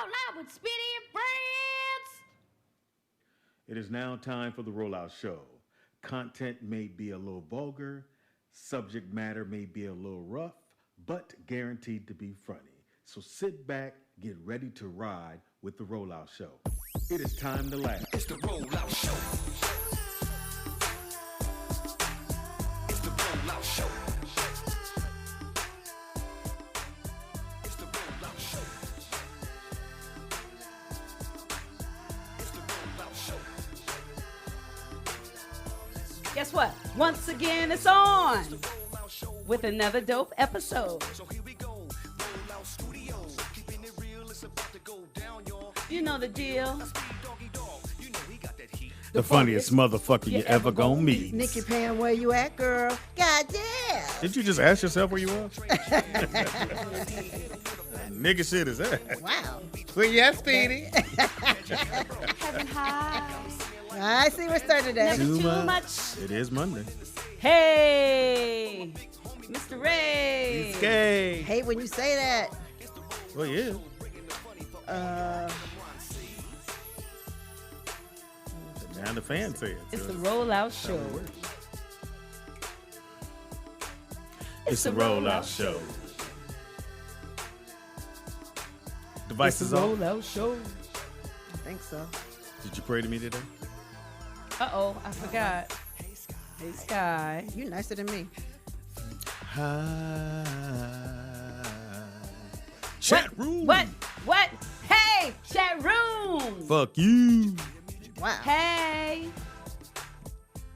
Loud with Speedy and Friends. It is now time for the Rollout Show. Content may be a little vulgar, subject matter may be a little rough, but guaranteed to be funny. So sit back, get ready to ride with the Rollout Show. It is time to laugh. It's the Rollout Show. It's the Rollout Show. It's the Rollout Show. It's the Rollout Show. Guess what? Once again, it's on with another dope episode. So here we go. Rollout Studios. Keeping it real, it's about to go down, y'all. You know the deal. Doggy dog. You know he got that heat. The funniest motherfucker you ever gonna meet. Nikki Pam, where you at, girl? God damn. Did you just ask yourself where you were? Nigga shit is that? Wow. Where you at, Speedy? Having high. I see we're starting today. Never too much. It is Monday. Hey, Mr. Ray. It's gay. Hate when you say that. Well, yeah. Now the fans say it. It's the Rollout Show. It's the Rollout Show. Devices on. Rollout Show. I think so. Did you pray to me today? Uh-oh, I forgot. Hey, Sky. You nicer than me. Hi. Chat room. What? Hey, chat room. Fuck you. Wow. Hey.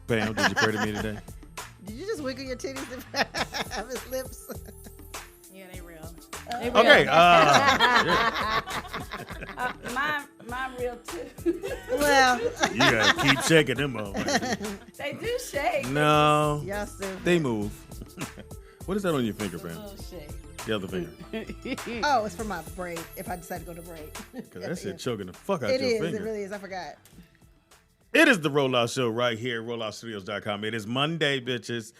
Pam, did you pray to me today? Did you just wiggle your titties to have his lips? Yeah, they real. Okay. Mine real too. Well. You gotta keep shaking them up. They do shake. No. Y'all stupid. They move. What is that on your finger, Pam? Oh, shake. The other finger. Oh, it's for my braid, if I decide to go to braid. Because that shit choking the fuck out It your is. finger. It really is. I forgot. It is the Rollout Show right here, rolloutstudios.com. It is Monday, bitches.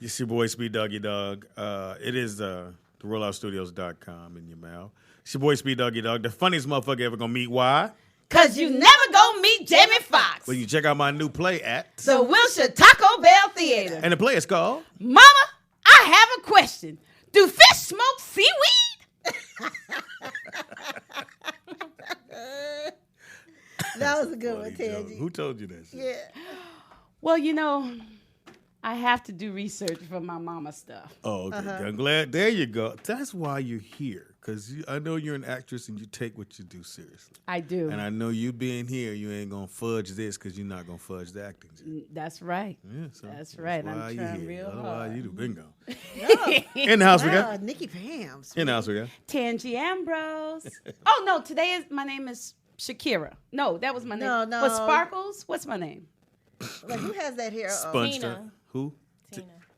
It's your boy, Speed Doggy Dog. It is the rolloutstudios.com in your mouth. It's your boy, Speed Doggy Dog. The funniest motherfucker ever gonna meet. Why? Because you never gonna meet Jamie Foxx. Well, you check out my new play at The Wilshire Taco Bell Theater. and the play is called Mama, I have a question. Do fish smoke seaweed? That was a good one, Funny joke. Tangy. Who told you that shit? Yeah. Well, you know, I have to do research for my mama stuff. Oh, okay. I'm glad. There you go. That's why you're here. Because I know you're an actress and you take what you do seriously. I do. And I know you being here, you ain't going to fudge this because you're not going to fudge the acting. That's right. Yeah, so That's right. why I'm you trying here. real Otherwise, hard. you'd have been gone. No. In the house we Wow, got. Nikki Pam. In the house we got. Tangy Ambrose. Oh, no, my name is Shakira. No, that was my name. No, no. But Sparkles, what's my name? Like, who has that hair? Sponge Tina. stuff. Who?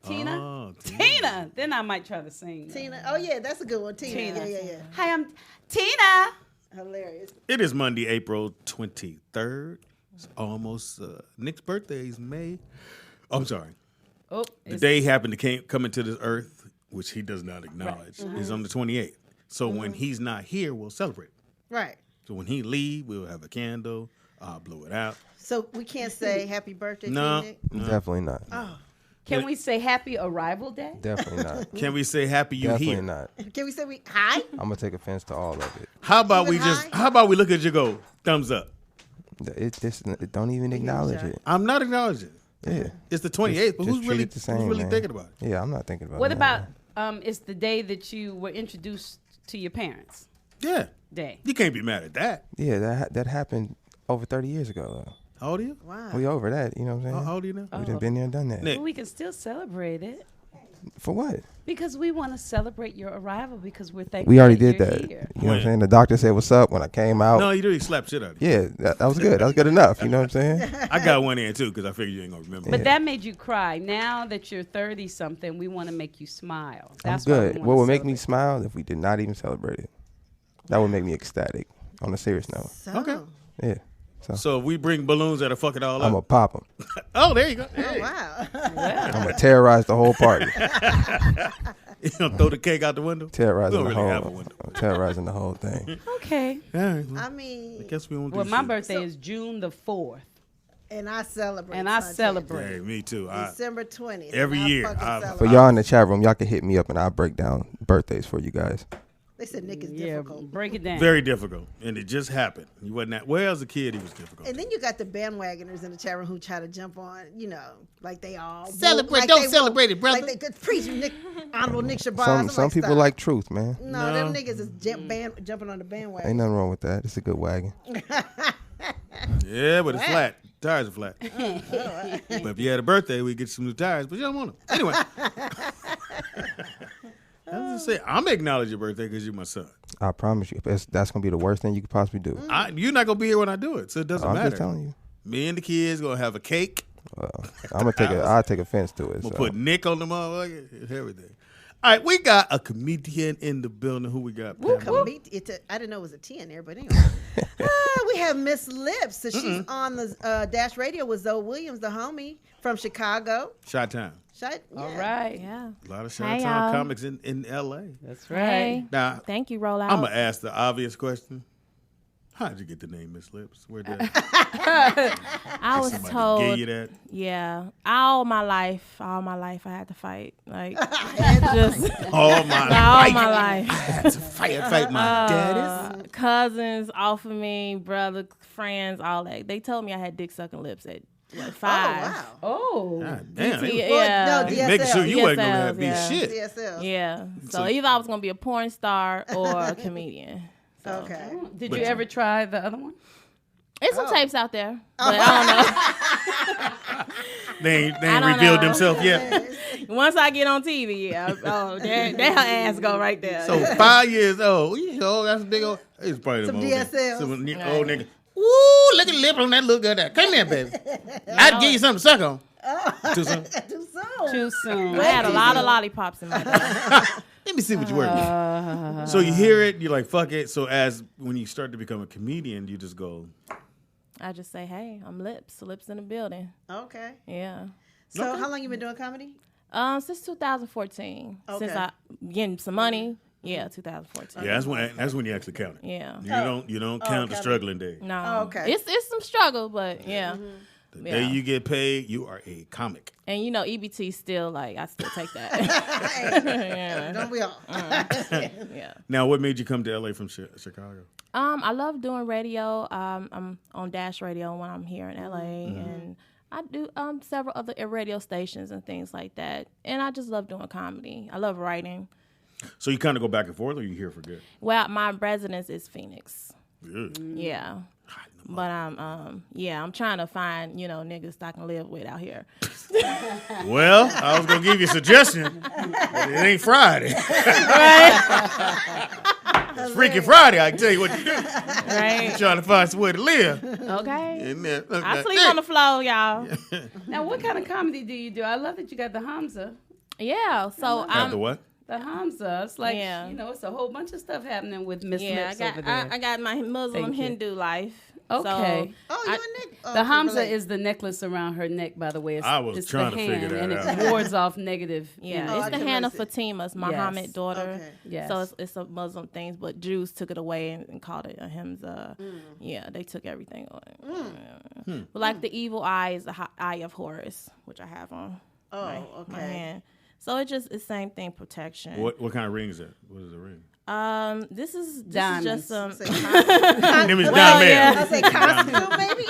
Tina? Oh, Tina. Then I might try to sing. Tina. Oh, yeah, that's a good one. Tina. Tina. Yeah. Hi, I'm Tina. Hilarious. It is Monday, April 23rd. It's almost Nick's birthday is May. Oh, I'm sorry. Oh, The day he happened to come into this earth, which he does not acknowledge, is on the 28th. So when he's not here, we'll celebrate. Right. So when he leave, we'll have a candle. I'll blow it out. So we can't say happy birthday No. to Nick? Definitely not. Can we say happy arrival day? Definitely not. Can we say happy you Definitely here? not. Can we say hi? I'm gonna take offense to all of it. How about Even we just? high? How about we look at you and go thumbs up? It don't even acknowledge it. I'm not acknowledging. Yeah. It's the 28th, but Just who's treat really it the same, man. thinking about it? Yeah, I'm not thinking about it. What about it's the day that you were introduced to your parents? Yeah, Day. you can't be mad at that. Yeah, that happened over 30 years ago. Though. How old are you? Wow. We over that, you know what I'm saying? How old are you now? We done been there and done that. Nick. Well, we can still celebrate it For what? because we want to celebrate your arrival because we're thankful. We already that did you're that. Here. You know what I'm saying? The doctor said, "What's up?" When I came out. No, you really slapped shit out of you. Yeah, that was good. That was good enough. You know what I'm saying? I got one in too because I figured you ain't gonna remember. But that made you cry. Now that you're 30 something, we want to make you smile. That's I'm why good. we What wanna would make me celebrate. smile if we did not even celebrate it? That would make me ecstatic. On a serious note. So, Okay. Yeah. So if we bring balloons that'll fuck it all I'm up. gonna pop them. Oh, there you go. Oh, Hey. wow. I'm gonna terrorize the whole party. You know, throw the cake out the window. Terrorizing We the don't really whole, have a window. terrorizing the whole thing. Okay. All right, well, I mean, I guess we won't do Well, my shit. birthday is June the 4th, and I celebrate. and I content. celebrate. Hey, me too. December 20th. Every and I year, fucking I- For celebrate. y'all in the chat room, y'all can hit me up and I'll break down birthdays for you guys. They said Nick is Yeah, difficult. break it down. Very difficult, and it just happened. He wasn't that. Well, as a kid, he was difficult. And then you got the bandwagoners in the chat room who try to jump on, like they all Celebrate, like don't they celebrate woke- it, brother. Like they could preach Nick, Honorable Nick Shabazz. Some people like truth, man. No, them niggas is jumping on the bandwagon. Ain't nothing wrong with that. It's a good wagon. Yeah, but it's flat. Tires are flat. But if you had a birthday, we get some new tires, but you don't want them. Anyway. I was just say, I'm acknowledge your birthday because you're my son. I promise you, that's gonna be the worst thing you could possibly do. You're not going to be here when I do it, so it doesn't I'm matter. just telling you. Me and the kids going to have a cake. I'm gonna I'll take offense to it. We'll So. put Nick on the motherfucker and everything. All right, we got a comedian in the building. Who we got? Pamela? I didn't know it was a T in there, but anyway. We have Miss Lips. So she's on the Dash Radio with Zoe Williams, the homie from Chicago. Chi-Town. All right. Yeah. A lot of Hey, Chi-Town y'all. comics in L.A. That's right. Hey. Now, Thank you, Roll Out. I'm going to ask the obvious question. How did you get the name Miss Lips? Where did I was somebody told, give you that? yeah, all my life, I had to fight. Like, just All my all life. my life. I had to fight my daddies. Cousins offered me, brother, friends, all that. They told me I had dick sucking lips at 5. Wow. Oh. God damn. They Yeah. no, was making sure you wasn't going to have DSLs, be yeah. shit. CSL. Yeah. So So- either I was gonna be a porn star or a comedian. So. Okay. Did you ever try the other one? There's some tapes out there, but I They ain't I don't revealed know. themselves yet. don't know. Once I get on TV, yeah, that her ass go right there. So 5 years old. You know, that's a big old. It's probably Some old DSLs. Some old nigga. Ooh, look at the lip on that little girl there. Come here, baby. I'd give you something to suck on. Too soon. Too soon. Too soon. I had a lot of lollipops in my day. Let me see what you work with. So you hear it, you're like, fuck it. So when you start to become a comedian, you just go, I just say, hey, I'm Lips in the building. Okay. Yeah. So how long you been doing comedy? Since 2014. Okay. Since I getting some money. Yeah, 2014. yeah, that's when you actually count it. Yeah. You don't count the struggling day. No. Oh, okay. It's some struggle, but yeah. The day you get paid, you are a comic. And EBT still I still take that. Yeah. Don't we all? Yeah. Now, what made you come to LA from Chicago? I love doing radio. I'm on Dash Radio when I'm here in LA, and I do several other radio stations and things like that. And I just love doing comedy. I love writing. So you kind of go back and forth, or you here for good? Well, my residence is Phoenix. Good. Yeah. But I'm trying to find, niggas that I can live with out here. Well, I was gonna give you a suggestion, but it ain't Friday. It's Freaky Friday. I can tell you what to do. Right? Trying to find somewhere to live. Okay. And then, look, I that's sleep it. on the floor, y'all. Now, what kind of comedy do you do? I love that you got the Hamza. Yeah. So Got the what? The Hamza. It's like, Yeah. it's a whole bunch of stuff happening with Miss yeah, Lips over there. I got my Muslim Thank you. Hindu life. Okay. Oh, you and Nick. Oh, The Hamza relate. is the necklace around her neck, by the way. It's, I was it's trying the to hand, figure that and out. it wards off negative. Yeah, Oh, I it's the can hand of notice it. Fatima's Muhammad Yes. daughter. Okay. Yes. So it's a Muslim thing, but Jews took it away and called it a Hamza. Yeah, they took everything away. Yeah. But like the evil eye is the eye of Horus, which I have on Oh, my okay. hand. So it's just the same thing, protection. What kind of ring is that? What is the ring? This is Diamonds. just some. Name is Well, Diamond. yeah. I say costume, maybe.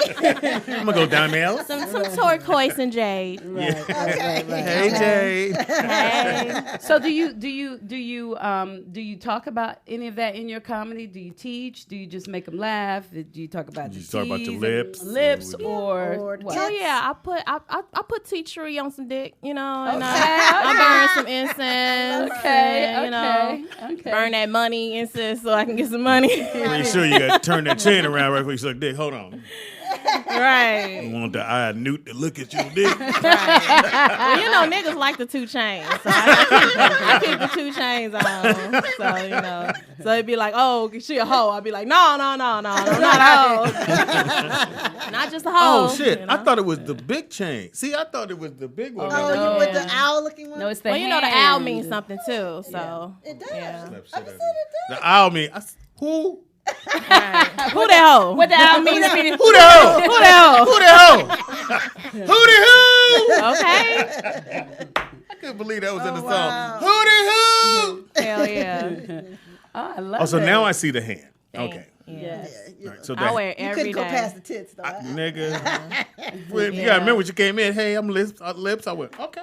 I'm gonna go Diamond. some turquoise and jade. Hey Jade. Hey. So do you talk about any of that in your comedy? Do you teach? Do you just make them laugh? Do you talk about You the talk about your teas and lips? or Or what? Oh yeah, I put tea tree on some dick, and Okay, I burn some incense. Okay, and, okay. burn that money incense so I can get some money. Make sure you got to turn that chain around right before you suck dick. Hold on. Right. You want the eye newt to look at your dick. Right. Well, you know, niggas like the 2 chains. So I keep the 2 chains on. So, you know. So it'd be like, oh, she a hoe. I'd be like, no, I'm not a hoe. Not just a hoe. Oh, shit. You know? I thought it was the big chain. See, I thought it was the big one. Oh, No. you with the owl looking one? No, it's the Well, you know, the hand. owl means something too. So, It does. yeah. Slap shit I out just of said you. it does. The owl mean, who? Right. Who that hoe? What the owl means? Who the hoe? Who that hoe? Who the hoe? Who the hoe? Okay. I couldn't believe that was in the wow. song. Who the hoe? Hell yeah. Oh, I love Oh, so that. now I see the hand. Thank- Okay. Yeah. Yeah, you, All right, so I that, wear it you every couldn't go day. past the tits, though. nigga. Well, you gotta remember when you came in. Hey, I'm lips. I went, okay.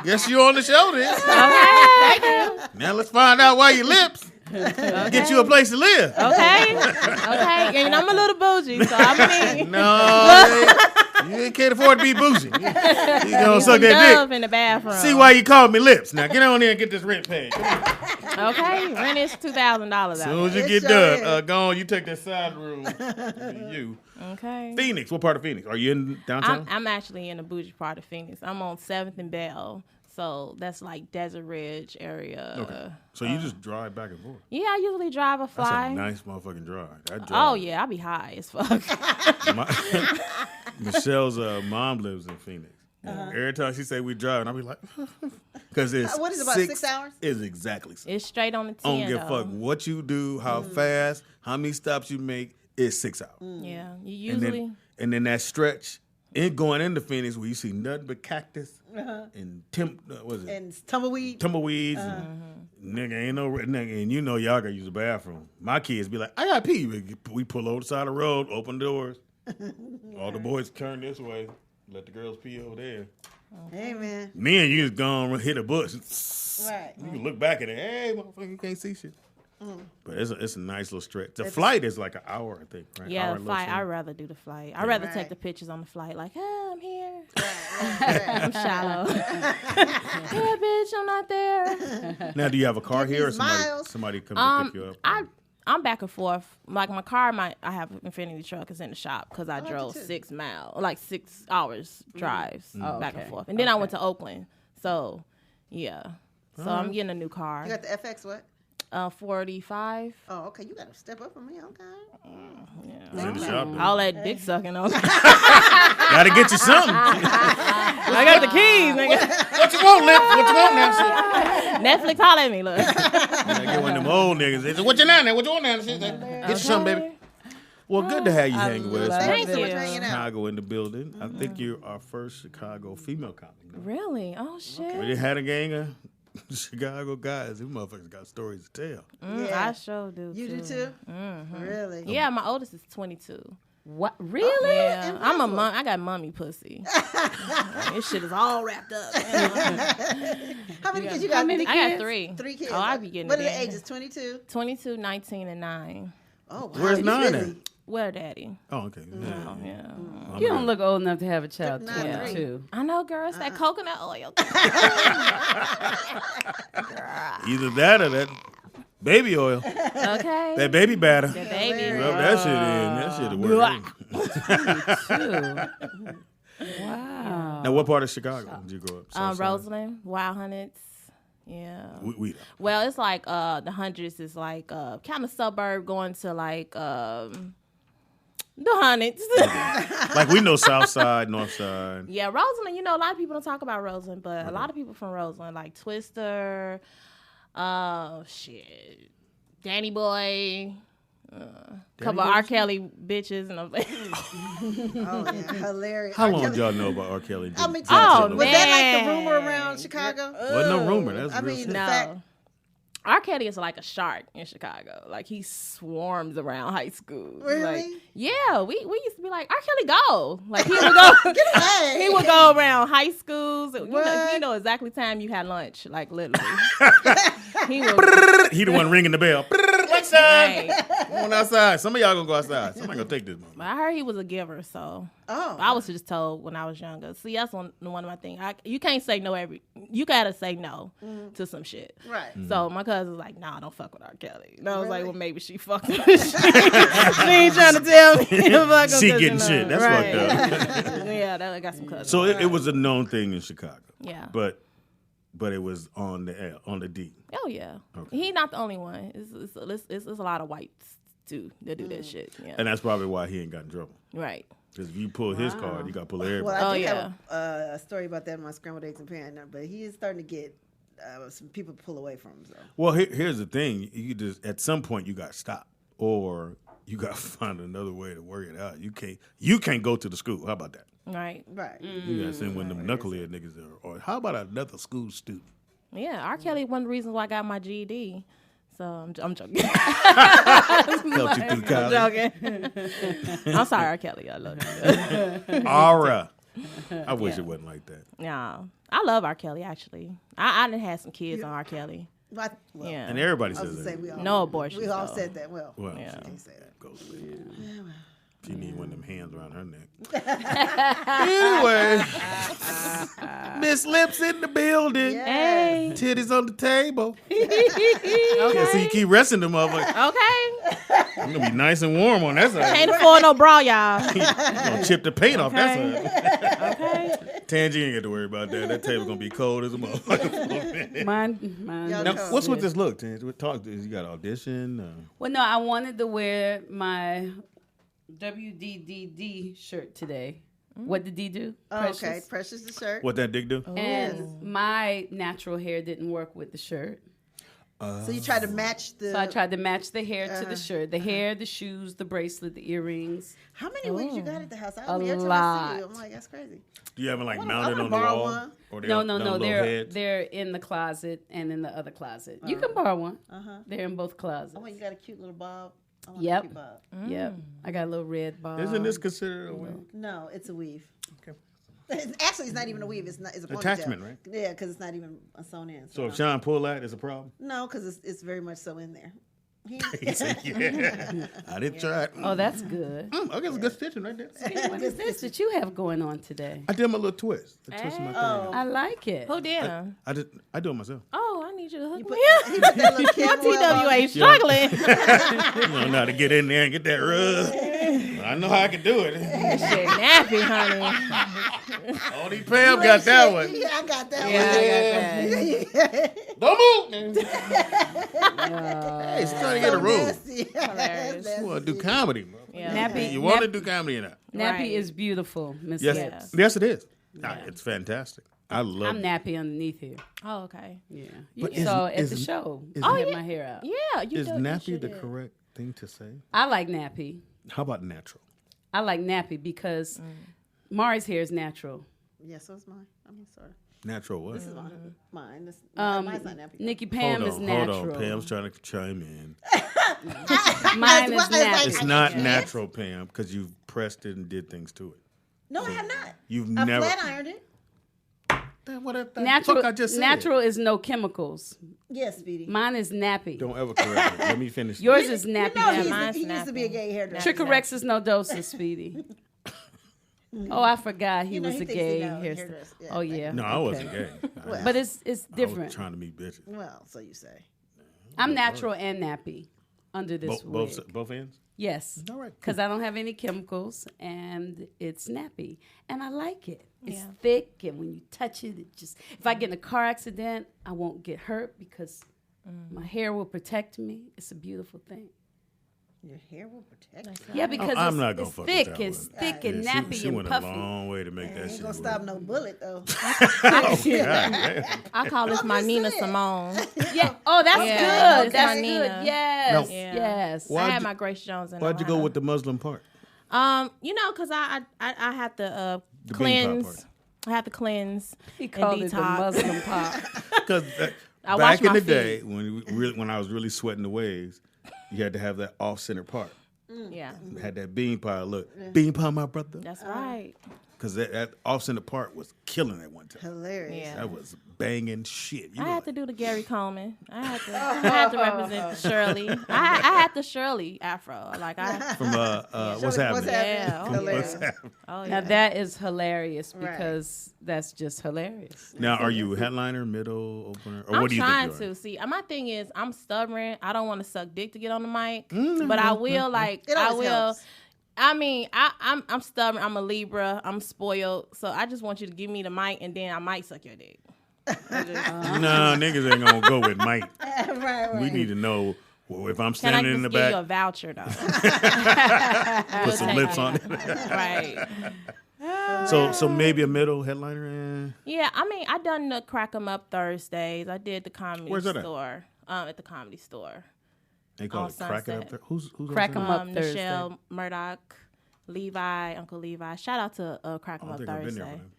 Guess you on the show then. Okay. Now let's find out why your lips. Get you a place to live. Okay. Okay. And I'm a little bougie, so I'm me. No, you can't afford to be bougie. You gonna suck that Love dick. in the bathroom. See why you called me lips. Now get on there and get this rent paid. Okay. Rent is $2,000 out. As soon as you It get sure done, is. go on. You take that side room. You. Okay. Phoenix. What part of Phoenix? Are you in downtown? I'm actually in the bougie part of Phoenix. I'm on 7th and Bell. So that's like Desert Ridge area. Okay. So you just drive back and forth. Yeah, I usually drive or That's fly. a nice motherfucking drive. That drive. Oh, yeah. I be high as fuck. Michelle's mom lives in Phoenix. Every time she say we drive, I'll be like, because it's What is it, about 6 hours? It's exactly 6. It's straight on the 10, I don't give a though. fuck what you do, how fast, how many stops you make. It's 6 hours. Yeah. You And usually... then that stretch going into Phoenix where you see nothing but cactus and And tumbleweed. tumbleweeds. And, nigga, ain't no nigga, and you know y'all gotta use the bathroom. My kids be like, I gotta pee. We pull over the side of the road, open the doors. All the boys turn this way, let the girls pee over there. Hey, man. Me and you just gone hit a bush. Right. You can look back at it. Hey, motherfucker, you can't see shit. But it's a nice little stretch. The flight is like an hour, I think. Right? Yeah, Hour the and flight. little I'd rather do the flight. I'd rather Right. take the pictures on the flight. Like, hey, I'm here. Right. I'm shallow. Yeah, bitch, I'm not there. something. Now, do you have a car Give here or these miles. somebody comes to pick you up? I'm back and forth. Like my car, I have an Infinity truck. It's in the shop because I like drove it too. 6 miles, like 6 hours drives Oh, back okay. and forth. And then I went to Oakland. So, yeah. So I'm getting a new car. You got the FX what? 45. Oh, okay. You got to step up from me. Okay. It's in the shop, though. All that dick sucking on. Gotta get you something. I got the keys, nigga. What you want, Lip? What you want now? Netflix, holler at me, look. I get one of them old niggas. They say, what you now? What you want now? Shit, get you something, baby. Well, good to have you hanging with us. love Thanks so you. much for hanging out. Chicago in the building. I think you're our first Chicago female comic. Really? Oh, shit. We didn't had a gang of Chicago guys. These motherfuckers got stories to tell. Yeah. I sure do. You do too? Really? Yeah, my oldest is 22. What? Really? Yeah, I'm a mom. I got mommy pussy. This shit is all wrapped up. How many kids you got? How many I got kids? 3. 3 kids. Oh, I be getting What are it the in. ages? 22? 22, 19, and 9. Oh, wow. Where's you 9 busy. at? Well, daddy. Oh, okay. Yeah. Oh, yeah. You don't look old enough to have a child. Not 22. I know, girl. It's that coconut oil. Either that or that baby oil. Okay. That baby batter. The baby. Rub that shit in. That shit will work. 22. Wow. Now, what part of Chicago did you grow up? South side? Roseland, Wild Hundreds. Yeah. We Well, it's like the hundreds is like kind of suburb going to like the hundreds. like we know South Side, North Side. Yeah, Roseland, you know, a lot of people don't talk about Roseland, but a lot of people from Roseland, like Twister, Danny Boy, couple of R. Kelly bitches, and I'm like, Oh, yeah. Hilarious. How long did y'all know about R. Kelly? I mean, Oh, was that like the man. rumor around Chicago? Wasn't no rumor. That's I real mean, shit. the no. fact. R. Kelly is like a shark in Chicago. Like he swarms around high schools. Really? Like, yeah, we used to be like, R. Kelly go. Like he would go. Hey. He would go around high schools. What? You know exactly time you had lunch. Like literally. He would. He the one ringing the bell. What, son? Right. Come on outside. Some of y'all gonna go outside. Somebody gonna take this. But I heard he was a giver, so Oh. I was just told when I was younger. See, that's one of my things. You can't say no you gotta say no to some shit. Right. So my cousin was like, "Nah, don't fuck with R. Kelly." And I was like, Really? "Well, maybe she fucked with me. She ain't trying to tell me to fuck him She 'cause, getting shit. That's fucked up. Yeah, I got some cousins. So it was a known thing in Chicago. Yeah. But it was on the D. Oh yeah. Okay. He's not the only one. It's a lot of whites too that do that shit. Yeah. And that's probably why he ain't got in trouble. Right. Because if you pull his card, you got to pull everybody. Well, I do yeah. have a story about that in my scrambled eggs and pan, but he is starting to get some people pull away from him. So. Well, here's the thing. You just at some point you got to stop, or you got to find another way to work it out. You can't go to the school. How about that? Right. Right. You got to send one of them knucklehead niggas there. Or how about another school student? Yeah. R. Kelly one of the reasons why I got my GED. So I'm joking. Helped you through I'm college. joking. I'm sorry, R. Kelly. I love you. Aura. I wish it wasn't like that. Yeah. I love R. Kelly, actually. I done had some kids on R. Kelly. Well, Yeah. And everybody I was says gonna say that. we all No abortions, We all though. said that. Well, Well, Yeah. can't say that. go sleep. She need one of them hands around her neck. Anyway, Miss Lips in the building. Hey. Titties on the table. Okay. Yeah, so you keep resting them motherfuckers. Okay. I'm gonna be nice and warm on that side. Can't afford no bra, y'all. Gonna chip the paint off that side. Okay. Tangy ain't got to worry about that. That table gonna be cold as a motherfucker. Mine. Y'all Now, know. what's with this look, Tangy? You got audition? Well, no, I wanted to wear my WDDD shirt today. What did D do? Oh, okay, Precious the shirt. What that dick do? And my natural hair didn't work with the shirt. So you try to match the. So I tried to match the hair to the shirt. The hair, the shoes, the bracelet, the earrings. How many wigs you got at the house? A every time I see lot. you, I'm like, that's crazy. Do you have it like I mounted wanna on the borrow wall? one. Or they No, on little they're heads? they're in the closet and in the other closet. You can borrow one. They're in both closets. Oh, well, you got a cute little bob. I want Yep. a cute bob. Yep. I got a little red bob. Isn't this considered a wig? No, it's a weave. Okay. Actually, it's not even a weave. It's not. It's a ponytail. Attachment, right? Yeah, because it's not even sewn in. So if Sean pull that, it's a problem? No, because it's very much so in there. He said, yeah. I didn't try it. Oh, that's good. I guess it's good stitching right there. What is this that you have going on today? I did my little twist. I twisted my thing. I like it. Who did them? I do it myself. Oh, I need you to hook me He up. put that little camel TW on. ain't struggling. You know how to get in there and get that rub. I know how I can do it. Shit, nappy, honey. Only Pam got that one. Yeah, I got that Yeah, I got that. Don't move. Hey, she's trying to get a room. Hilarious. You want to do comedy, bro. Yeah. Nappy, You want to do comedy or not? Nappy Right. is beautiful, Miss Yes, Lips. yes, it is. Nah, it's fantastic. I love I'm it. nappy underneath here. Oh, okay. Yeah. But So is- at the is- show, is- I Oh, had yeah. my hair out. Yeah, you Is do. you nappy sure the did. correct thing to say? I like nappy. How about natural? I like nappy because Mari's hair is natural. Yeah, so it's mine. I mean, sort of. Natural what? This is mine. This, Um, mine's not nappy. Nikki Pam hold is on, natural. hold on. Pam's trying to chime in. Mine is Well, it's like- natural. It's not natural, Pam, because you've pressed it and did things to it. No, I have not. You've I never. flat ironed it. What the Natural, fuck I just said? natural is no chemicals. Yes, Speedy. Mine is nappy. Don't ever correct me. Let me finish. Yours is nappy. You know, nappy. mine's he used to be a nappy. gay hairdresser. Tricorexis nodosa, Speedy. Oh, I forgot he You know, was he a thinks he gay now a hairstylist. hairdresser. Yeah. Oh yeah. No, I wasn't gay. But it's I was different. trying to meet bitches. Well, so you say. I'm natural and nappy under this wig. Both ends? Yes. All right. Because I don't have any chemicals and it's nappy. And I like it. It's Yeah. thick and when you touch it, it just, if I get in a car accident, I won't get hurt because my hair will protect me. It's a beautiful thing. Your hair will protect you. Yeah, because I'm it's, not gonna it's fuck thick. with that It's one. thick and Yeah, nappy she and went puffy. a long way to make that Ain't shit gonna work. stop no bullet though. God damn. I call this my just Nina saying. Simone. Yeah. Oh, that's Yeah, good. that's That's my good. Nina. Yes. Yeah. Yes. Why- I Why'd had you- my Grace Jones in Why'd you go Atlanta. with the Muslim part? You know, because I have to The bean pop cleanse. part. I have to cleanse. He and called it the detox. Muslim pop. Because I back wash in my the feet. day, when I was really sweating the waves, you had to have that off-center part. Yeah, It had that bean pie look. Bean pie, my brother. that's right. because that Off Center Park was killing at one time. Hilarious. Yeah. That was banging shit. I had to do the Gary Coleman. I had to represent the Shirley. I had the Shirley afro. Like from What's Happening. Yeah. Hilarious. Oh, Now yeah. that is hilarious Right. because that's just hilarious. Now, are you headliner, middle, opener, or I'm what do you trying think you are? to see. My thing is, I'm stubborn. I don't want to suck dick to get on the mic, but I will. Like It I always will. helps. I mean, I'm stubborn. I'm a Libra. I'm spoiled. So I just want you to give me the mic, and then I might suck your dick. No, niggas ain't gonna go with Mike. right. We need to know if I'm Can I standing just in the give back, you a voucher though? put some lips on it. Right. So maybe a middle headliner. Yeah, I mean, I done the Crack 'em Up Thursdays. I did the comedy Where's that at? store. At the comedy store. They call On it crack it up Sunset. there. Who's Crack 'em up Thursday. Michelle Murdoch, Levi, Uncle Levi. Shout out to Crack 'em I Up think I've been there Thursday. for them.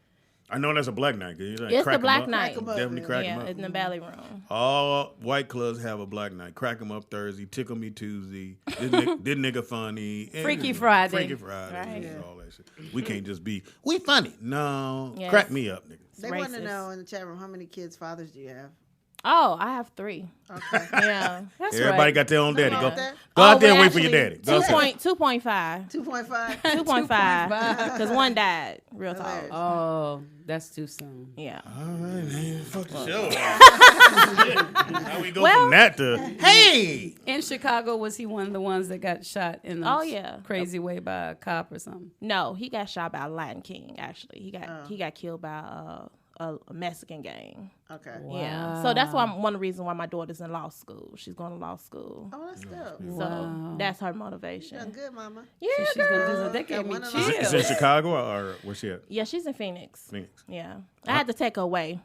I know that's a black night. It's Crack the 'em black up. night. Crack 'em up, Definitely yeah. crack 'em Yeah, up. in the belly room. All white clubs have a black night. Crack 'em up Thursday. Tickle me Tuesday. This nigga funny. Freaky Friday. Freaky Friday. Right. And all that shit. We can't just be, we funny. No. Yes. Crack me up, nigga. They want to racist. know in the chat room how many kids' fathers do you have? Oh, I have 3. Okay. Yeah. That's Everybody right. got their own daddy. wrong Go, with that. go out there and well, wait for your daddy. Go actually, outside. 2.5. 2.5. 2.5. Because one died real tall. Hilarious. Oh, that's too soon. Yeah. All right, man. Fuck the show. How we go from that to, hey. In Chicago, was he one of the ones that got shot in a Oh, yeah. crazy way by a cop or something? No, he got shot by a Latin King, actually. He got killed by a Mexican gang. Okay. Yeah. So that's why one of the reasons why my daughter's in law school. She's going to law school. Oh, that's dope. So that's her motivation. Done good, mama. Yeah, So she's gonna do that. That gave Got me one of chills. those. Is it in Chicago or where's she at? Yeah, she's in Phoenix. Phoenix. Yeah. I had to take her away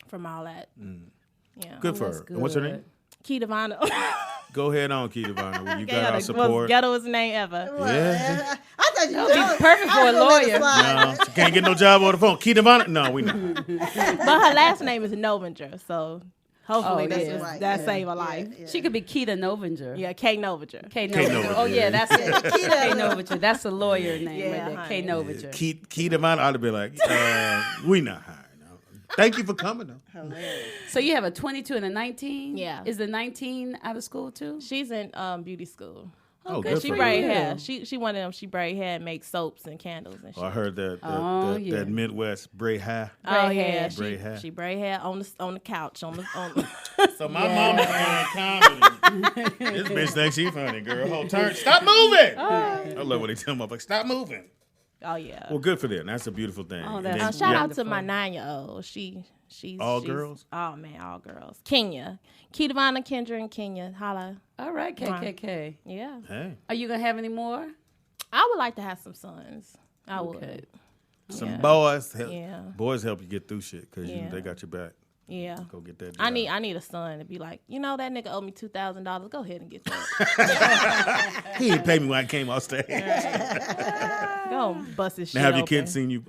from all that. Yeah. Good for that's her. What's her good. name? Key Devano. Go ahead on, Keita Vonner. You got our support. Most ghettoest name ever. Yeah. I thought you That'd be perfect for a lawyer. No, she can't get no job on the phone. Keita Vonner? No, we not. But her last name is Novinger, so hopefully Oh, that's right. that Yeah. save a life. Yeah. She could be Keita Novinger. Yeah, Kay Novinger. K K. Novinger. Novinger, Oh yeah, yeah. that's it. K Novinger. That's a lawyer name Yeah, right there. K honey. Novinger. Keita Vonner ought to be like, we not hiring. No. Thank you for coming, though. So you have a 22 and a 19. Yeah. Is the 19 out of school too? She's in beauty school. Oh, Okay, good She for braid you. hair. She one of them. She braid hair, and make soaps and candles and shit. Oh, I heard that Oh, yeah. that Midwest braid hair. Oh Braid yeah, hair. Braid hair. she braid hair on the couch on the. So my mama playing comedy. This bitch thinks she funny, girl. Whole turn. Stop moving. I love when they tell me, like, stop moving. Oh yeah. Well, good for them. That's a beautiful thing. Oh, And that's then- Shout yeah. out to my 9-year-old. She's All girls? Oh man, all girls. Kenya, Kitavana, Kendra, and Kenya. Holla. All right, KKK. Yeah. Hey, Are you gonna have any more? I would like to have some sons. I Okay. would. some Yeah. boys help. Yeah. Boys help you get through shit because Yeah. they got your back. Yeah. Go get that. I job. need a son to be like, you know, that nigga owe me $2,000. Go ahead and get that. He didn't pay me when I came off stage. Go and bust his shit Now, have your open. kids seen you?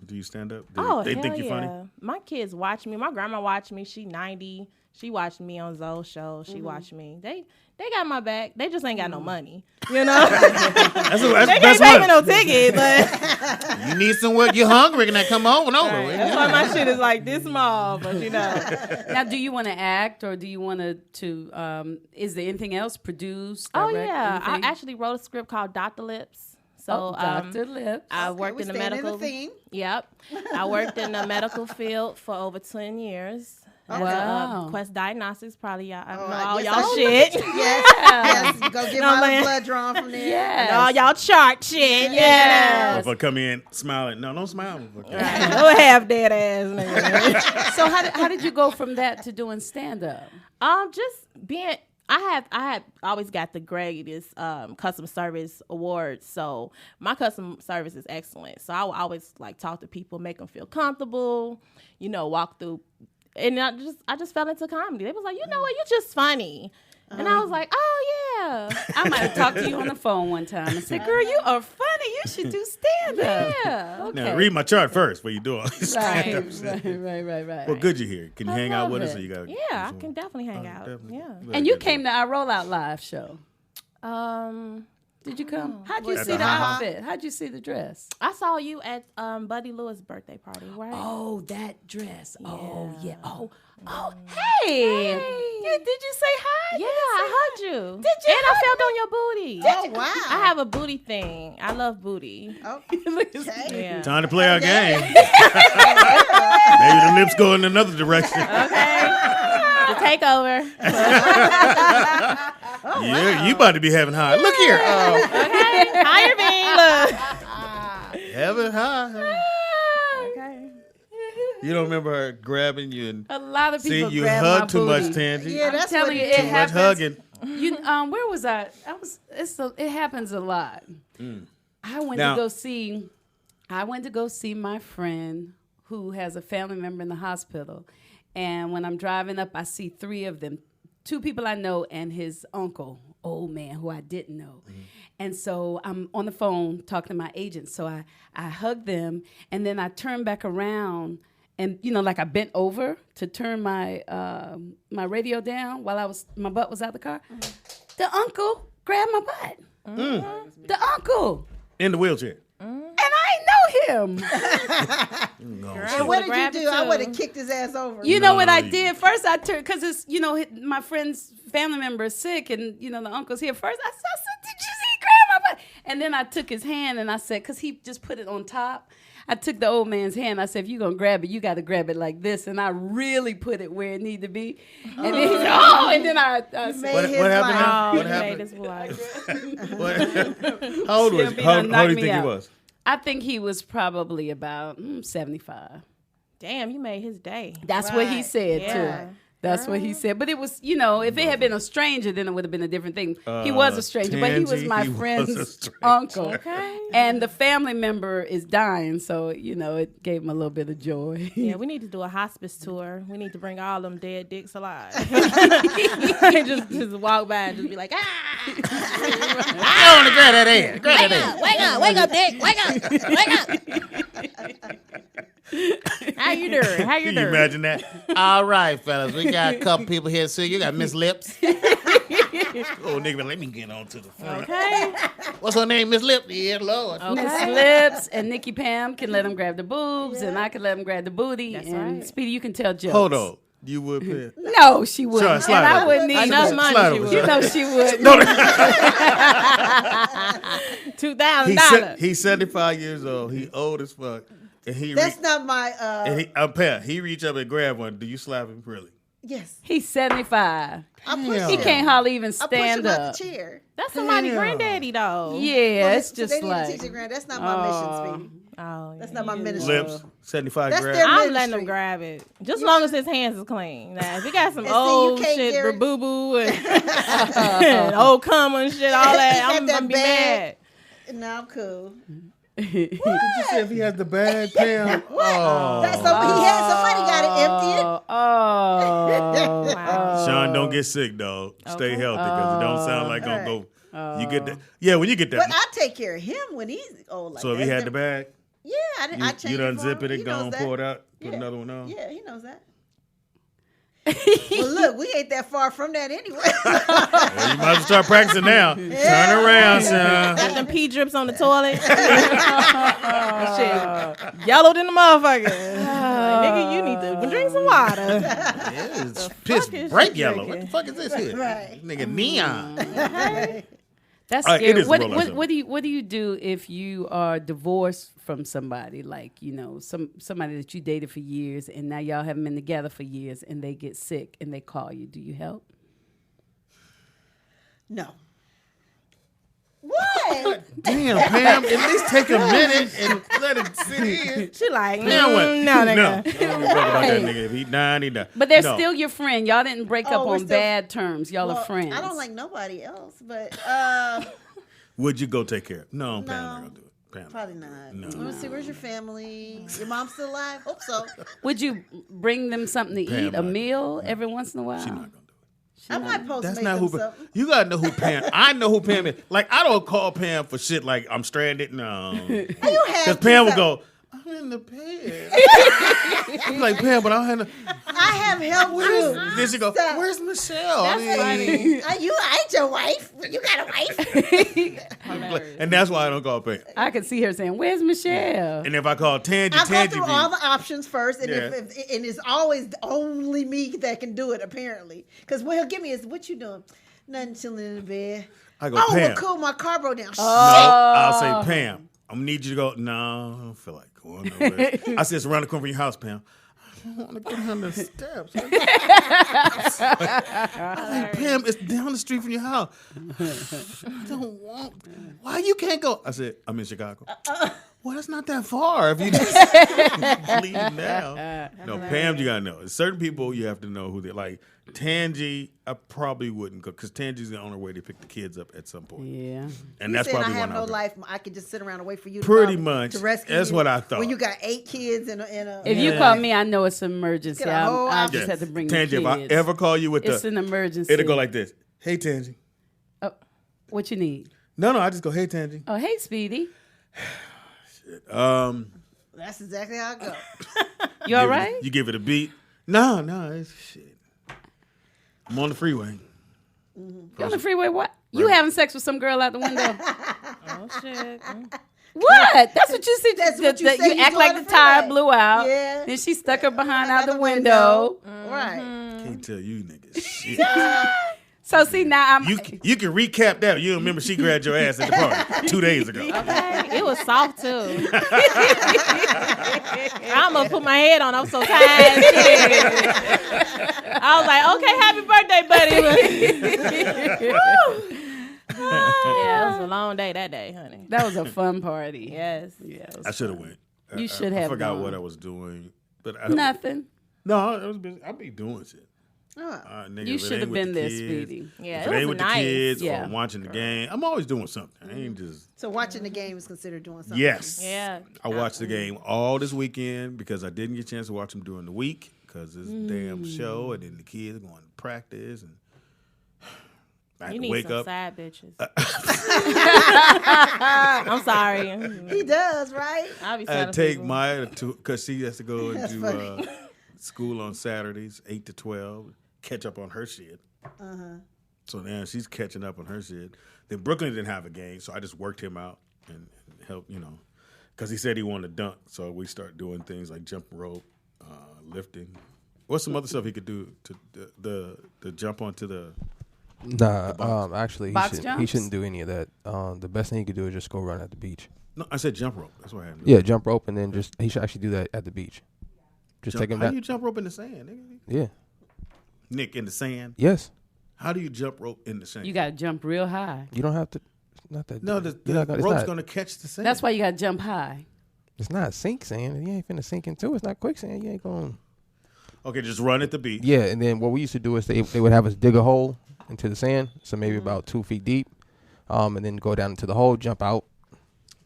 Do you stand up? They Hell think you're funny. yeah. My kids watch me. My grandma watched me. She 90. She watched me on Zoe's show. She watched me. They got my back. They just ain't got no money. You know? That's they can't best pay one. me no ticket, but You need somewhere you're hungry and I come over. that's why my shit is like this small. But you know, Now, do you want to act or do you want to? Is there anything else? Produce? oh direct, yeah, anything? I actually wrote a script called Dr. Lips. So Dr. Lips. I worked we in the staying medical. in the theme. Yep, I worked in the medical field for over 10 years. Wow. Quest Diagnostics, probably y'all. I know I all guess y'all I- shit. Yes, go get No, my man. blood drawn from there. Yes. All y'all chart shit. Yeah. If I come in smiling, no, don't smile. Go half dead ass nigga. So how did you go from that to doing stand up? Just being. I have always got the greatest customer service awards. So my customer service is excellent. So I will always like talk to people, make them feel comfortable. You know, walk through. And I just fell into comedy. They was like, you know what, you're just funny. And I was like, oh yeah. I might have talked to you on the phone one time and said, "Girl, you are funny. You should do stand up." Yeah. Okay. Now, read my chart first before you do all this stand-up shit. Right. Well, good you here. Can you hang out love with us? it. Or you got? Yeah, I can definitely hang out. Definitely. Yeah. And you came to our Rollout Live show. Did you come? How'd you At see the the Ha-Ha? outfit? How'd you see the dress? I saw you at Buddy Lewis' birthday party, right? Oh, that dress. Oh, yeah. Yeah. Oh, hey. Yeah, did you say hi? Yeah, I hugged you. Did you And I felt on your booty. Oh, wow. I have a booty thing. I love booty. Okay. Yeah. Time to play our game. Maybe the lips go in another direction. Okay. The takeover. Yeah, you about to be having high. Look here. Okay. Higher beam. Look. Having high. Okay. You don't remember her grabbing you and A lot of see people you grab my hug too booty. much, Tangy. Yeah, that's telling what you, it it Too much happens. hugging. You where was I? It happens a lot. I went Now- to go see my friend who has a family member in the hospital. And when I'm driving up, I see 3 of them. 2 people I know and his uncle, old man who I didn't know. And so I'm on the phone talking to my agent. So I hugged them and then I turned back around and like I bent over to turn my my radio down while my butt was out the car. The uncle grabbed my butt. The uncle. In the wheelchair. And I know him. And what did you do? I would have kicked his ass over. You know what I you- did? First I turned, because it's, my friend's family member is sick and, the uncle's here. First I said, did you see he grabbed my butt? And then I took his hand and I said, because he just put it on top. I took the old man's hand. I said, if you're going to grab it, you got to grab it like this. And I really put it where it needed to be. And then he said, oh, and then I said, Made his what happened life. now? Oh, What you happened? made his life. How old was he? Still How be old knock do you me think out. he was? I think he was probably about 75. Damn, you made his day. That's what he Right. said, Yeah. too. That's what he said. But it was, if it had been a stranger, then it would have been a different thing. He was a stranger, but he was Tangy, my he was a friend's stranger. uncle. Okay. And the family member is dying, so, it gave him a little bit of joy. Yeah, we need to do a hospice tour. We need to bring all them dead dicks alive. just walk by and just be like, ah! I want to grab that ass. Grab that ass. Wake up, dick! Wake up! How you doing? How you Can you doing? imagine that? All right, fellas. We got a couple people here to see. You got Miss Lips. Oh, nigga, let me get on to the front. Okay. What's her name, Miss Lips? Yeah, Lord. Miss Lips and Nikki Pam can let him grab the boobs, and I can let him grab the booty. That's and right. Speedy, you can tell jokes. Hold on. You would pay. No, she wouldn't. Sure, slide and I over. wouldn't either. Enough money Slide she over, would. You know she would. $2,000. He's 75 years old. He old as fuck. And he That's not my. he reach up and grab one. Do you slap him really? Yes. He's 75. I push Damn. He him. can't hardly even I push stand him out up. the chair. That's somebody's Damn. granddaddy, though. Yeah, Well, it's so just they need to like. teach their grand. That's not my mission, Speedy. Oh, That's yeah. not my ministry. Lips, 75 That's grab. their- I'm letting ministry. him grab it. Just as long as his hands is clean. Now, if he got some And see, you old can't shit, guarantee- boo boo and old cum and shit, all that, I'm That gonna be bag. mad. No, I'm cool. Did you say if he has the bag, Pam? Oh. That's he had somebody got to empty it. Oh. Wow. Sean, don't get sick, dog. Stay healthy because it don't sound like gonna go. You get that? Yeah, when you get that. But I take care of him when he's old like So if that. he had the bag, Yeah, I changed you done for zip him. it He and go knows and that. pour it out, put Yeah. another one on. Yeah, he knows that. Well, look, we ain't that far from that anyway. Well, you might as well start practicing now. Turn around, Sean. Got them pee drips on the toilet. Shit, yellowed in the motherfucker. Like, nigga, you need to drink some water. Yeah, it's piss is bright she yellow. What drinking? the fuck is this here? Right. Nigga, neon. That's All right, it scary. is What, roll what, out what do you do if you are divorced from somebody, like somebody that you dated for years and now y'all haven't been together for years and they get sick and they call you? Do you help? No. What? Damn, Pam, at least take a minute and let it sit in. She like, Now what? no, No. nigga. I don't talk about that nigga. If he died, he died. But they're No. still your friend. Y'all didn't break Oh, up we're on still- bad terms. Y'all Well, are friends. I don't like nobody else, but Would you go take care of? No, Pam's No. not gonna do it. Pam. probably not. No. Let me see. Where's your family? Your mom still alive? Hope so. Would you bring them something to Pam eat, a not. meal every once in a while? She's not gonna do it. I might post That's make not them who. something. You gotta know who Pam. I know who Pam is. Like I don't call Pam for shit like I'm stranded. No, You have because to Pam will say- go. in the bed. I'm like, Pam, but I had to. I have help too. Then she go, Stop. where's Michelle? That's funny. You ain't your wife. You got a wife. And that's why I don't call Pam. I could see her saying, "Where's Michelle?" And if I call Tangy, I go Tangy through be, all the options first, and Yeah. and it's always only me that can do it, apparently. Because what he'll give me is, what you doing? Nothing, chilling in the bed. I go, Oh, Pam. well, cool, my car broke down. No, I'll say, Pam, I'm going to need you to go. No, I don't feel like going nowhere. I said, it's around the corner from your house, Pam. I don't want to go down the steps. I was like, Pam, it's down the street from your house. I don't want. Why you can't go? I said, I'm in Chicago. Well, that's not that far if you just leave now. No, Pam, you got to know. Certain people, you have to know who they're like. Tangy, I probably wouldn't go because Tangy's on her way to pick the kids up at some point. Yeah. And You that's saying probably I have one no I'll do. life. I could just sit around and wait for you to Pretty come much. to rescue That's you. what I thought. When you got 8 kids and a If you call me, I know it's an emergency. Get a whole I outfit. just have to bring Tangy, the if kids. I ever call you with It's the, an emergency. it'll go like this. Hey, Tangy. Oh, what you need? No, I just go, hey, Tangy. Oh, hey, Speedy. That's exactly how I go. You all right? You give it a beat. No, it's shit. I'm on the freeway. You on the freeway? What? You having sex with some girl out the window? Oh shit. What? That's what you said. That's what you said You you act do like on the the tire freeway. blew out. Yeah. Then she stuck her behind Out out the window. Right. Can't tell you niggas shit. So see now I'm. You can recap that. You remember she grabbed your ass at the party 2 days ago. Okay. It was soft too. I'm gonna put my head on. I'm so tired. I was like, okay, happy birthday, buddy. Yeah, it was a long day that day, honey. That was a fun party. Yes. Yeah. it was I should have went. You should I have forgot gone. what I was doing. But I Nothing. No, I was busy. I be doing shit. Nigga, You if it should ain't have with been the there, kids, Speedy. Yeah, if it it ain't was with nice. the kids Yeah. or watching the game, I'm always doing something. I ain't just. So watching the game is considered doing something. Yes. Yeah. I watched the game all this weekend because I didn't get a chance to watch them during the week because this damn show and then the kids going to practice and I had You to need wake some up. side bitches. I'm sorry. He does, right? I'll be I telling take people. Maya to because she has to go That's into funny. school on Saturdays, 8 to 12, catch up on her shit. So now she's catching up on her shit. Then Brooklyn didn't have a game, so I just worked him out and helped, because he said he wanted to dunk. So we start doing things like jump rope, lifting. What's some other stuff he could do to the jump onto the? Nah, actually, Box he jumps? shouldn't do any of that. The best thing he could do is just go run at the beach. No, I said jump rope. That's what I had. to do. Yeah, jump rope, and then he should actually do that at the beach. Just take him How do down. you jump rope in the sand, nigga? Yeah. Nick, in the sand. Yes. How do you jump rope in the sand? You got to jump real high. You don't have to. Not that. no, the you're not gonna- it's rope's not- going to catch the sand. That's why you got to jump high. It's not sink sand. You ain't finna sink into it. It's not quicksand. You ain't going. Okay, just run at the beach. Yeah, and then what we used to do is they would have us dig a hole into the sand, so maybe about 2 feet deep, and then go down into the hole, jump out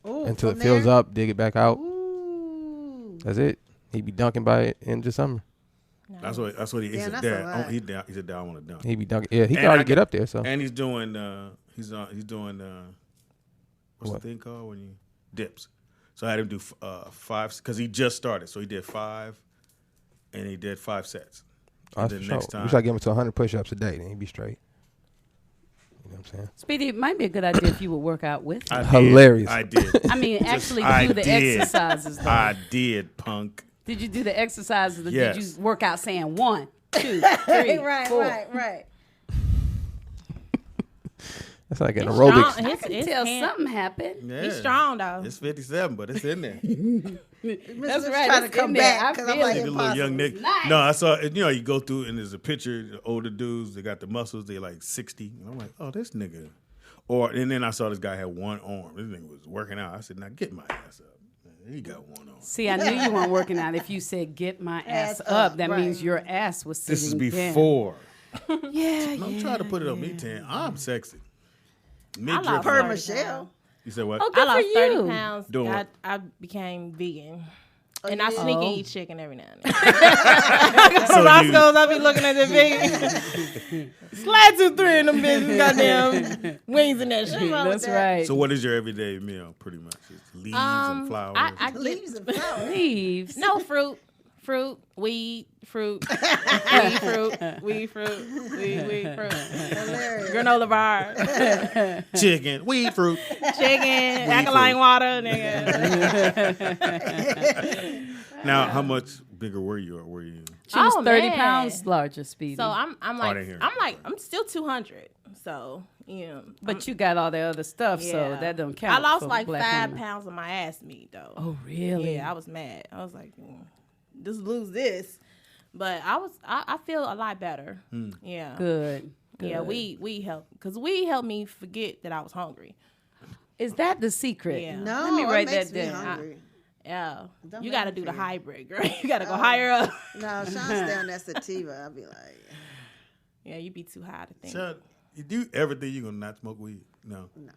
Ooh, until it from fills there? up, dig it back out. Ooh. That's it. He'd be dunking by it in the summer. That's what he Damn, said. that's a Dad, lot. he said, Dad, I want to dunk. He'd be dunking. Yeah, he And can already I get got- up there. So And he's doing what's What? the thing called when you dips? So I had him do 5 because he just started. So he did 5, and he did 5 sets. And then next we time, try to get him to 100 push-ups a day. Then he'd be straight. You know what I'm saying? Speedy, it might be a good idea if you would work out with him. I did. Hilarious. I did. I mean, actually I do the did. exercises, though. I did, punk. Did you do the exercises? Or Yes. Did you work out saying 1, 2, 3, right, 4? right. That's like an It's aerobics. strong. I can tell something happened. Yeah. He's strong though. It's 57, but it's in there. That's right. Trying to It's come in there. back I because I'm feel like it. The little young Nick. nice. No, I saw. You go through and there's a picture. The older dudes, they got the muscles. They like 60. And I'm like, oh, this nigga. And then I saw this guy had one arm. This nigga was working out. I said, now get my ass up. He got one arm. See, I knew you weren't working out. If you said "get my ass up," that right. means your ass was sitting This is down. before. Yeah, Don't try to put it on me, 10. I'm sexy. Me I lost dripping. Per 30 Michelle. pounds. You said what? Oh, I good lost for 30 you. pounds. Doing what? I became vegan. And you I did? sneak and Oh. eat chicken every now and then. So Roscoe's, I be looking at the big. Slide 2, 3 in them bitches, goddamn wings and that shit. That's right. So what is your everyday meal, pretty much? It's leaves and flowers. I Leaves and flowers. Leaves. No fruit, weed, fruit, weed, fruit, weed, fruit, weed, fruit. Hilarious. Granola bar, Chicken, weed, fruit. chicken, alkaline water, nigga. Now, how much bigger were you, or were you? She was Oh, 30 man. pounds larger, Speedy. So I'm I didn't hear. I'm still 200. So yeah, but you got all the other stuff, so yeah. that don't count. I lost for like black 5 women. pounds of my ass meat though. Oh, really? Yeah, I was mad. I was like, just lose this. But I feel a lot better. Yeah. Good. Yeah, Good. we help because we helped me forget that I was hungry. Is that the secret? Yeah. No, Let me it write makes that me down. hungry. Yeah. Don't You make got to me do the forget. hybrid, girl. You got to go higher up. No, Sean's down that sativa. I'll be like, Yeah, you be too high to think. Chad, you do everything you gonna not smoke weed? No. no.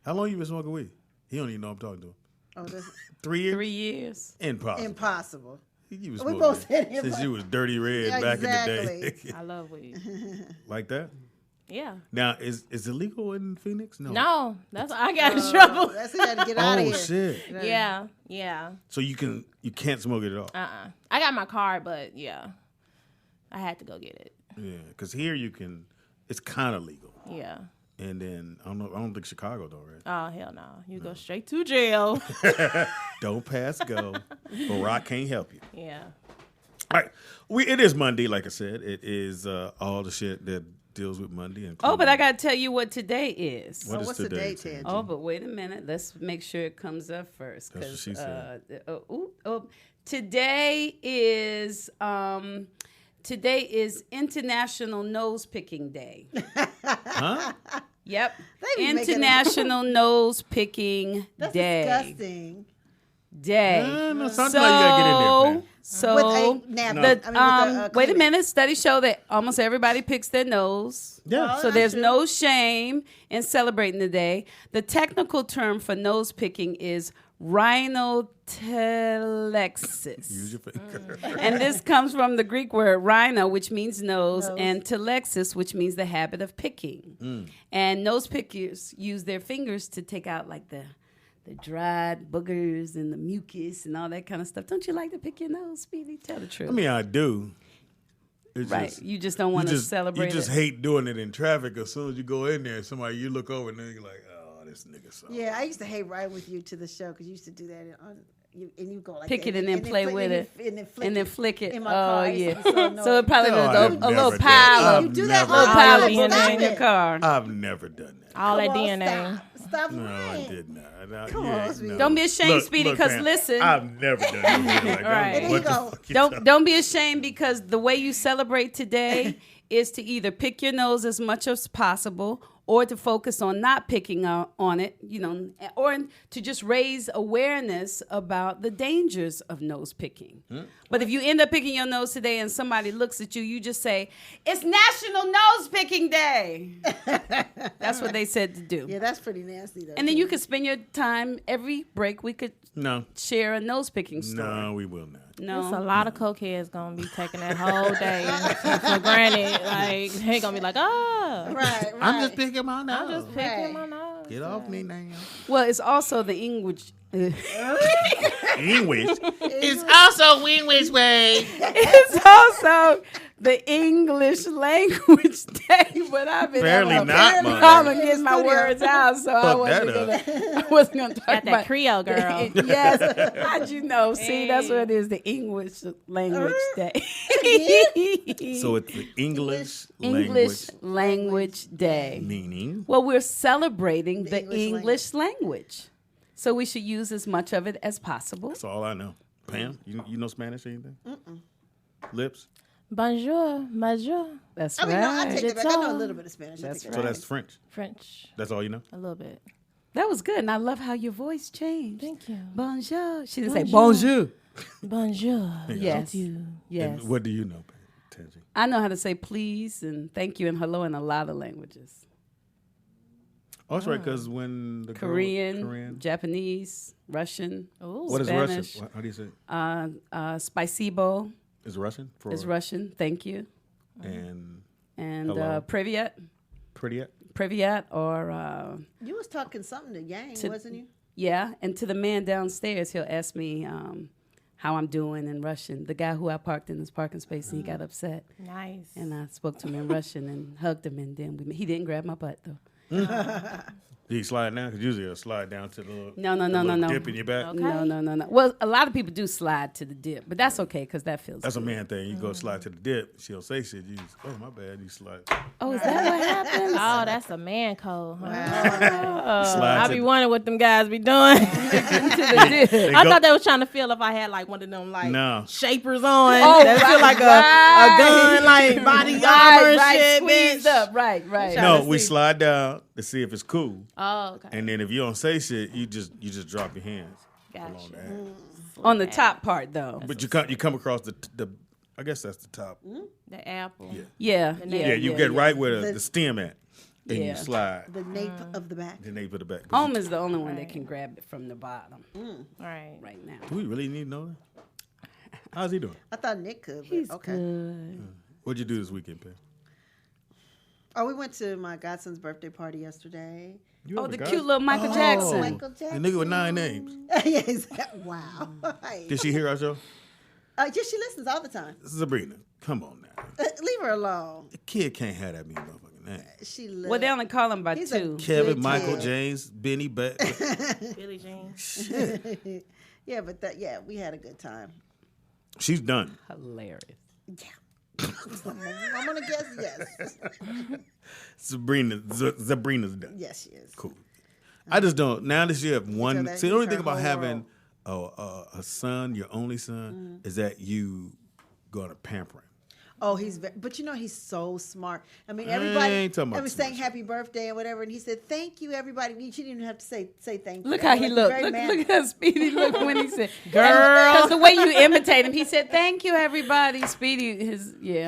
How long you been smoking weed? He don't even know I'm talking to him. Oh, that's 3 years? 3 years. Impossible. impossible. You was We smoking both it said since impossible. you was dirty red back in the day. Exactly. I love weed. Like that? Yeah. Now, is it legal in Phoenix? No, that's I got in trouble. That's it. Had to get out of Oh here. shit! Yeah. So you can't smoke it at all. I got my card, but yeah, I had to go get it. Yeah, because here you can. It's kind of legal, Yeah. and then I don't think Chicago though, right? Oh hell no! You go straight to jail. Don't pass go. Barack can't help you. Yeah. All right, it is Monday, like I said. It is all the shit that deals with Monday. Oh, but I got to tell you what today is. What is what's the today, date, Ted? Oh, but wait a minute. Let's make sure it comes up first. That's what she said. Today is International Nose Picking Day. Huh? Yep. They be making International Nose Picking That's Day. disgusting. Day. No, sometimes you gotta get in there, man. So With a napkin. the, I mean, with a wait a Kleenex. minute. Studies show that almost everybody picks their nose. Yeah. So there's no shame in celebrating the day. The technical term for nose picking is rhinotelexis. Use your finger. And this comes from the Greek word rhino, which means nose, and telexis, which means the habit of picking. And nose pickers use their fingers to take out like the dried boogers and the mucus and all that kind of stuff. Don't you like to pick your nose, Speedy? Tell the truth. I mean, I do. It's right. just- You just don't want to celebrate You just it. hate doing it in traffic. As soon as you go in there, you look over and then you're like, oh, this nigga sucks. Yeah, I used to hate riding with you to the show because you used to do that. And you go like Pick that, it and then play with it. and then flick it. In my car. Oh, It's yeah. so So annoying. it probably No, was I've a little never done pile that. of You do that I've all little the pile time. of DNA DNA in your Stop it. car. I've never done that. All that Come on, DNA. Stop No, I lying. did not. Come on, Speedy. Don't be ashamed, Speedy, because man, listen. I've never done anything like that. Right. And What there the you go. fuck you talking- Don't be ashamed, because the way you celebrate today is to either pick your nose as much as possible or to focus on not picking on it, or to just raise awareness about the dangers of nose picking. But if you end up picking your nose today and somebody looks at you, you just say, "It's National Nose Picking Day." That's what they said to do. Yeah, that's pretty nasty though. And then you could spend your time every break. We could No. share a nose picking story. No, we will not. There's a No. lot of cokeheads gonna be taking that whole day for granted. Like they gonna be like, oh, right. I'm just picking my nose. I'm just picking my nose. Get off me now. Well, it's also the English. English. It's also Wing-Wing's way. It's also the English language day, but I've been Apparently having a not, Mom. problem getting my words out, so I Fuck wasn't that gonna talk Got that about Creole girl. Yes, how'd you know? See, that's what it is. The English language day. So it's the English English language day. meaning. Well, we're celebrating the English English language, so we should use as much of it as possible. That's all I know. Pam, you know Spanish or anything? Lips? Bonjour, bonjour. That's I mean, no, I right. take it back. I know a little bit of Spanish. That's So that's French. French, That's all you know? a little bit. That was good, and I love how your voice changed. Thank you. Bonjour. She didn't say Bonjour. bonjour. Bonjour. Yes. You. Yes. And what do you know, Tangi? I know how to say please and thank you and hello in a lot of languages. Oh, that's right, because when the Korean, Japanese, Russian. Ooh. What is Spanish. Russian? How do you say it? Spasibo Is Russian? For, is Russian. Thank you. And And hello. Privyet. Privyet or You was talking something to Yang, wasn't you? yeah. And to the man downstairs, he'll ask me how I'm doing in Russian. The guy who I parked in his parking space, and he got upset. Nice. And I spoke to him in Russian and hugged him, and then he didn't grab my butt though. Do you slide down? Because usually it'll slide down to the little, No. dip in your back. Okay. No. Well, a lot of people do slide to the dip, but that's okay because that feels That's good. a man thing. You go slide to the dip, she'll say shit. You just, oh, my bad. You slide. Oh, is that what happens? Oh, that's a man code. Huh? Slide I to be wondering what them guys be doing. To the dip. I thought they was trying to feel if I had like one of them like No. shapers on. Oh, that feel like a gun, like body armor and shit, squeezed bitch. up. Right. No, to we see. slide down to see if it's cool. Oh, okay. And then if you don't say shit, you just drop your hands Gotcha. along the ass. On the top part, though. But you come across the I guess that's the top. The apple. Yeah. Yeah, you get right where the stem at, and Yeah. you slide The nape of the back. the nape of the back. Home is the only one that can grab it from the bottom Right. right now. Do we really need to know that? How's he doing? I thought Nick could, but He's okay. good. What'd you do this weekend, Pam? Oh, we went to my godson's birthday party yesterday. You Oh, have a the guy? cute little Michael Jackson. Michael The Jackson. nigga with 9 names. Yes. Wow. Did she hear our show? Yeah, she listens all the time. Sabrina, come on now. Leave her alone. The kid can't have that many motherfucking names. She loves. Well, they only call him by He's a two. Kevin, Good Michael, kid. James, Benny, Billie Jean. Yeah, but we had a good time. She's done. Hilarious. Yeah. I'm gonna guess yes. Sabrina's done. Yes, she is. Cool. I just don't. Now that you have one, that see, the only he's thing her about whole having a son, your only son, is that you gonna pamper him. Oh, but he's so smart. I mean, I everybody ain't talking about was smart saying happy birthday and whatever, and he said thank you, everybody. She didn't even have to say thank you. Look how he Like, looked. very Look manly. how Speedy looked when he said, "Girl." Because the way you imitate him, he said, "Thank you, everybody." Speedy,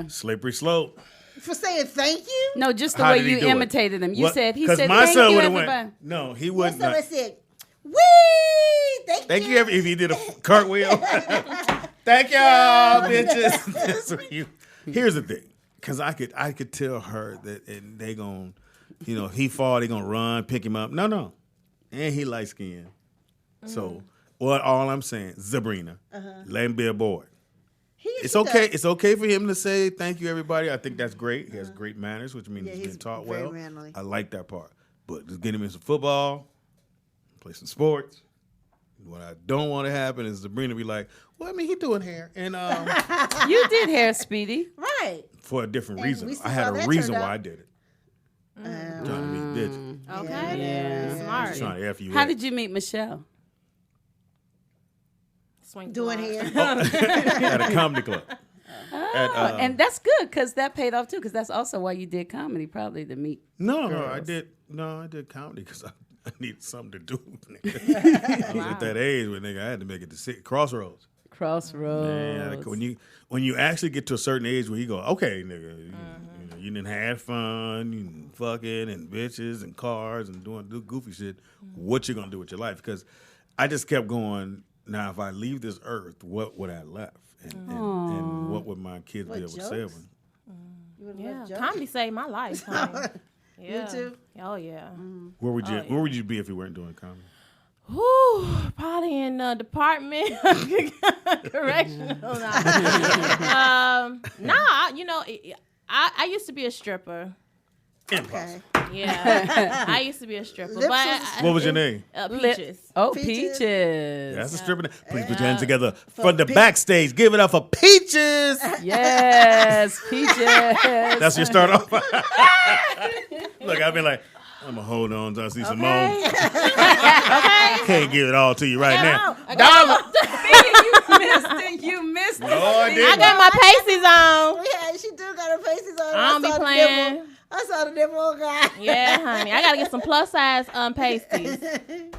Slippery slope. For saying thank you. No, just the How way did he you do it? imitated him. You What? said, he 'Cause said, my "Thank son you, would've everybody." went. No, he What's wouldn't. up? I Not. said, wee, thank you. Thank you. If he did a cartwheel. Thank y'all, bitches. That's what here's the thing, because I could tell her that, and they gon', if he fall, they gonna run, pick him up. No, and he light skinned. So all I'm saying, Sabrina, let him be a boy. It's okay. It's okay for him to say thank you, everybody. I think that's great. He has great manners, which means he's he's been taught very well. manly. I like that part. But just get him in some football, play some sports. What I don't want to happen is Sabrina be like, "Well, I mean, he doing hair," and You did hair, Speedy. Right. for a different And reason. we see I had how a that reason turned why out. I did it. Trying to be bitch. Okay. Yeah. Smart. Trying to F you How up. did you meet Michelle? Swing Doing block. hair. At a comedy club. And that's good because that paid off too. Because that's also why you did comedy, probably to meet. No, I did comedy because I needed something to do. Nigga. I was at that age where nigga I had to make it to Crossroads. Crossroads. Man, when you actually get to a certain age where you go, okay, nigga, you didn't have fun, you done fucking and bitches and cars and doing goofy shit. What you gonna do with your life? Because I just kept going. Now, if I leave this earth, what would I left? And what would my kids be able to say of jokes? them? Yeah. Comedy saved my life. Honey. Yeah. too? Oh yeah. Where would you be if you weren't doing comedy? Whew, probably in the department correctional. I used to be a stripper. Impossible. Yeah, I used to be a stripper. Lip But service. What was your name? Peaches. Oh, Peaches. Peaches. That's a stripper name. Please put your hands together from the backstage. Give it up for Peaches. Yes, Peaches. That's your start off. Look, I've been like, I'm going to hold on until I see some more. Can't give it all to you right now. You missed it. No, I I didn't. got my pasties on. Yeah, she do got her faces on. I don't be saw the playing. nipple. I saw the nipple guy. Yeah, honey. I gotta get some plus size pasties.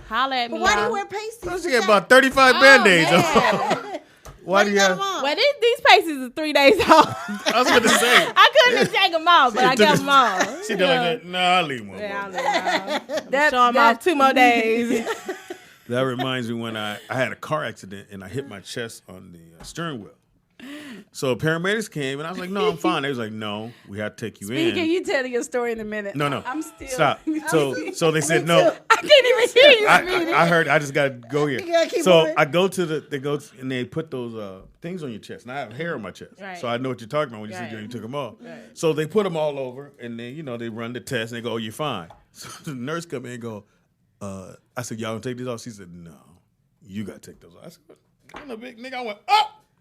Holla at me. Why do y'all. you wear pasties? She got about 35 Band-Aids on. Why do you have? Well, these pasties are 3 days old. I was going to say. I couldn't take them off, but I got them off. She did like that. No, I'll leave one. Yeah, I'll leave them off. Show them off 2 more days. That reminds me when I had a car accident and I hit my chest on the steering wheel. So paramedics came and I was like, no, I'm fine. They was like, no, we have to take you in. Speaking, you telling your story in a minute. No. I'm still. Stop. So they said no. I can't even hear you read it. I heard. I just got to go here. You gotta keep So moving. I go to and they put those things on your chest. And I have hair on my chest, Right. so I know what you're talking about when you Right. see you took them off. Right. So they put them all over, and then they run the test, and they go, "Oh, you're fine." So the nurse come in and go, "I said, y'all gonna take these off?" She said, "No, you gotta take those off." I said, "I'm a big nigga." I went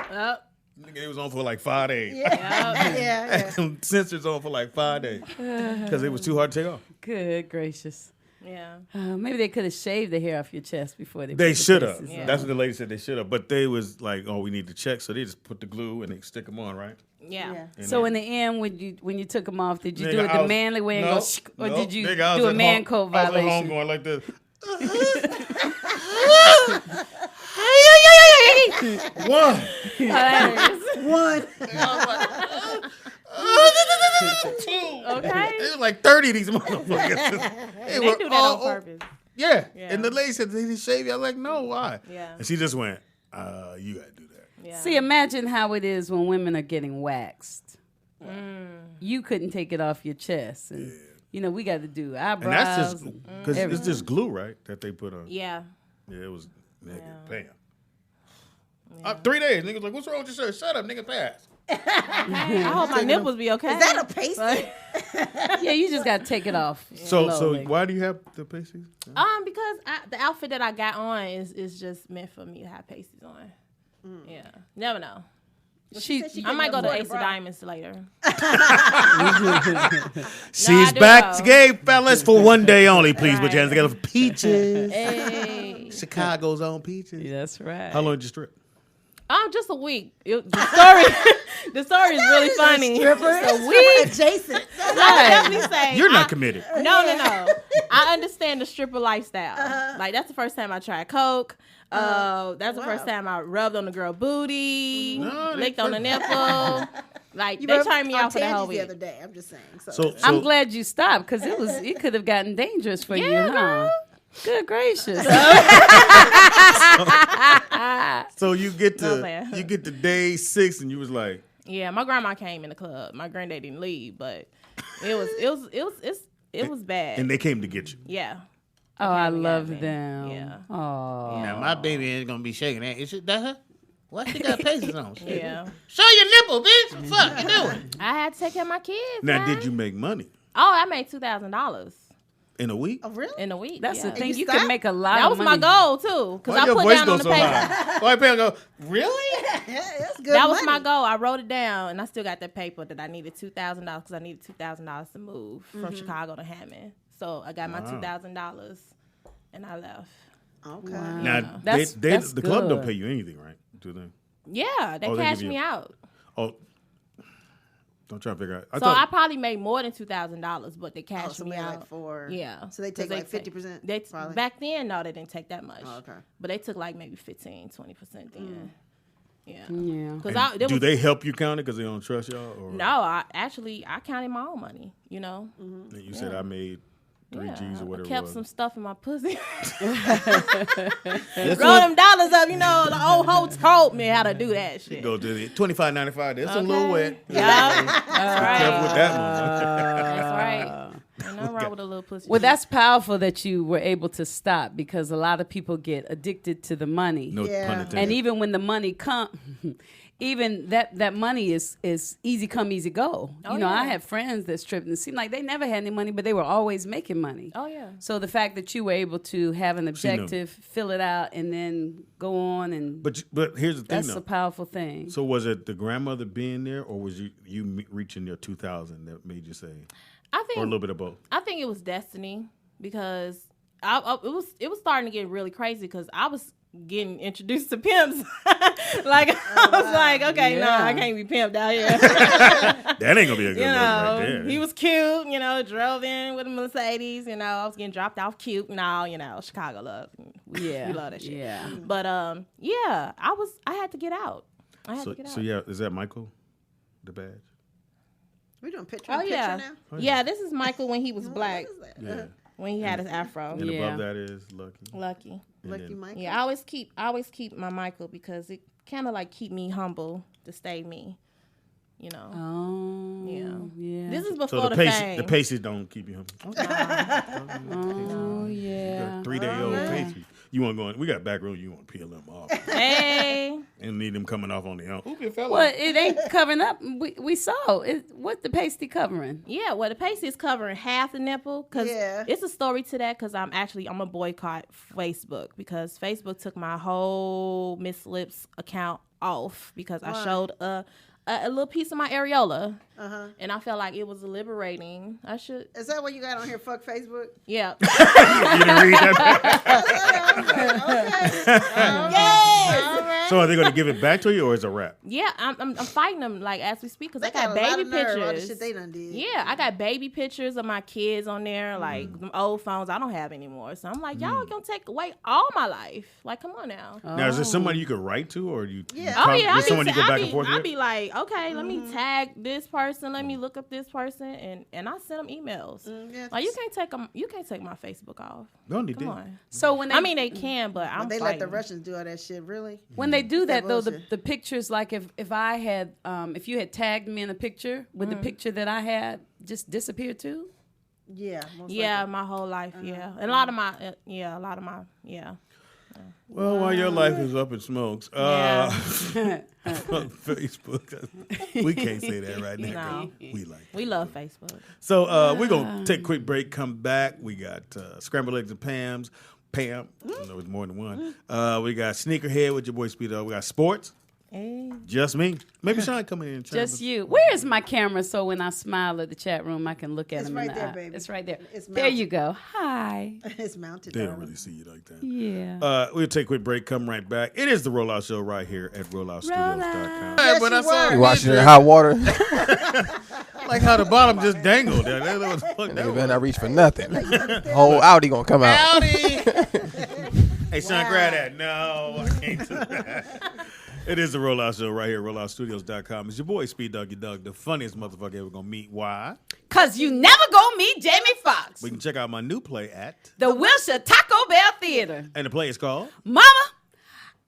up. Nigga, it was on for like 5 days. Yeah. Sensors on for like 5 days because it was too hard to take off. Good gracious. Yeah. Maybe they could have shaved the hair off your chest before they. They put the should have. pieces on. That's what the lady said. They should have. But they was like, "Oh, we need to check," so they just put the glue and they stick them on, right? Yeah. So in the end, when you took them off, did you Nigga, do it I the was- manly way and no, go, shk, or no, did you nigga, I was do a at man home- code I was at home violation? going like this. One. One. Okay. It was like 30 of these motherfuckers. They do that on purpose. Yeah. Yeah. And the lady said, "Did he shave you?" I was like, "No, why?" Yeah. And she just went, "You gotta do that." Yeah. See, imagine how it is when women are getting waxed. You couldn't take it off your chest, and we got to do eyebrows. And that's just because it's everything. just glue, right? That they put on. Yeah. Yeah, it was nigga, bam. 3 days. Niggas like, "What's wrong with your shirt?" "Shut up, nigga, pass." I hope my nipples be okay. Is that a pasty? Yeah, you just got to take it off. So slowly. why do you have the pasties? Because the outfit that I got on is just meant for me to have pasties on. Yeah. Never know. I might go to Ace of Diamonds later. She's do back know. to gay fellas for one day only. Please put your hands together for Peaches. Hey. Chicago's own Peaches. Yeah, that's right. How long did you strip? Just a week. The story is really funny. A week adjacent. I would definitely say You're not committed. No. I understand the stripper lifestyle. Like that's the first time I tried coke. That's the first time I rubbed on the girl booty, licked on the nipple. Like they turned me out for the whole the week. other day. I'm just saying. So I'm glad you stopped because it could have gotten dangerous for you, huh? girl. Good gracious. So you get No, to man. day 6 and you was like, Yeah, my grandma came in the club. My granddad didn't leave, but it was bad. and they came to get you. Yeah. Oh, I me, love got me. them. Yeah. Oh. Now my baby ain't gonna be shaking that. Is it that her? What she got pasties on? Yeah. Show your nipple, bitch. What the fuck you doing? I had to take care of my kids. Now, man. did you make money Oh, I made $2,000 in a week? Oh, really? in a week. That's yeah. the thing. you You stopped? can make a lot That of was money. my goal too, because Why I your put voice down go on the so paper. high? Why people go, really? That's good. That was money. my goal. I wrote it down, and I still got that paper that I needed $2,000 because I needed $2,000 to move from Chicago to Hammond. So I got my $2,000, and I left. Okay. Now, That's the club don't good. pay you anything, right? Do they? Yeah, they Oh, they cashed give you- me out. Oh, don't try to figure out. So I probably made more than $2,000, but they cashed so me maybe out. like 4. Yeah. So they 'Cause take like 50%. They probably? back then, no, they didn't take that much. Oh, okay. But they took like maybe 15-20% then. Yeah. Yeah. Because do they help you count it because they don't trust y'all? Or? No, I counted my own money. You know. And you said I made 3 G's or whatever. I kept it was. some stuff in my pussy. Roll them dollars up. You know, the old hoe told me how to do that shit. Go to the $25.95. That's a little wet. Yeah, that's right. Careful with that one. That's right. Ain't nothing wrong with a little pussy. Well, that's powerful that you were able to stop because a lot of people get addicted to the money. No Yeah. pun intended. And even when the money come, even that money is easy come, easy go. Oh, I yeah. had friends that stripped and it seemed like they never had any money, but they were always making money. Oh yeah. So the fact that you were able to have an knew. objective, fill it out, and then go on, and But here's the thing, that's though. a powerful thing. So was it the grandmother being there, or was you reaching your 2,000 that made you say, I think or a little bit of both? I think it was destiny because it was starting to get really crazy because I was getting introduced to pimps. Like I was like, okay, no, I can't be pimped out here. That ain't gonna be a good You look know, right there. he was cute. Drove in with a Mercedes. I was getting dropped off cute and all. Chicago love. Yeah, we love that shit. yeah. But yeah, I had to get out. I had to get out. So yeah, is that Michael, the badge? We doing picture Oh in yeah, picture now? yeah. This is Michael when he was black, What is that? Yeah. when he had his afro. And Yeah. above that is Lucky. Lucky. And Lucky then- Michael. Yeah, I always keep my Michael because it kind of like keep me humble to stay me. You know. Oh, yeah. This is So before the the paces, fame. the paces don't keep you humble. Oh, yeah. 3-day-old paces. You want to go in? We got back row. You want to peel them off Hey. and need them coming off on their own. Well, it ain't covering up. We saw it. What the pasty covering? Yeah, well, the pasty is covering half the nipple because Yeah. it's a story to that because I'm a boycott Facebook because Facebook took my whole Miss Lips account off because I showed a little piece of my areola and I felt like it was liberating. I should, Is that what you got on here? Fuck Facebook. yeah. You didn't read that? Yes. So are they going to give it back to you, or is it a wrap? Yeah, I'm fighting them like as we speak because I They got got a lot baby of nerve, all the pictures. shit they done did. Yeah, I got baby pictures of my kids on there, like them old phones I don't have anymore. So I'm like, y'all gonna take away all my life? Like, come on now. Now, is there somebody you could write to, or you? Yeah. Oh yeah, There's someone you go back and forth I'd with? be like, okay, let me tag this person, let me look up this person, and I send them emails. Yeah. Like you can't take my Facebook off. No, they Come did. on. So when they, I mean they can, but I'm They let fighting. the Russians do all that shit, really? when they do that though, bullshit. the pictures, like if I had if you had tagged me in a picture, would the picture that I had just disappear too? Yeah. Most Yeah, likely. my whole life. Yeah, and a lot of my. Well, while your life is up in smokes, Yeah. Facebook, we can't say that right now. No. We like it. We love Facebook. So we're going to take a quick break, come back. We got Scrambled Eggs and Pam. I know it's more than one. We got Sneakerhead with your boy Speedo. We got sports. Hey. Just me. Maybe Sean come in and chime Just in. you. Where is my camera so when I smile at the chat room, I can look at It's him right in the there, eye? baby. It's right there. It's there mounted. you go. Hi. It's mounted. They don't darling. really see you like that. Yeah. We'll take a quick break, come right back. It is the Rollout Show right here at rolloutstudios.com. Yes, But you I said, were. You watching it in hot water? like how the bottom just dangled there. That was fuck that Nigga was. better not reach for nothing. Whole Audi gonna come out. Hey, Sean, grab that. No, I can't do that. It is the Rollout Show right here at rolloutstudios.com. It's your boy, Speed Doggy Doug, the funniest motherfucker ever gonna meet. Why? Cause you never go meet Jamie Foxx. We can check out my new play at, The Wilshire Taco Bell Theater. and the play is called Mama,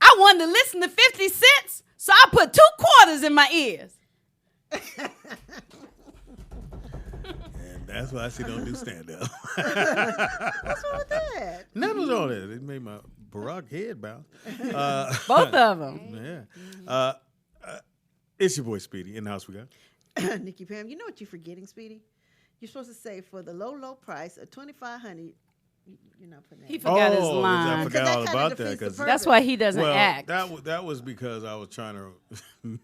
I wanted to listen to 50 Cents, so I put 2 quarters in my ears. And that's why I see don't do stand up. What's wrong with that? Nothing's on it. It made my Barack head bounce. Both of them. Yeah. It's your boy Speedy. In the house we got. Nikki Pam, you know what you're forgetting, Speedy? You're supposed to say for the low price of $2,500. You're not putting that. He forgot his I line. forgot Because that all kinda about that. defeats the 'cause- purpose. That's why he doesn't well, act. that was because I was trying to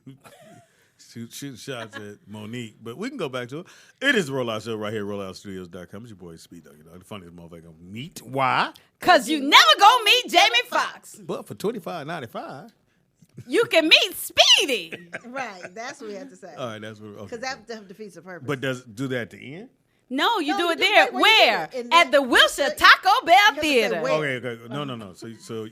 shoot shots at Monique. But we can go back to it. It is the Rollout Show right here at rolloutstudios.com. It's your boy Speed Dog. You know, the funniest motherfucker I meet. Why? Cause you never go meet Jamie Foxx. But for $25.95. You can meet Speedy. Right, that's what we have to say. All right, that's what. Because that defeats the purpose. But does do that at the end? No, you No, do you it do there. right where you Where? do it. And At then- the Wilshire Taco Bell have to say Theater. where. Okay. No. So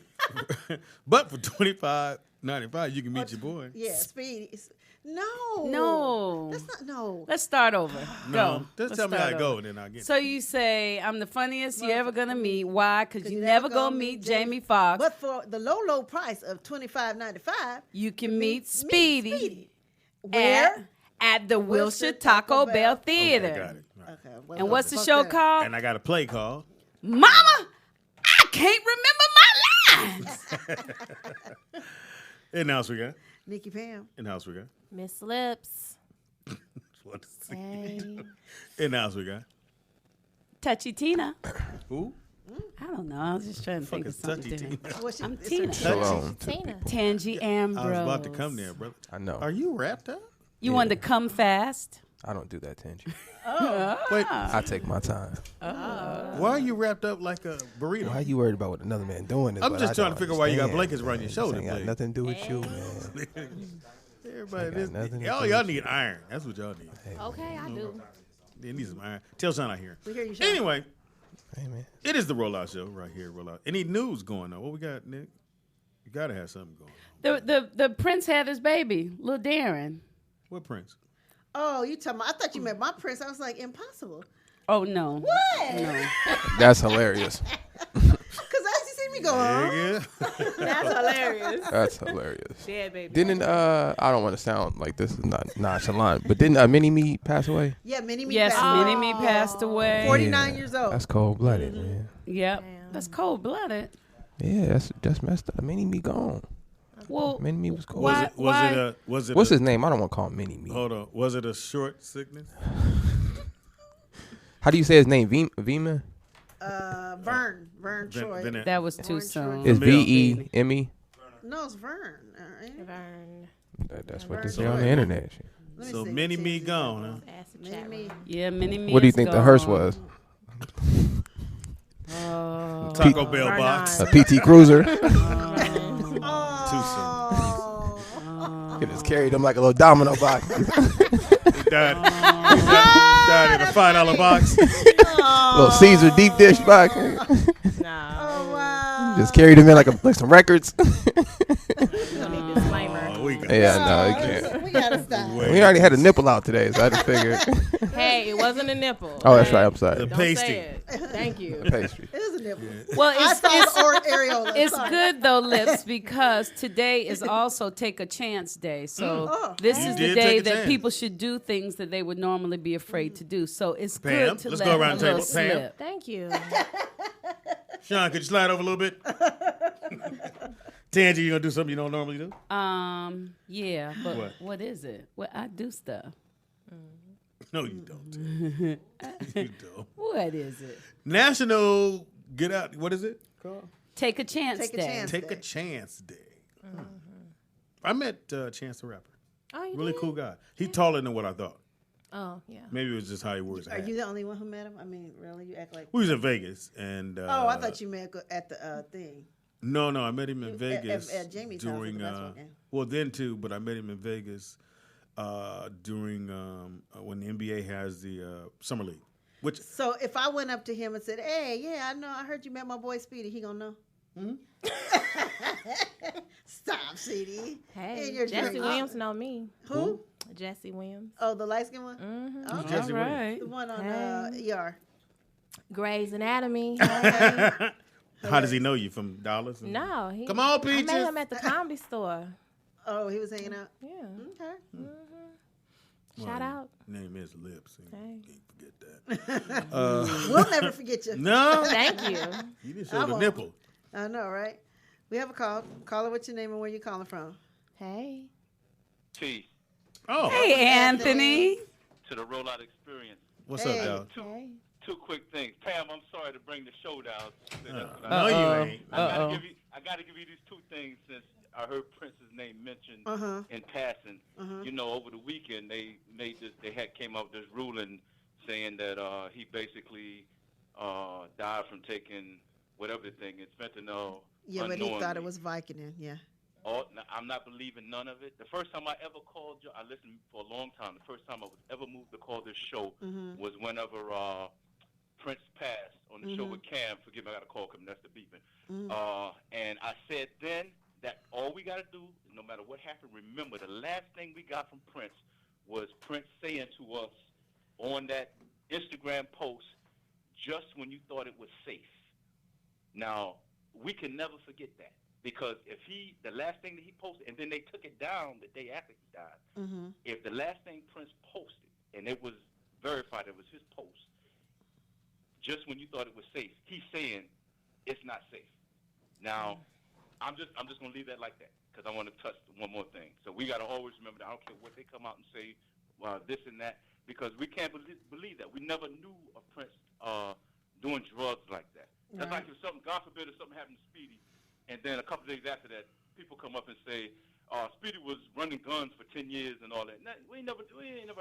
but for $25.95, you can meet your boy. Yeah, Speedy. No. No. That's not, no. Let's start over. No, Go. just Let's tell me how start it go, over. and then I'll get. So you say, I'm the funniest you're ever going to meet. Why? Because you never go meet Jamie Foxx. But for the low price of $25.95, You can meet Speedy. Speedy. Where? At the Wilshire Taco Bell Okay, Theater. got it. All right. Okay, well, And what's the fuck show that. called? And I got a play called. Mama, I can't remember my lines. In the house we got. Nikki Pam. In the house we got. Miss Lips. What to see. Hey. In the house we got. Touchy Tina. Who? I don't know. I was just trying to think Fucking of something touchy different. Tina. What's I'm it's Tina. her- Shalom. Tina. Tangy Ambrose. I was about to come there, brother. I know. Are you wrapped up? You wanted to come fast? I don't do that, Tangy. Wait, I take my time. why are you wrapped up like a burrito? Why you worried about what another man doing? Is I'm what just I trying don't to figure why you got understand, blankets around your man. shoulder, This ain't got please. nothing to do with you, man. Everybody, got nothing to y'all do y'all with need iron. That's what y'all need. Okay, I do. They need some iron. Tell Sean I hear. We hear you, Sean. Anyway, Hey, man. it is the Rollout Show right here. Rollout. Any news going on? What we got, Nick? You gotta have something going. The Prince had his baby, Lil Darren. What Prince? Oh, you talking about? I thought you meant my Prince. I was like, impossible. Oh no. What? No. That's hilarious. Because as you see me go, Yeah. That's hilarious. That's hilarious. Yeah, baby. Didn't I don't want to sound like this is not nonchalant, but didn't Mini Me pass away? yeah, Mini Me. Yes, passed away. Mini Me passed away. 49 years old. That's cold blooded, man. Yep. Damn. That's cold blooded. Yeah, that's messed up. Mini Me gone. Well, Mini Me was cold. why- Was it What's a, his name? I don't want to call him Mini Me. Hold on. Was it a short sickness? How do you say his name? Vima? Vern Troy. that was too Orange soon. Is Camille. VEME? No, it's Vern. ain't it? Vern. That's what they Vern say on Troy. the internet. Let me So see. Mini Me gone, huh? Acid Mini chat Me. room. Yeah, Mini Me. What do you is think the hearse gone. was? Oh. Taco Bell Vern box. A PT Cruiser. Too soon. Oh. Could just carried him like a little domino box. He died in a $5 box. Little Caesar deep dish box. Nah. Oh, wow. Just carried him in like some records. Disclaimer. Oh, we got Yeah, no, you can't. We gotta stop. We already had a nipple out today, so I just figured. Hey, it wasn't a nipple. Oh, that's okay? right. I'm sorry. The Don't pasty. say it. Thank you. Pastry. It is a nipple. Well, I it's, saw it's, the areola. it's Sorry. good though, Lips, because today is also Take a Chance Day. So Oh. this You is the did day take a that chance. people should do things that they would normally be afraid to do. So it's Pam, good to let's let go around a the little table. Pam. slip. Thank you. Sean, could you slide over a little bit? Tangy, you gonna do something you don't normally do? Yeah, but What? what is it? Well, I do stuff. No, you don't. You don't. What is it? National Get Out. What is it called? Take a Chance Take a Day. Chance. Take a Chance Day. I met Chance the Rapper. Oh, you Really did? cool guy. He's taller than what I thought. Oh, yeah. Maybe it was just how he wears his Are hat. you the only one who met him? I mean, really? You act like. We was in Vegas, and Oh, I thought you met at the thing. No, I met him in At- Vegas at Jamie's house at the during. basketball game. Well, then too, but I met him in Vegas during when the NBA has the Summer League. Which So if I went up to him and said, "Hey, yeah, I know, I heard you met my boy Speedy," he gonna know. Stop, CD. Hey, you're Jesse drunk. Williams know me. Who? Jesse Williams. Oh, the light skin one. Mm-hmm. Okay. Jesse All Williams. right. The one on Hey. ER. Grey's Anatomy. How does he know you from Dallas? and- No, he. Come on, I Peaches. met him at the comedy store. Oh, he was hanging out. Yeah. Okay. Shout out. Name is Lips. You Hey. can't forget that. We'll never forget you. No, Thank you. you didn't show I the won't. nipple. I know, right? We have a call. Caller, what's your name and where you calling from? Hey. Peace Oh, Hey, Anthony. to the rollout experience. what's Hey. up, dog? Hey. Two quick things. Pam, I'm sorry to bring the show down. No, you ain't. I gotta give you these two things since I heard Prince's name mentioned Uh-huh. in passing. You know, over the weekend they made this. They had came up with this ruling saying that he basically died from taking whatever the thing is, fentanyl. Yeah, but he thought it unknowingly. was Vicodin. Yeah. Oh, no, I'm not believing none of it. The first time I ever called you, I listened for a long time. The first time I was ever moved to call this show was whenever Prince passed on the show with Cam. Forgive me, I got a call coming. That's the beeping. And I said then that all we got to do, no matter what happened, remember the last thing we got from Prince was Prince saying to us on that Instagram post, just when you thought it was safe. Now, we can never forget that. Because if the last thing that he posted, and then they took it down the day after he died, if the last thing Prince posted, and it was verified, it was his post, just when you thought it was safe, he's saying it's not safe. Now, I'm just gonna leave that like that because I want to touch one more thing. So we gotta always remember that. I don't care what they come out and say, this and that, because we can't believe that. We never knew of Prince doing drugs like that. That's like if something, God forbid, if something happened to Speedy. And then a couple days after that, people come up and say, Speedy was running guns for 10 years and all that. No, we ain't never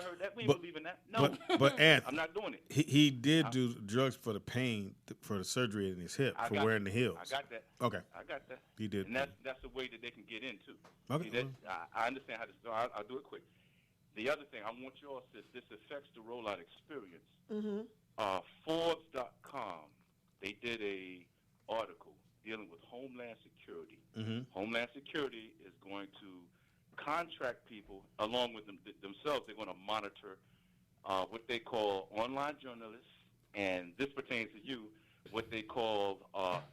heard that. We ain't believing that. No. But Anthony, I'm not doing it. He did do drugs for the pain, for the surgery in his hip, for wearing the heels. I got that. Okay. I got that. He did. And that's the way that they can get in, too. Okay. See, I understand how this, so I'll do it quick. The other thing, I want you all to, this affects the rollout experience. Forbes.com, they did a article dealing with Homeland Security. Mm-hmm. Homeland Security is going to contract people along with themselves. They're going to monitor what they call online journalists, and this pertains to you, what they call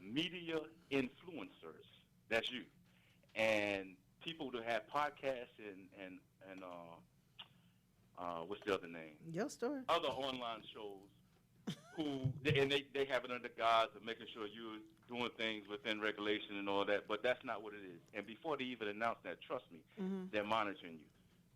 media influencers. That's you. And people that have podcasts and what's the other name? Your story. Other online shows they have it under guise of making sure you're doing things within regulation and all that, but that's not what it is. And before they even announce that, trust me, they're monitoring you.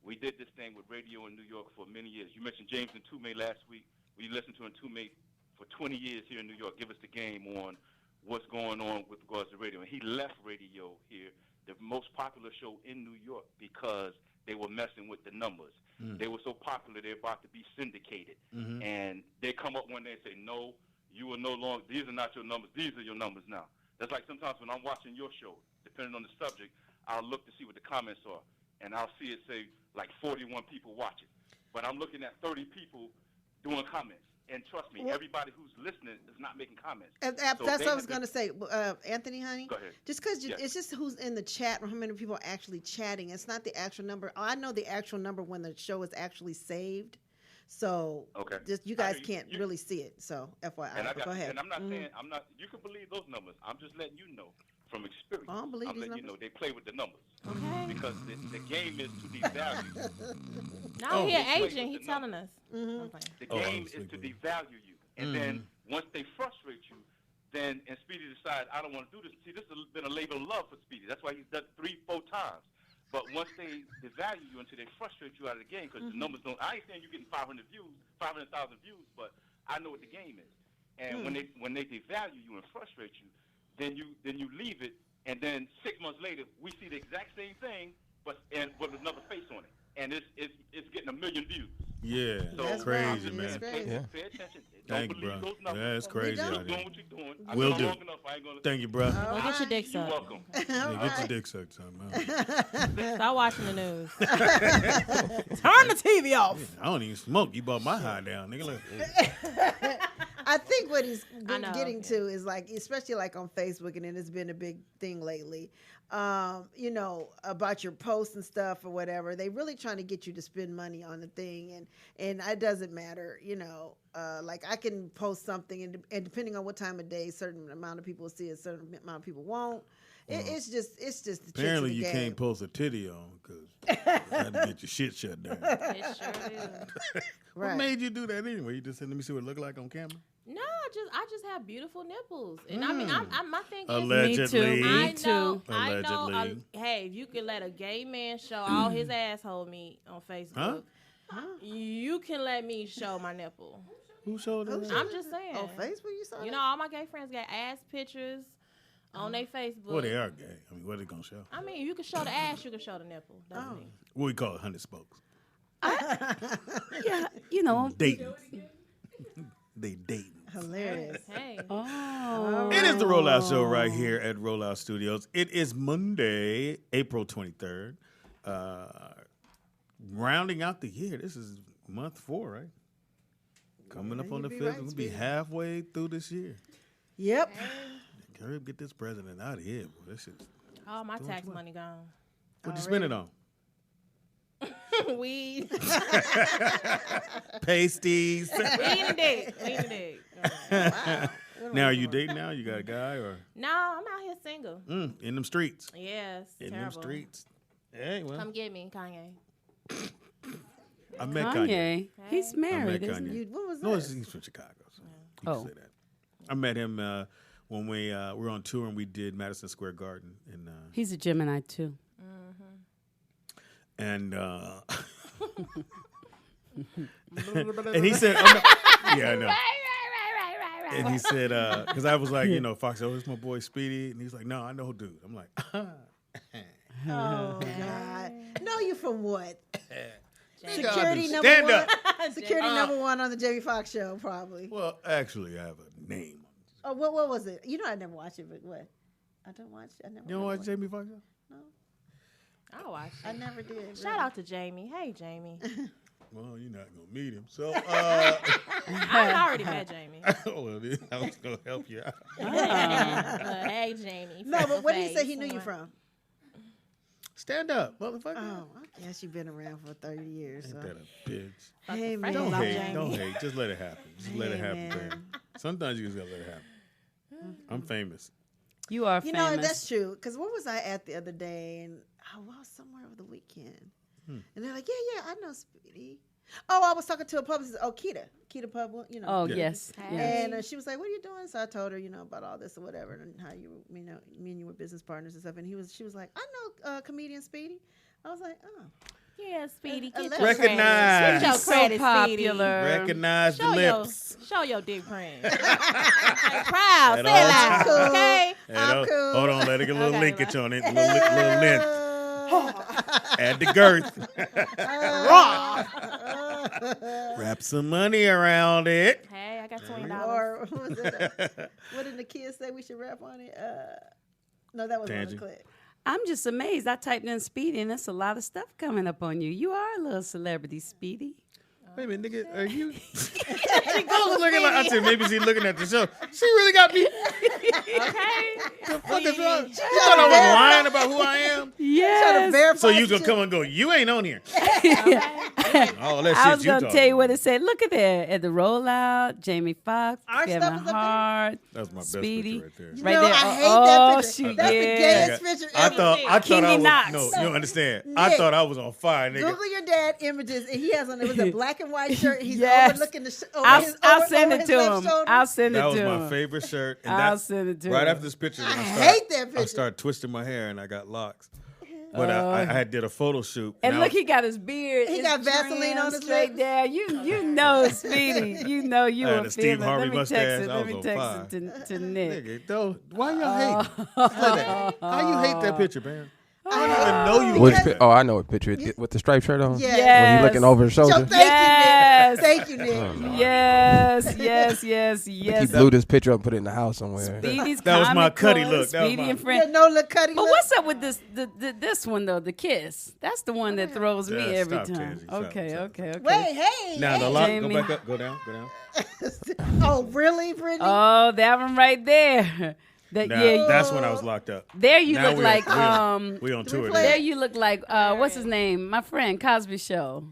We did this thing with radio in New York for many years. You mentioned James and Toomey last week. We listened to Toomey for 20 years here in New York. Give us the game on what's going on with regards to radio. And he left radio here, the most popular show in New York, because they were messing with the numbers. They were so popular, they're about to be syndicated. And they come up one day and say, no, you are no longer, these are not your numbers, these are your numbers now. That's like sometimes when I'm watching your show, depending on the subject, I'll look to see what the comments are, and I'll see it say like 41 people watch it. But I'm looking at 30 people doing comments. And trust me, everybody who's listening is not making comments. That's what I was going to say. Anthony, honey, go ahead. Just because it's just who's in the chat or how many people are actually chatting. It's not the actual number. I know the actual number when the show is actually saved. So just, you guys can't really see it. So FYI, go ahead. And I'm not saying, you can believe those numbers. I'm just letting you know from experience. I don't believe I'm these letting numbers. you know they play with the numbers. Okay. Because the game is to devalue. Now he an agent. He's telling us. The game is to devalue you. And then once they frustrate you, then and Speedy decides, I don't want to do this. See, this has been a labor of love for Speedy. That's why he's done 3-4 times. But once they devalue you until they frustrate you out of the game, because the numbers don't. I ain't saying you're getting 500,000 views, but I know what the game is. And when they devalue you and frustrate you, then you leave it, and then 6 months later we see the exact same thing, but with another face on it, and it's getting 1 million views. Yeah, So that's crazy, I'm man. just saying, pay attention. Thank Don't you, believe bro. those numbers. Yeah, that's crazy Keep out doing here. what you're doing. Will I've do. been long enough. I ain't gonna. Thank you, bro. Go get your dick You're sucked. welcome. Yeah, get your dick sucked, son, man. Stop watching the news. Turn the TV off. I don't even smoke. You bought my high down, nigga. Look. I think what he's I know, getting to is like, especially like on Facebook, and it's been a big thing lately. About your posts and stuff or whatever. They really trying to get you to spend money on the thing, and it doesn't matter. Like I can post something, and depending on what time of day, a certain amount of people will see it, a certain amount of people won't. It's just the tricks of Apparently, the you game. can't post a titty on because you had to get your shit shut down. It sure is. What Right. made you do that anyway? You just said, let me see what it look like on camera? No, I just have beautiful nipples, and I mean, my thing is, Allegedly. I too. know. Allegedly. Hey, if you can let a gay man show all his asshole meat on Facebook, you can let me show my nipple. Who showed that? I'm just saying. On Facebook, you saw You that? know, all my gay friends got ass pictures on their Facebook. Well, they are gay. I mean, what are they going to show? I mean, you can show the ass, you can show the nipple. That's me. What we call it, 100 spokes. Yeah, Dating. They dating. Hilarious. Hey. Oh. It is the Rollout Show right here at Rollout Studios. It is Monday, April 23rd. Rounding out the year. This is month 4, right? Coming up on the 5th. We'll be halfway through this year. Yep. Hurry up, get this president out of here. Boy. This shit's All my tax money gone. What'd you spend it on? Weed. Pasties. Weed and dick. Wow. Now, are you dating now? You got a guy or? No, I'm out here single. In them streets. Yes. In terrible. them streets. Hey, well. Come get me, Kanye. I met Kanye. Kanye. He's married, I met isn't Kanye. he? What was that? No, he's from Chicago. So you can say that. I met him when we were on tour and we did Madison Square Garden. And, He's a Gemini, too. and he said, yeah, I know. Right. And he said, because I was like, Fox, it's my boy Speedy. And he's like, no, I know dude. I'm like, Oh, God. Know you from what? Security number Stand one. up. Security number one on the Jamie Foxx show, probably. Well, actually, I have a name. Oh, what was it? I never watched it, but what? I don't watch. I never. You don't watch Jamie Foxx show? No, I watched it. I never did. Shout out to Jamie. Hey, Jamie. Well, you're not gonna meet him. So I already met Jamie. Well, I was gonna help you out. Hey, Jamie. No, but where did he say he knew you from? Stand up, motherfucker. Oh, I guess you've been around for 30 years. Ain't So. that a bitch? Hey, man. Don't hate. Jamie. Don't hate. Just let it happen. Just let it happen, man. baby. Sometimes you just gotta let it happen. I'm famous. You are You famous. know, that's true. Because where was I at the other day? And I was somewhere over the weekend. And they're like, yeah, I know Speedy. Oh, I was talking to a publicist. Oh, Keita Pub, you know. Oh, Yeah. yes. And she was like, "What are you doing?" So I told her, about all this or whatever, and how me and you were business partners and stuff. And she was like, "I know comedian Speedy." I was like, "Oh, Yeah, Speedy. Get Let's your recognize. credit. Get your So credit, Speedy. popular. Recognize the Show lips. your dick print. Proud. At Say it all loud. times. Okay. I'm cool." Hold on, let it get a little Okay, linkage on it. Little length. Add the girth. Wrap some money around it. Hey, I got $20. Or what was it? What did the kids say we should rap on it? No, that was on the Tangent. clip. I'm just amazed. I typed in Speedy, and there's a lot of stuff coming up on you. You are a little celebrity, Speedy. Wait a minute, nigga, are you? She goes looking like I said. Maybe she's looking at the show. She really got me. Okay. The fuck is wrong? She thought I was lying about who I am. Trying to Yes. verify So you gonna shit. come and go? You ain't on here. All that I shit was you going to talking tell you what about. it said. Look at there. At the rollout, Jamie Foxx, Our Kevin stuff is up there? Hart. That's my best Speedy. picture right there. You Right know, there. I hate Oh, that picture. shoot, That's the yeah. gayest picture I ever. thought I Kingy was Knox. no. You don't understand. I Nick. thought I was on fire, nigga. Google your dad images, and he has on. It was a black and white shirt. He's Yes. overlooking the. Over I'll, his, I'll over, send over it his to left him. shoulder. I'll send it That was to my him. favorite shirt. And I'll that's send it to right him. after this picture. When I started- hate that I picture. started twisting my hair and I got locks. But I had did a photo shoot. And I look, was- he got his beard. He it's got Vaseline trimmed on his straight lips. there. You know, Speedy. You know you I had were a Steve feeling. Harvey Let me mustache. text it. I Let was me on text fire. it to Nick. Nigga, though, why y'all hating? Just let it- How you hate that picture, man? I don't even know you. Which like pi- that. oh, I know what picture it, with the striped shirt on. Yes. Yes. When he looking over his So shoulder. thank Yes. you, Nick. Thank you, Nick. Yes. He blew this picture up and put it in the house somewhere. Speedy's That was my comical, Cuddy look. That was Speedy my- and Yeah, friend. no look cutting. But what's up with this one though? The kiss. That's the one that throws me Yeah, every stop, time. Tansy, stop, Okay. stop. Wait, hey. Now the hey. lock, Jamie. go back up, go down. Oh, really, Brittany? Oh, that one right there. That Now, yeah. that's when I was locked up. There you Now look we like we on tour. play There There. you look like what's his name? My friend Cosby Show,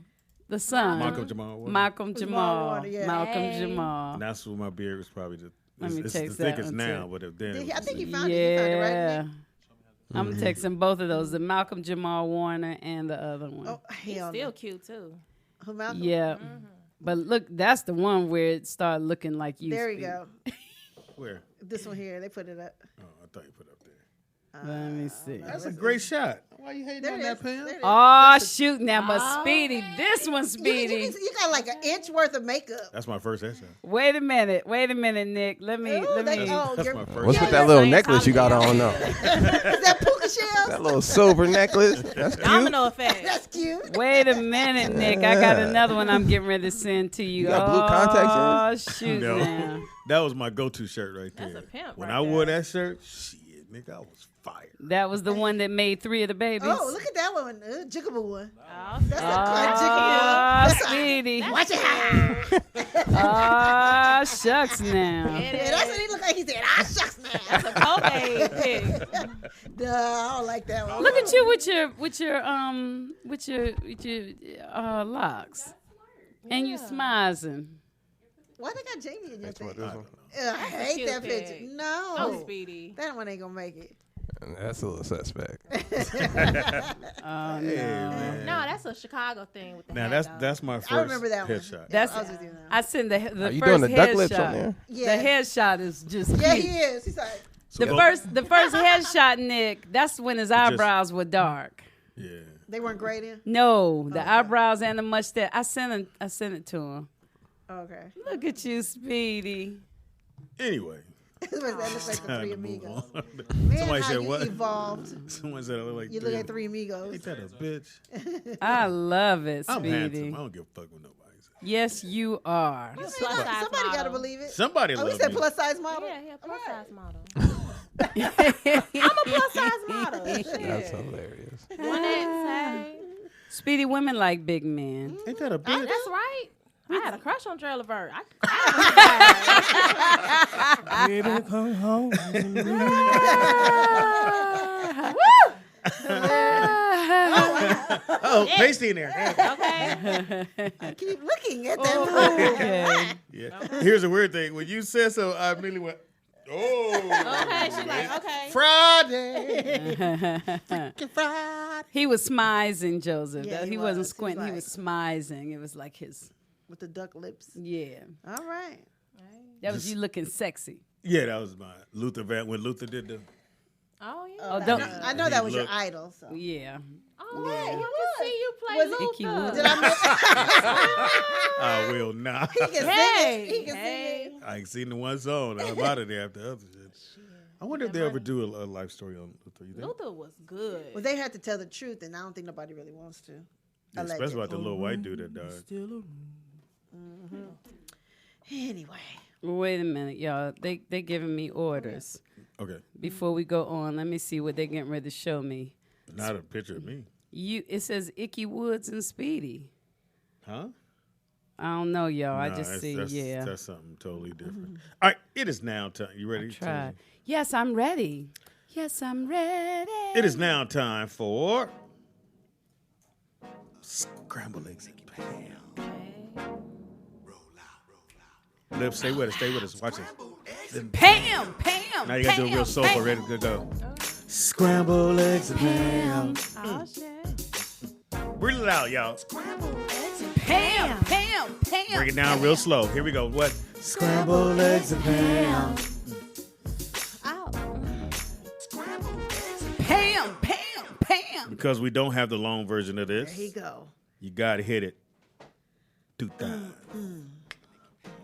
the son. Malcolm Jamal. Warner. Malcolm Jamal. Warner, yeah. Malcolm Hey. Jamal. And that's when my beard was probably the. Let me It's text the that thickest one, now, too. but if then I think you found it. You found it, right, Yeah. Nick? I'm texting both of those, the Malcolm Jamal Warner and the other one. Oh, He's hell still no. cute too. Who, Malcolm? Yeah. But look, that's the one where it started looking like you. There you Speedy. go. where? This one here. They put it up. Oh, I thought you put it up there. Let me see. That's a great shot. Why you hating There on it that, is. Pam? There it is. Oh, shoot now, but Speedy, this one, You Speedy. got like an inch worth of makeup. That's my first headshot. Wait a minute, Nick. Let me. Ooh, Let me. That's you're- my first. What's Yeah, with that that's little same necklace you got color. on though? Is that puka shells? That little silver necklace. That's cute. Domino effect. That's cute. Wait a minute, Nick. I got another one I'm getting ready to send to you. You got blue contacts Oh, shoot No. now. That was my go-to shirt right there. That's a pimp When right I wore there. that shirt, shit, nigga, I was fired. That was the one that made 3 of the babies. Oh, look at that one. Jigaboo one. Oh, That's a quite jigaboo one. Speedy. Watch it out. Oh, shucks now. Yeah, that's what he looked like. He said, "Ah, shucks, man." Kobe pick. Duh, I don't like that one. Look at you with your locks, and you smizing. Why they got Jamie in your thing? This one. I hate cute that pic. picture. No. Oh, Speedy. That one ain't gonna make it. That's a little suspect. Oh, Hey, no. man. No, that's a Chicago thing with the Now hat, that's my first I remember that one. headshot. That's I was with you now. I sent the Are you first doing the duck lips on headshot. there? Yeah. The headshot is just Yeah, cute. he is. He's like, So The go- first headshot, Nick. That's when his eyebrows were dark. Yeah. they weren't great in. No, the eyebrows and the mustache. I sent it to him. Okay. Look at you, Speedy. Anyway. that looks like the time Three to move Amigos. on. Man, Somebody how said you what? evolved. Someone said I look like You look like Three Amigos. Ain't that a bitch? I love it, I'm Speedy. handsome. I don't give a fuck what nobody says. Yes, you are. Plus size Somebody got to model. believe it. Somebody Oh, we loves said me. plus size model. Yeah, plus Right. size model. I'm a plus size model. That's Shit. hilarious. 1X, Speedy, women like big men. Ain't that a bitch? That's right. I had a crush on Trailer Bird. Baby, come home. Oh, pasty in there. Okay. I keep looking at that. Okay. Yeah. Here's a weird thing. When you said so, I immediately went, oh. Okay. She's like, okay. Friday. Freaking Friday. He was smizing, Joseph. Yeah, he he wasn't was. squinting. He He was smizing. It was like his, With the duck lips. yeah. All right. That was you looking sexy. Yeah, that was my Luther Van. When Luther did the. Oh, yeah. Oh, don't. I know that was your Look. idol. So. Yeah. Oh, yeah. You can see you play Was it Icky Luther. Woods? Did I miss? I will not. He can sing Hey, it. He can hey. sing it. I ain't seen the one song. I'm out of there after the other shit. I wonder if they ever do a life story on Luther. You think? Luther was good. Well, they had to tell the truth, and I don't think nobody really wants to. Yeah, especially about the little white dude that died. Anyway. Wait a minute, y'all. They giving me orders. Okay. Before we go on, let me see what they getting ready to show me. Not a picture of me. It says Icky Woods and Speedy. Huh? I don't know, y'all. I Nah, just see, that's, yeah. That's something totally different. All right, it is now time. You ready? Try. Yes, I'm ready. Yes, I'm ready. It is now time for scrambled eggs and ham. Lips, stay with us. Stay with us. Watch it. Pam. Now you got to do a real soulful, ready to go. Scrambled eggs and ham. Oh, shit. Breathe it out, y'all. Pam. Bring it down real slow. Here we go. What? Scrambled eggs and ham. Ow. Pam. Because we don't have the long version of this, There you go. you got to hit it 2 times.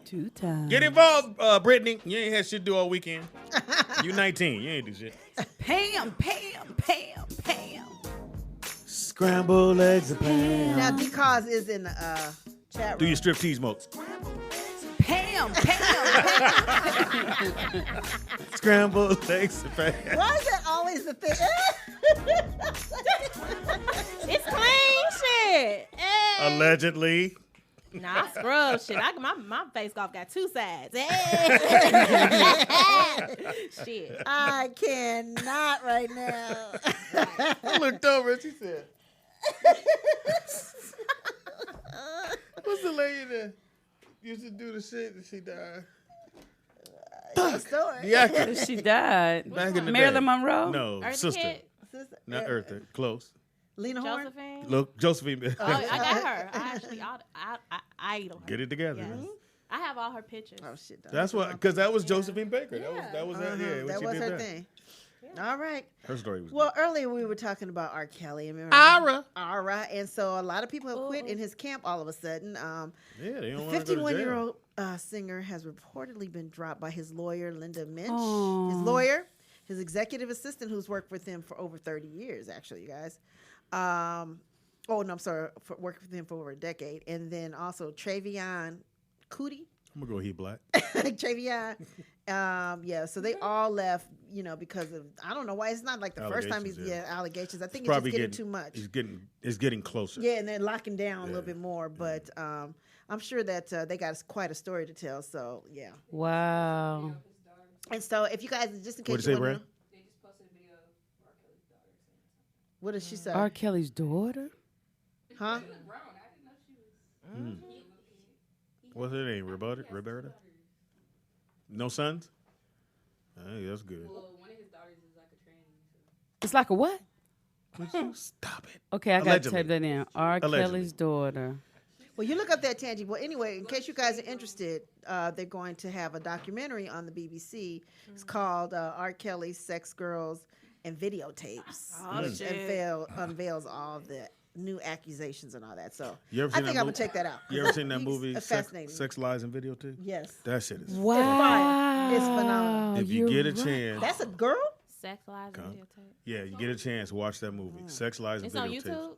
2 times. Get involved, Brittany. You ain't had shit to do all weekend. You 19. You ain't do shit. Pam. Scrambled eggs and ham. Now, because is in the chat room. Do your striptease mode. Pam. Scrambled eggs and ham. Why is that always the thing? It's clean shit. Hey. Allegedly. Nah, I scrub shit. My face off got 2 sides. Hey. Shit. I cannot right now. I looked over and she said, what's the lady that used to do the shit and she died? Your story. The actor. She died. Back in the Marilyn day. Monroe? No, Eartha sister. Kitt? Not Eartha. Close. Lena Horne. Josephine? Look, Josephine. Oh, I got her. I actually, I idol her. Get it together. Yes. I have all her pictures. Oh shit. That's what, because that was Josephine Baker. That was Uh-huh. yeah, when That she was did her that. thing. All right. Her story was Well, earlier we were talking about R. Kelly. Remember? Ara. And so a lot of people have quit in his camp all of a sudden. yeah, they The don't want to go to jail. 51-year-old singer has reportedly been dropped by his lawyer, Linda Minch. Aw. His lawyer, his executive assistant, who's worked with him for over 30 years, actually, you guys. Worked with him for over a decade. And then also Travion Cootie. I'm going to go he black. Travion. So they all left, because of, I don't know why. It's not like the first time Allegations, yeah. allegations. I think it's Probably just getting too much. It's getting closer. Yeah, and they're locking down a little bit more. But I'm sure that they got quite a story to tell. So, yeah. Wow. And so if you guys, just in case What'd you you say, want to Brad? know. What did she say? R. Kelly's daughter? Huh? What's her name? Roberta? No sons? Hey, that's good. It's like a what? Would you stop it? Okay, I got to Allegedly. type that in. R. Allegedly. Kelly's daughter. Well, you look up that Tangi. Well, anyway, in case you guys are interested, they're going to have a documentary on the BBC. It's called R. Kelly's Sex, Girls, and Videotapes, which unveils all the new accusations and all that. So You ever I seen think that I'm going to movie? check that out. You ever seen that He's movie, fascinating. Sex, Lies, and Videotape? Yes. That shit is Wow. It's phenomenal. If you You're get a right. chance, That's a girl? Sex, lies, and videotape. yeah, you get a chance, watch that movie. Sex, Lies, It's and on Videotapes.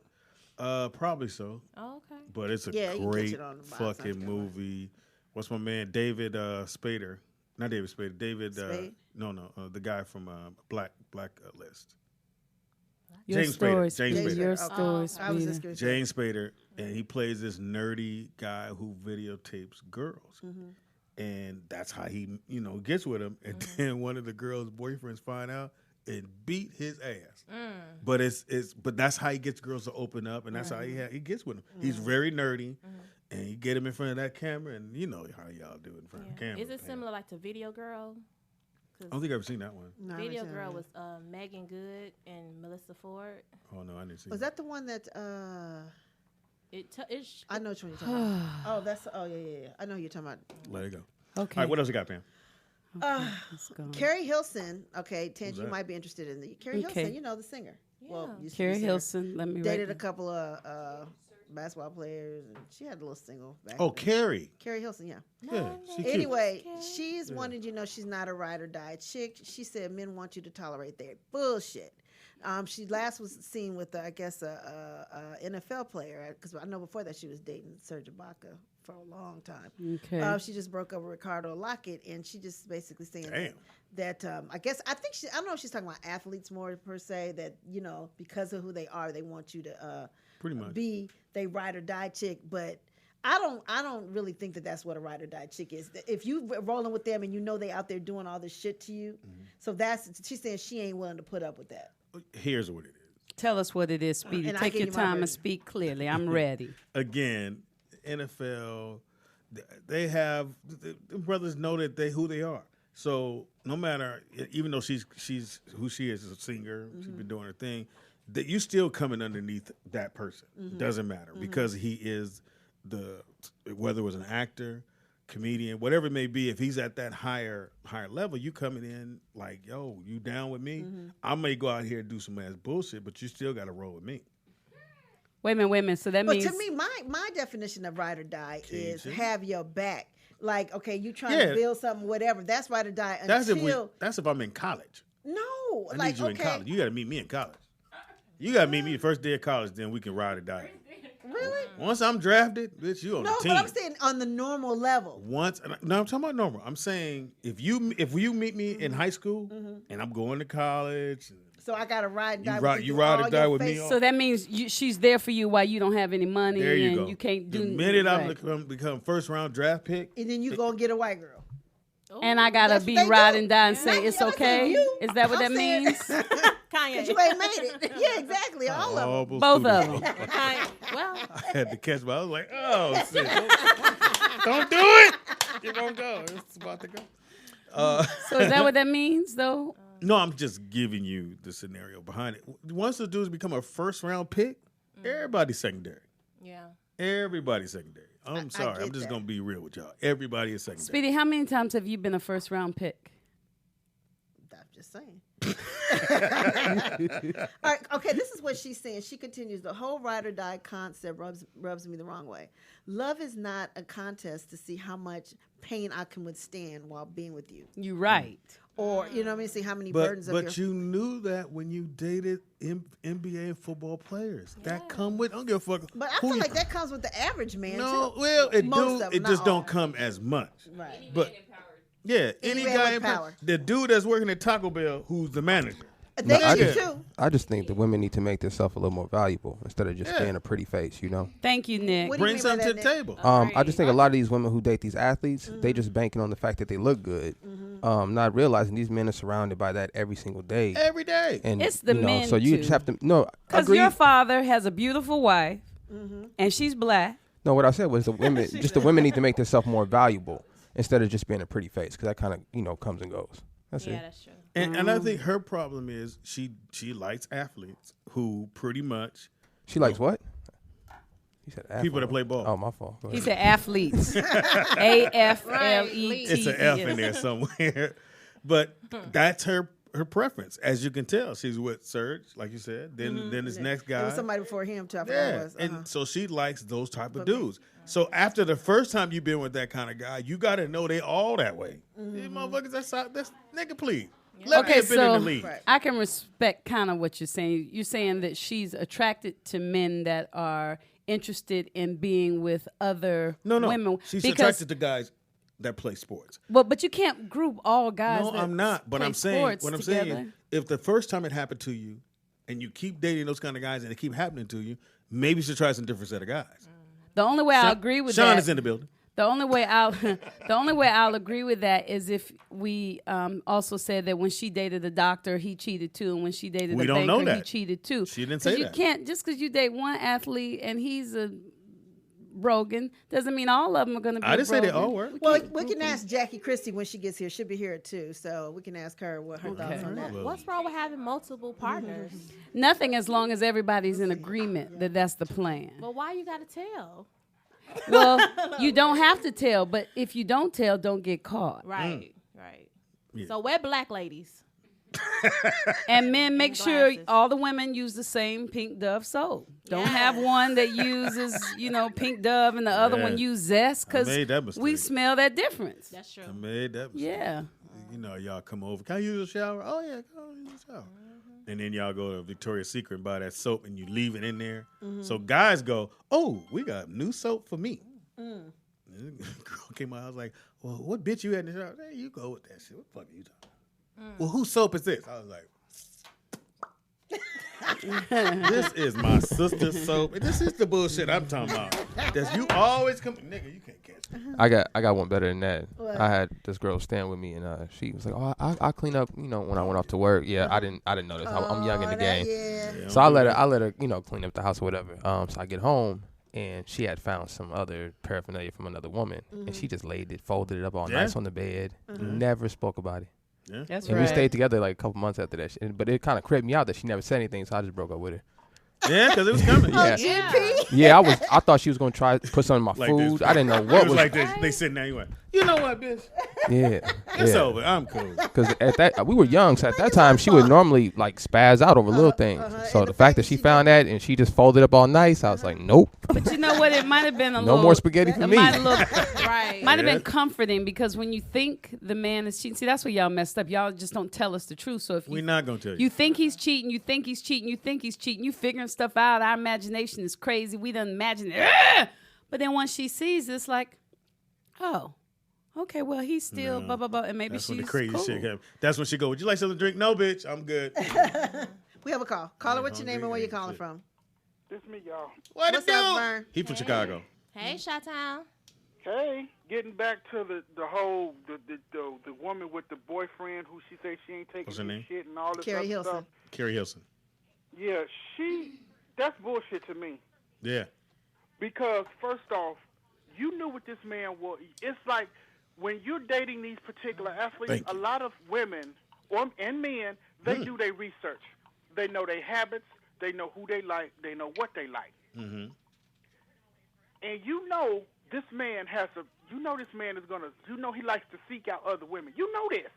YouTube? Probably so. Oh, okay. But it's a Yeah, you can catch great it on the box. fucking movie. What's my man? David Spader. Not David Spader. David. Spade? No. The guy from Black List. Your James story, Spader. James Speedy. Spader. Your Okay. story, I was Speedy. just going to say. James Spader, and he plays this nerdy guy who videotapes girls. and that's how he, gets with him. And then one of the girl's boyfriends find out and beat his ass. But but that's how he gets girls to open up, and that's how he gets with them. He's very nerdy, and you get him in front of that camera, and you know how y'all do it in front of the camera. Is it similar like to Video Girl? I don't think I've ever seen that one. No, Video Girl was Megan Good and Melissa Ford. Oh no, I didn't see. Was that the one that? I know which one you're talking about. Yeah. I know who you're talking about. Let it go. Okay. All right, what else you got, Pam? Carrie Hilson. Okay, Tange, you might be interested in the Carrie Hilson. You know the singer. Yeah. Well, Carrie Hilson. Let me dated a couple of basketball players, and she had a little single. Back Carrie. Carrie Hilson, yeah. Yeah. She cute. Anyway, she's wanted she's not a ride or die chick. She said men want you to tolerate their bullshit. She last was seen with, I guess, a NFL player, because I know before that she was dating Serge Ibaka for a long time. Okay. She just broke up with Ricardo Lockett, and she just basically saying that I don't know if she's talking about athletes more per se, that, because of who they are, they want you to pretty much be they ride or die chick, but I don't really think that that's what a ride or die chick is. If you rolling with them and they out there doing all this shit to you, so she's saying she ain't willing to put up with that. Here's what it is. Tell us what it is, Speedy. Take your time and speak clearly. I'm ready. Again, NFL, they have the brothers know that who they are. So no matter, even though she's who she is as a singer, she's been doing her thing, that you still coming underneath that person. Doesn't matter because he is whether it was an actor, comedian, whatever it may be. If he's at that higher level, you coming in like, yo, you down with me? I may go out here and do some ass bullshit, but you still got to roll with me. Wait a minute. So that means, to me, my definition of ride or die is have your back. Like, okay, you trying to build something, whatever. That's ride or die. That's if I'm in college. No, I need you in college. You got to meet me in college. You got to meet me the first day of college, then we can ride or die. Really? Once I'm drafted, bitch, you on the team. No, but I'm saying on the normal level. No, I'm talking about normal. I'm saying if you meet me in high school and I'm going to college. So I got to ride and die with you. You ride or die with me. So that means she's there for you while you don't have any money. There you and go. You can't do. The minute I become first round draft pick. And then you going to get a white girl. And I got to be ride and die and say it's okay? Is that what that means? Kanye. You ain't made it. Yeah, exactly. All of them. Both of them. Well, I had to catch my. I was like, oh, shit. Don't do it. You're going to go. It's about to go. So is that what that means, though? No, I'm just giving you the scenario behind it. Once the dudes become a first round pick, everybody's secondary. Yeah. Everybody's secondary. I'm sorry. I'm just going to be real with y'all. Everybody is secondary. Speedy, how many times have you been a first round pick? I'm just saying. All right, okay, this is what she's saying. She continues, the whole ride or die concept rubs me the wrong way. Love is not a contest to see how much pain I can withstand while being with you. You're right. Or, you know what I mean, see how many burdens of your... But you knew that when you dated NBA and football players. That come with, I don't give a fuck. But I feel like that comes with the average man, no, too. well, it just all. don't come as much. Right. But any guy in power. The dude that's working at Taco Bell who's the manager. I just think the women need to make themselves a little more valuable instead of just being a pretty face, Thank you, Nick. Bring something to the table. I just think a lot of these women who date these athletes, they just banking on the fact that they look good, not realizing these men are surrounded by that every single day. Every day. And, it's the men, so you just have to, because your father has a beautiful wife, and she's black. No, what I said was the women need to make themselves more valuable instead of just being a pretty face, because that kind of, comes and goes. That's it. Yeah, that's true. And I think her problem is she likes athletes who pretty much... She likes what? He said people that play ball. Oh, my fault. He said athletes. A-F-L-E-T. It's an F in there somewhere. But that's her preference. As you can tell, she's with Serge, like you said. Then this next guy. There was somebody before him, too. I forgot who it was. And so she likes those type of dudes. So after the first time you've been with that kind of guy, you got to know they all that way. These motherfuckers, that's nigga, please. Let me have been in the league. I can respect kind of what you're saying. You're saying that she's attracted to men that are interested in being with other women. She's attracted to guys that play sports. But you can't group all guys. No, I'm not. But I'm saying, what I'm saying is, if the first time it happened to you, and you keep dating those kind of guys, and it keep happening to you, maybe you should try some different set of guys. The only way I agree with Sean that. is in the building. The only way I'll agree with that is if we also said that when she dated the doctor, he cheated too, and when she dated We the don't know banker, he that. cheated too. She didn't say you that. can't just because you date one athlete and he's a Rogan doesn't mean all of them are going to be. I didn't say they Rogan. all were. Well, we can ask Jackie Christie when she gets here. She'll be here too, so we can ask her what her thoughts on that. What's wrong with having multiple partners? Nothing as long as everybody's in agreement that that's the plan. Well, why you gotta tell? Well, you don't have to tell, but if you don't tell, don't get caught. Right, right. Yeah. So we're black ladies. And men, make sure Glasses. all the women use the same Pink Dove soap. Don't have one that uses, Pink Dove and the other one use Zest because made that mistake. we smell that difference. That's true. I made that mistake. Yeah. Y'all come over. Can I use a shower? Oh, yeah, go use a shower. And then y'all go to Victoria's Secret and buy that soap and you leave it in there. So guys go, oh, we got new soap for me. And the girl came out, I was like, well, what bitch you had in the shower? Hey, you go with that shit. What the fuck are you talking about? Well, whose soap is this? I was like, this is my sister's soap. And this is the bullshit I'm talking about. That's you always come, nigga, you can't catch me. I got one better than that. What? I had this girl stand with me, and she was like, "Oh, I clean up, when I went off to work." Yeah, I didn't notice. I'm young in the game, Yeah. so I let her, clean up the house or whatever. So I get home, and she had found some other paraphernalia from another woman, and she just folded it up all nice on the bed. Never spoke about it. Yeah. That's And right. we stayed together like a couple months after that. But it kind of creeped me out that she never said anything, so I just broke up with her. Yeah, because it was coming. Yeah. GP. Yeah, I thought she was gonna try to put something in my Like food. this. I didn't know It what was was. like this. They sitting there, you went, you know what, bitch? Yeah, It's yeah. over. I'm cool. Because at that we were young, so at that time she would normally like spaz out over little things. So And the fact that she found that and she just folded up all nice, I was like, nope, But you know what? It might have been a no little. more spaghetti for It me. might have Right. Might have Yeah. been comforting because when you think the man is cheating, see, that's where y'all messed up. Y'all just don't tell us the truth. So if We're you, not going to tell you. you think he's cheating, you think he's cheating, you think he's cheating, you figuring stuff out. Our imagination is crazy. We done imagine it. But then once she sees it, it's like, oh, okay, well, he's still No. blah, blah, blah. And maybe That's she's when the crazy cool. shit happens. That's when she go, would you like something to drink? No, bitch, I'm good. We have a call. Caller, what's your name and where you hungry, calling shit. from? This me, y'all. What What's it do? up, Vern? He from Chicago. Hey, Chi-Town. Hey, getting back to the whole the woman with the boyfriend who she said she ain't taking What's her his name? shit and all this Carrie other Hilson. stuff. Carrie Hilson. Yeah, that's bullshit to me. Yeah. Because first off, you knew what this man was. It's like when you're dating these particular athletes, Thank a you. lot of women and men, they do their research. They know their habits. They know who they like. They know what they like. Mm-hmm. And this man this man is gonna, he likes to seek out other women. You know this.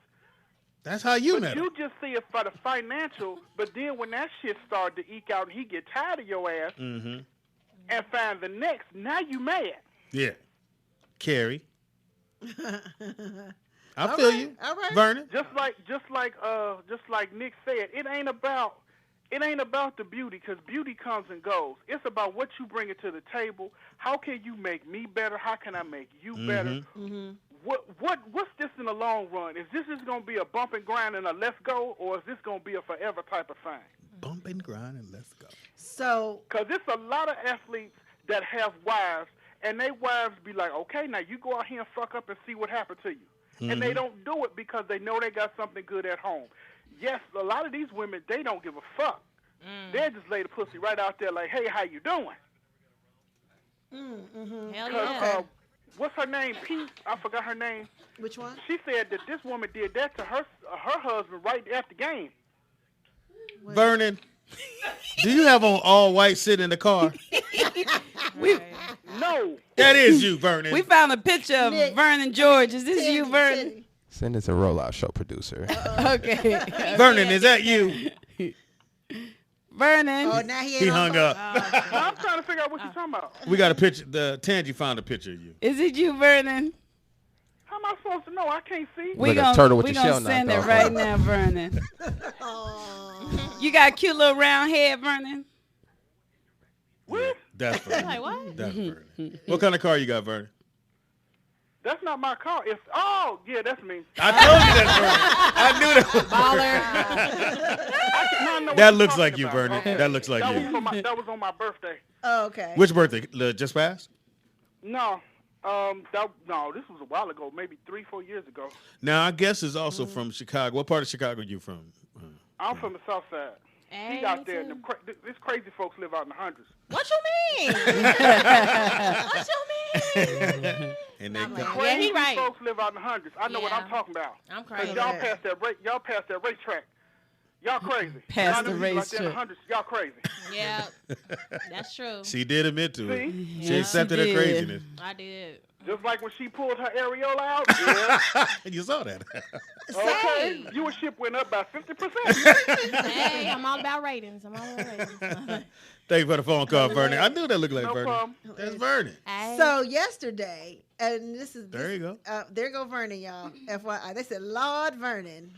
That's how you But met him. you just see it for the financial, but then when that shit started to eke out and he get tired of your ass Mm-hmm. and find the next, now you mad. Yeah. Carrie. I All feel right, you. all right. Vernon. Just like Nick said, it ain't about the beauty, because beauty comes and goes. It's about what you bring it to the table. How can you make me better? How can I make you better? Mm-hmm. What's this in the long run? Is this just gonna be a bump and grind and a let's go, or is this gonna be a forever type of thing? Bump and grind and let's go. So, Because it's a lot of athletes that have wives, and they wives be like, okay, now you go out here and fuck up and see what happened to you. And they don't do it because they know they got something good at home. Yes, a lot of these women, they don't give a fuck. They just lay the pussy right out there like, hey, how you doing? Hell 'Cause, yeah. what's her name? Pete? I forgot her name. which one? She said that this woman did that to her husband right after the game. Vernon, do you have on all white sitting in the car? No. That is you, Vernon. We found a picture of Nick. Vernon George. Is this you, Vernon? Teddy. Send it to Rollout Show producer. Okay. Vernon, is that you? Vernon. Oh, now he ain't He on hung phone. up. I'm trying to figure out what you're talking about. We got a picture. Tangi found a picture of you. Is it you, Vernon? How am I supposed to know? I can't see. We Like a gonna, turtle with we your shell gonna send knocked it off. right now, Vernon. You got a cute little round head, Vernon. What? That's Vernon. Like, what? That's Vernon. What kind of car you got, Vernon? That's not my car. Yeah, that's me. I told you that's Vernon. I knew that. Now I know what That you're looks talking like you, about. Vernon. Okay. That looks like That you. was on my birthday. Oh, okay. Which birthday? Just passed? No, No, this was a while ago, maybe 3-4 years ago. Now, I guess it's also from Chicago. What part of Chicago are you from? I'm from the South Side. Hey, He out me there. too. These crazy folks live out in the hundreds. What you mean? What you mean? And they I'm like, come. yeah, Crazy he right. folks live out in the hundreds. I know what Yeah. I'm talking about. I'm 'Cause crazy. y'all passed that racetrack. Y'all crazy. Past Y'all the know people out there in the racetrack. hundreds. Y'all crazy. Yeah, that's true. She did admit to it. See? She Yeah, accepted she her did. craziness. I did. Just like when she pulled her areola out. Yeah. You saw that. Okay. Viewership went up by 50%. Hey, I'm all about ratings. I'm all about ratings. Thank you for the phone call, Vernon. I knew that looked like No Vernon. problem. That's Vernon. Hey. So yesterday, and There you go. There go Vernon, y'all. FYI, they said, Lord Vernon.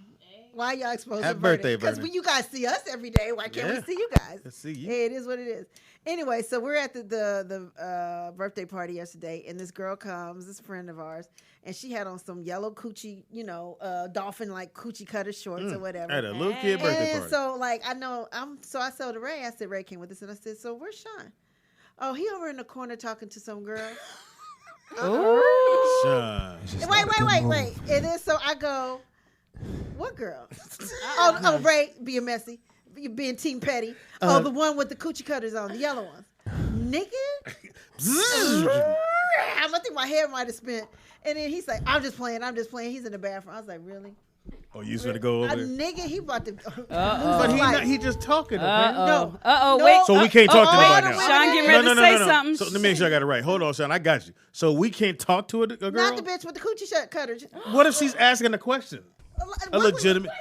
Why y'all exposed Happy to Vernon? birthday, Because Vernon. you guys see us every day. Why can't Yeah. we see you guys? Let's see you. Yeah, it is what it is. Anyway, so we're at the birthday party yesterday, and this girl comes, this friend of ours, and she had on some yellow coochie, dolphin like coochie cutter shorts or whatever. At a little kid birthday And party. so, like, I said to Ray, I said, Ray came with us, and I said, so where's Sean? Oh, he over in the corner talking to some girl. Sean. Wait. And then so I go, what girl? oh, Ray, being messy. You being Team Petty. Oh, the one with the coochie cutters on, the yellow ones. Nigga? I think my hair might have spent. And then he's like, I'm just playing. He's in the bathroom. I was like, really? Oh, you just gonna go over there? Nigga, he about to. But he just talking. No. Wait. So we can't talk to wait. nobody now. Sean getting ready to say something. So let me make sure I got it right. Hold on, Sean. I got you. So we can't talk to a girl? Not the bitch with the coochie cutters. What if she's asking a question? A legitimate.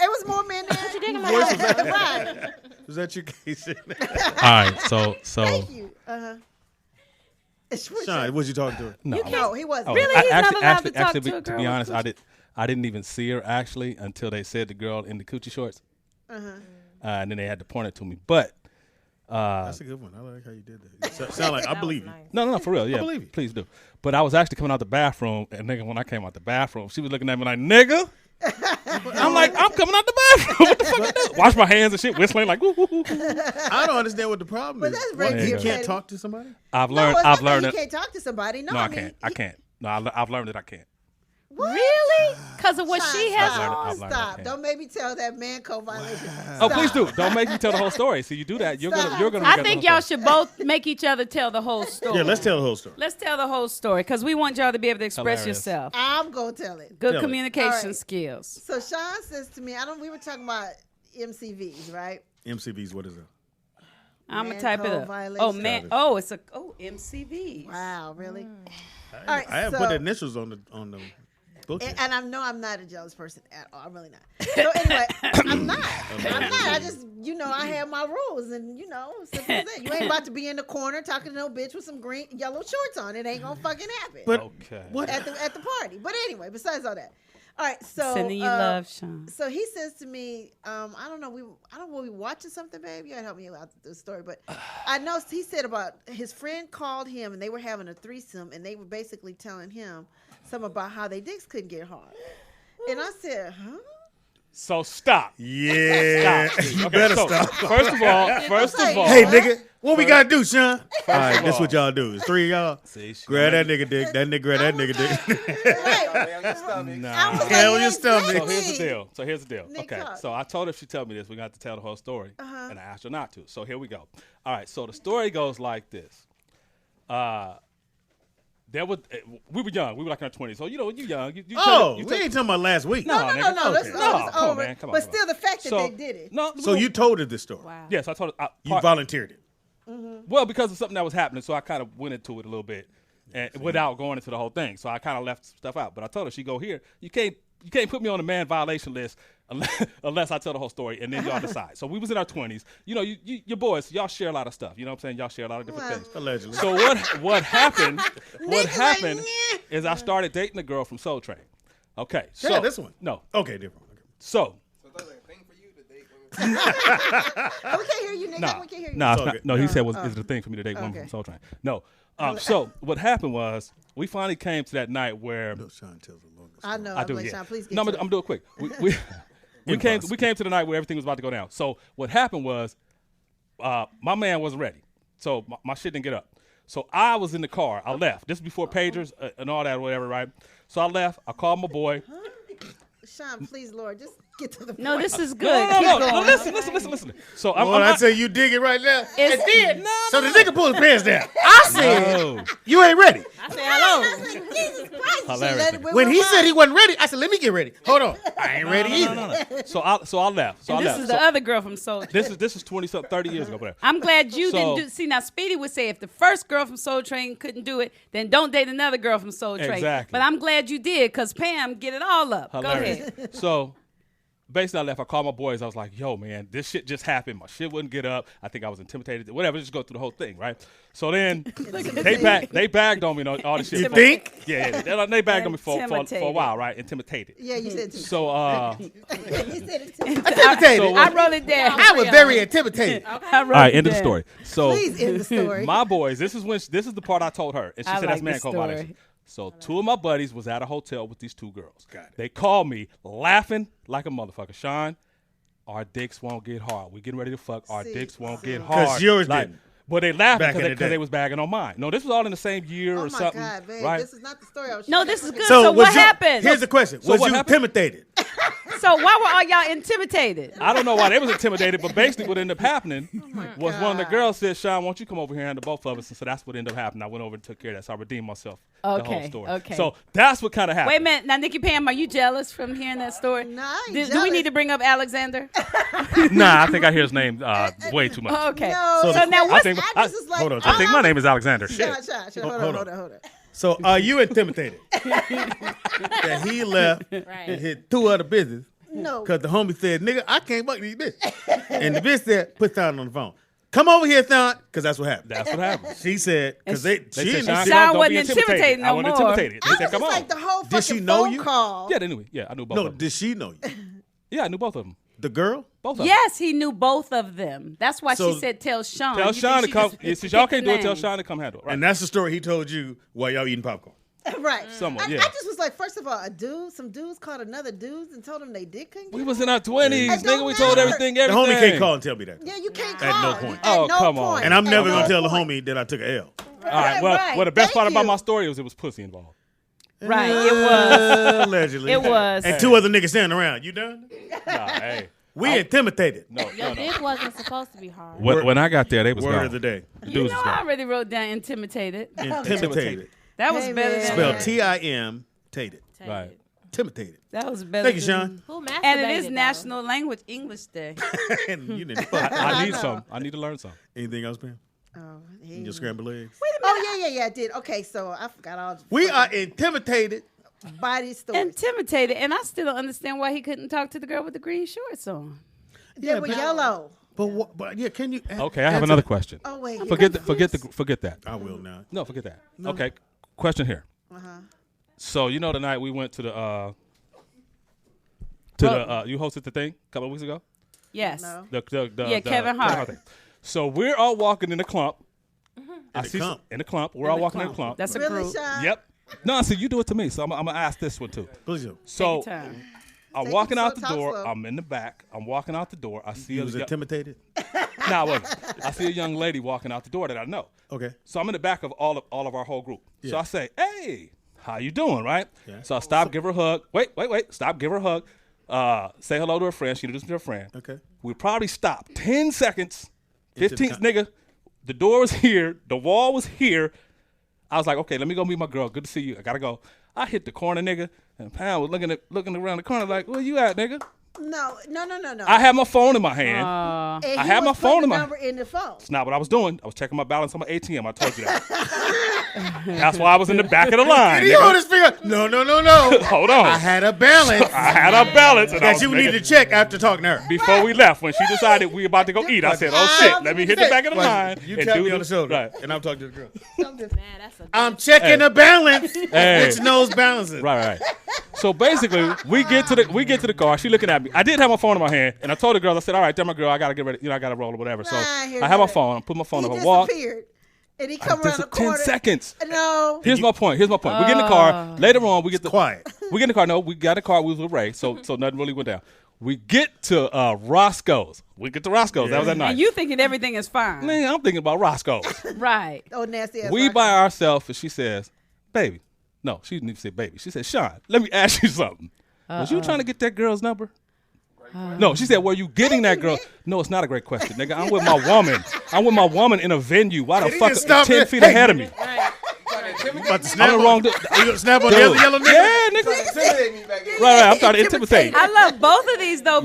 It was more men there. What you thinking Voice about? was Right. Was that your case? All right, so Thank you. Sean, was you talking to her? No, he wasn't. Really? He's not allowed to talk to a girl to be with honest, coochie? I didn't even see her actually until they said the girl in the coochie shorts, and then they had to point it to me. But That's a good one. I like how you did that. Sound like I believe you. no, for real, yeah, believe you. please do. But I was actually coming out the bathroom, and nigga, when I came out the bathroom, she was looking at me like, nigga. I'm like, I'm coming out the bathroom. What the fuck I do? Wash my hands and shit, whistling like, woo, woo, woo. I don't understand what the problem But is. that's very What, you good. can't talk to somebody? I've No, learned. it's I've not that learned you that. can't talk to somebody. No, No, I mean, can't. I can't. No, I've learned that I can't. What? Really? Because of what she has I've learned- on? I've learned Stop! okay. Don't make me tell that man code violation. Oh, please do. Don't make me tell the whole story. See, you do that, you're gonna. I regret think the y'all whole story. should both make each other tell the whole story. Yeah, let's tell the whole story. Let's tell the whole story because we want y'all to be able to express Hilarious. yourself. I'm gonna tell it. Good Tell it. communication All right. skills. So Sean says to me, we were talking about MCVs, right? MCVs, what is that? I'm Man gonna type it code up. violation. Oh man. Oh, it's a MCV. Wow, really? I All right, haven't so- put initials on the book. yet. And I know I'm not a jealous person at all. I'm really not. So anyway, I'm not. I just, I have my rules, and simple as that. You ain't about to be in the corner talking to no bitch with some yellow shorts on. It ain't gonna fucking happen. But Okay. what? at the party. But anyway, besides all that. All right, so Sending you love, Sean. So he says to me, I don't know, we watching something, babe. You gotta help me out with the story, but I know he said about his friend called him and they were having a threesome and they were basically telling him something about how they dicks couldn't get hard. And I said, huh? So stop. Yeah. Stop. You Okay, better so, stop. First of all, Hey, nigga, what we gotta do, Sean? All right, this what y'all do. It's three of y'all. See, Grab that nigga dick. That nigga grab that nigga dick. Nah. Hell on your stomach. So here's the deal. Nick Okay, Cox. so I told her if she tell me this, we're going to have to tell the whole story. Uh-huh. And I asked her not to. So here we go. All right, so the story goes like this. We were young. We were like in our 20s. So, you young. You Oh, you we ain't talking about last week. No, nigga. No, Okay. that's come on, over. man. Come on, But come on. still, the fact that So- they did it. No, So you told her this story. Wow. Yes, I told her. You volunteered it. Well, because of something that was happening, so I kind of went into it a little bit, and without going into the whole thing. So I kind of left stuff out. But I told her, she go here. You can't put me on the man violation list unless I tell the whole story, and then y'all decide. So we was in our 20s. Your boys, y'all share a lot of stuff. You know what I'm saying? Y'all share a lot of different things. Allegedly. So what happened? What Niggas happened like, is I started dating a girl from Soul Train. Okay, so Yeah, this one. No, Okay, different. so. Oh, we can't hear you, nigga. No, We can't hear you. no, It's all good. no. He said, "Is it a thing for me to date women Okay. from Soul Train?" No. So what happened was we finally came to that night where No, Sean tells the longest. I know. I I'm do. like, Yeah. Sean, please get No, to it. I'm doing it quick. We came to the night where everything was about to go down. So what happened was my man wasn't ready. So my shit didn't get up. So I was in the car. I left. This is before pagers and all that, whatever, right? So I left. I called my boy. Sean, please, Lord, just get to the point. No, this is good. No, listen. So I say you dig it right now. It's did. So the nigga pulled his pants down. I said, you ain't ready. I said hello. Jesus Christ. Hilarious. When he said he wasn't ready, I said, let me get ready. Hold on. I ain't ready either. No. So I left. And this is the other girl from Soul Train. This is 30 years ago, whatever. I'm glad you didn't do. See, now Speedy would say if the first girl from Soul Train couldn't do it, then don't date another girl from Soul Train. Exactly. But I'm glad you did, because Pam get it all up. Hilarious. Go ahead. So basically, I left. I called my boys. I was like, yo, man, this shit just happened. My shit wouldn't get up. I think I was intimidated. Whatever, just go through the whole thing, right? So then they bagged on me and all this shit. You think? Yeah. They bagged on me for a while, right? Intimidated. Yeah, you said So, he said Intimidated. I wrote it down. I was very intimidated. I wrote all right, it end of down. story. So Please end the story. my boys, this is the part I told her, and she I said like that's man this code story. violation. So two of my buddies was at a hotel with these two girls. Got it. They called me laughing like a motherfucker. Sean, our dicks won't get hard. We getting ready to fuck. Our dicks won't get hard. 'Cause yours didn't. But they laughed Back in the because day. they was bagging on mine. No, this was all in the same year Oh or my something. God, babe, right? this is not the story I was No, sharing. this is good. So So was what you- happened? Here's the question. So Was what you happened? intimidated? So why were all y'all intimidated? I don't know why they was intimidated, but basically what ended up happening was one of the God. girls said, Sean, won't you come over here and handle both of us? And so that's what ended up happening. I went over and took care of that. So I redeemed myself. The whole Okay, story. okay. So that's what kind of happened. Wait a minute. Now, Nikki Pam, are you jealous from hearing that story? No, I ain't Do we jealous. need to bring up Alexander? Nah, I think I hear his name way too much. Okay. No, So now I what's think actress is like, hold on, I think my name is Alexander. Sean, Shit. Sean, hold on. So are you intimidated that he left and hit two other business No. because the homie said, nigga, I can't fuck these bitches. And the bitch said, put Thon on the phone. Come over here, Thon, because that's what happened. That's what happened. She said, because They she said, didn't Sean, see- Sean don't wasn't be intimidated I no wasn't more. intimidated. They I said, was come on. like the whole Did she fucking know phone you? call. Yeah, they knew me. Yeah, I knew both No, of them. did she know you? Yeah, I knew both of them. The girl? Both of them. Yes, he knew both of them. That's why So- she said, "Tell Sean." Tell You Sean to think she come. just Since y'all picked can't the do it, tell name. Sean to come handle it. Right? And that's the story he told you while y'all eating popcorn. Right. Somewhat, I yeah. just was like, first of all, some dudes called another dudes and told them they dick couldn't We get was it. in our 20s, It don't nigga. We told matter. everything. The homie Everything. can't call and tell me that. Yeah, you can't At no call. point. Oh, At no come on. point. And I'm At never no going to tell the point. homie that I took an L. All right. Well, the best Thank part about you. my story was it was pussy involved. Right, it was. Allegedly. It was. And two other niggas standing around. You done? Nah, hey. We intimidated. No. Your dick wasn't supposed to be hard. When I got there, they was Word gone. of the day. The You dudes know, was I gone. already wrote down intimidated. Intimidated. That was Hey, better man. than Spelled T-I-M, tated. Right. Intimidated. That was better. Thank you, than- Sean. Who masturbated? And it is though? National Language English Day. And you didn't fuck. I need know. some. I need to learn some. Anything else, Pam? Oh, In your scrambled eggs? Oh, yeah, I did. Okay, so I forgot all. We are intimidated. body stories. Intimidated, and I still don't understand why he couldn't talk to the girl with the green shorts on. They were yellow. But yeah, can you? Okay, I have another question. Oh, wait. Forget that. I will not. No, forget that. Okay, question here. So you know the night we went to the you hosted the thing a couple of weeks ago. Yes. No. The Kevin Hart. thing. So we're all walking in the clump. In the clump. We're all walking in the clump. That's a Really, group. Sean? Yep. No, see, you do it to me, so I'm gonna ask this one too. Please do. So Take your time. I'm Take walking it out slow, the talk door. slow. I'm in the back. I'm walking out the door. I see You was a intimidated? no, I wasn't. I see a young lady walking out the door that I know. Okay. So I'm in the back of all of our whole group. So Yeah. I say, "Hey, how you doing?" Right? Yeah. So I stop, give her a hug. Wait. Stop, give her a hug. Say hello to her friend. She introduced me to her friend. Okay. We probably stopped 10 seconds. Into the 15, nigga. The door was here. The wall was here. I was like, okay, let me go meet my girl. Good to see you. I gotta go. I hit the corner, nigga, and Pam was looking around the corner like, where you at, nigga? No. I had my phone in my hand. And I he had my was phone putting in the my- number in the phone. It's not what I was doing. I was checking my balance on my ATM. I told you that. That's why I was in the back of the line. Did he nigga. hold his finger? No. Hold on. I had a balance I had a balance. And I that was you making- needed to check after talking to her. Before we left, when she decided we about to go eat, I said, "Oh shit, let me hit the back of the line." You and tap do me on the shoulder, Right, and I'm talking to the girl. Man, that's a I'm checking the balance. Hey. Which knows balances. right. So basically, we get to the car. She looking at me. I did have my phone in my hand, and I told the girl, I said, "All right, tell my girl, I gotta get ready. I gotta roll or whatever." So I hear I have my that. phone. I put my phone He up. I walk. disappeared. And he come around the 10 corner. seconds. No. Here's my point. We get in the car. Later on, we get the Quiet. We get in the car. No, we got in the car. We was with Ray, so nothing really went down. We get to Roscoe's. That was that night. And you thinking everything is fine. Man, I'm thinking about Roscoe's. Right. Oh, nasty ass. We by ourselves, and she says, baby. No, she didn't even say baby. She said, Sean, let me ask you something. Was you trying to get that girl's number? No, she said, were you getting that girl? No, it's not a great question, nigga. I'm with my woman. I'm with my woman in a venue. Why the fuck are 10 feet ahead of me? You about to snap I'm the wrong dude. You gonna snap on the other yellow nigga? Yeah, nigga. Right. I'm trying to intimidate. I love both of these though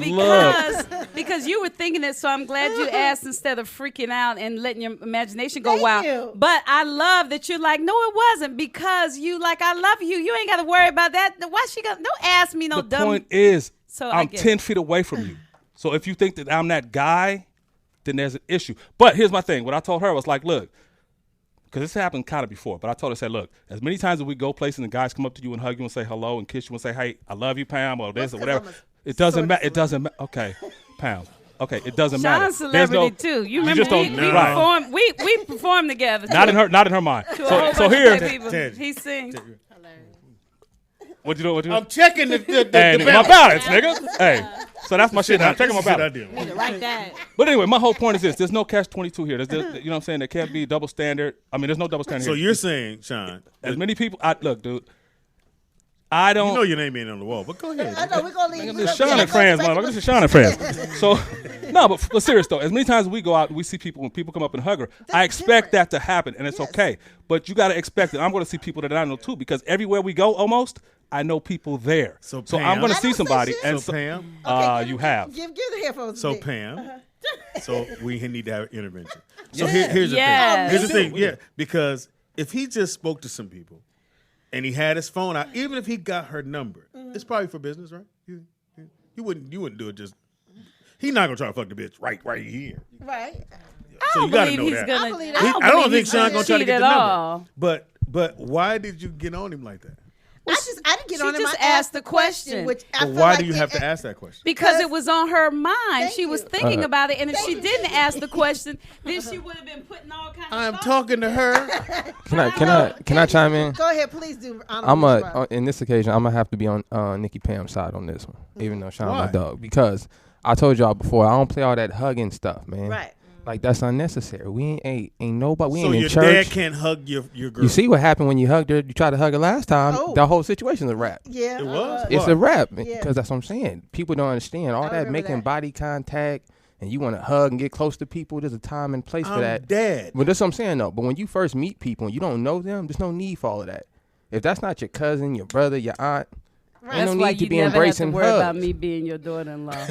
because you were thinking it, so I'm glad you asked instead of freaking out and letting your imagination go wild. you. But I love that you're like, no, it wasn't because you like I love you. You ain't got to worry about that. Why she gonna? Don't ask me no The dumb. point is, So I I'm get 10 feet away from you. So if you think that I'm that guy, then there's an issue. But here's my thing. What I told her was like, look, because this happened kind of before, but I told her, said, look, as many times as we go places and guys come up to you and hug you and say hello and kiss you and say, hey, I love you, Pam, or this or whatever, it doesn't matter. It doesn't matter. Okay, Pam. Okay, it doesn't matter. Sean's celebrity too. You remember just don't- right. we performed together. Not in her mind. To a whole So bunch of here, black people. Ted. He sings. what you doing? I'm checking the Hey, balance. my balance, nigga. Hey, so that's my shit. I'm checking my This is balance. what I do. Right that. But anyway, my whole point is this: there's no catch-22 here. You know what I'm saying? There can't be double standard. I mean, there's no double standard. So here. you're saying, Sean, As many people, look, dude. I don't. you know your name ain't on the wall, but go ahead. I know we're gonna leave. This is Sean and friends, motherfucker. This is Sean and friends. So, no, but serious though, as many times as we go out and we see people, when people come up and hug her, I expect that to happen, and it's okay. But you got to expect it. I'm going to see people that I know too, because everywhere we go, almost, I know people there. So I'm Pam- going to I see don't say somebody, shit. and So Pam, you have. Give the headphones. so to me. Pam, so we need to have intervention. So here's the Yes. thing. Here's the thing. Yeah, because if he just spoke to some people and he had his phone out, even if he got her number, it's probably for business, right? You wouldn't do it just. He's not gonna try to fuck the bitch right here. Right. So you gotta believe know he's that. gonna. I believe I that. don't, I don't believe think he's Sean gonna try to cheat get at the number. all. But why did you get on him like that? I didn't get She on him. just I asked the question. which I But feel why like do you it- have to ask that question? Because it was on her mind. She was you. thinking about it, and if she didn't ask the question, then she would have been putting all kinds of I'm thoughts talking to her. Can I chime in? Go ahead, please do. In this occasion, I'm gonna have to be on Nikki Pam's side on this one, even though Sean Why? my dog, because I told y'all before I don't play all that hugging stuff, man. Right. Like that's unnecessary. We ain't nobody. We So ain't in your church. dad can't hug your girl. You see what happened when you hugged her? You tried to hug her last time. Oh. The whole situation's a wrap. Yeah. It was? It's What? a wrap because Yeah. that's what I'm saying. People don't understand all that remember making that. body contact and you want to hug and get close to people. There's a time and place for I'm that. dead. But that's what I'm saying though. But when you first meet people and you don't know them, there's no need for all of that. If that's not your cousin, your brother, your aunt, ain't That's no why need to you be never have to embracing worry about hugs. me being your daughter-in-law.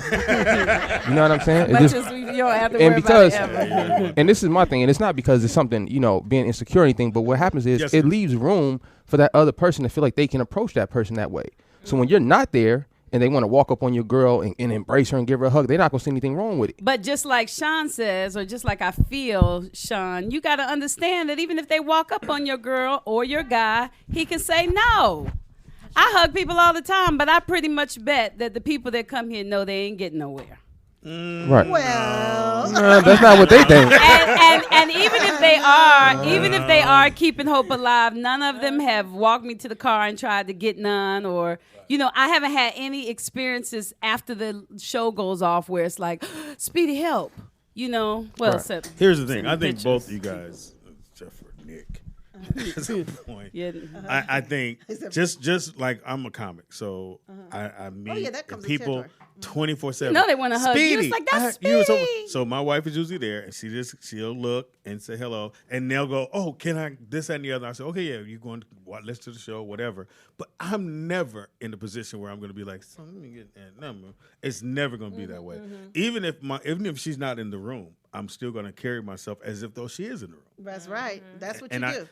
You know what I'm saying? Much It's as you don't have to and worry because about it ever. and this is my thing, and it's not because it's something being insecure or anything. But what happens is Yes, it sir. leaves room for that other person to feel like they can approach that person that way. So when you're not there and they want to walk up on your girl and embrace her and give her a hug, they're not gonna see anything wrong with it. But just like Sean says, or just like I feel, Sean, you got to understand that even if they walk up on your girl or your guy, he can say no. I hug people all the time, but I pretty much bet that the people that come here know they ain't getting nowhere. Right. Well, That's not what they think. And even if they are keeping hope alive, none of them have walked me to the car and tried to get none, or I haven't had any experiences after the show goes off where it's like, Speedy, help. Well, Right. except Here's the thing. I think pictures. both you guys, except for Nick, at some point. Yeah. I think just like I'm a comic, so I meet that comes with people territory. 24/7. No, they wanna hug you. It's like, that's Speedy. So my wife is usually there, and she'll look and say hello, and they'll go, "Oh, can I this and the other?" I say, "Okay, yeah, you're going to listen to the show, whatever." But I'm never in a position where I'm going to be like, "So let me get that number." It's never going to be that way. Even if she's not in the room, I'm still going to carry myself as if though she is in the room. that's right. That's what And you I do.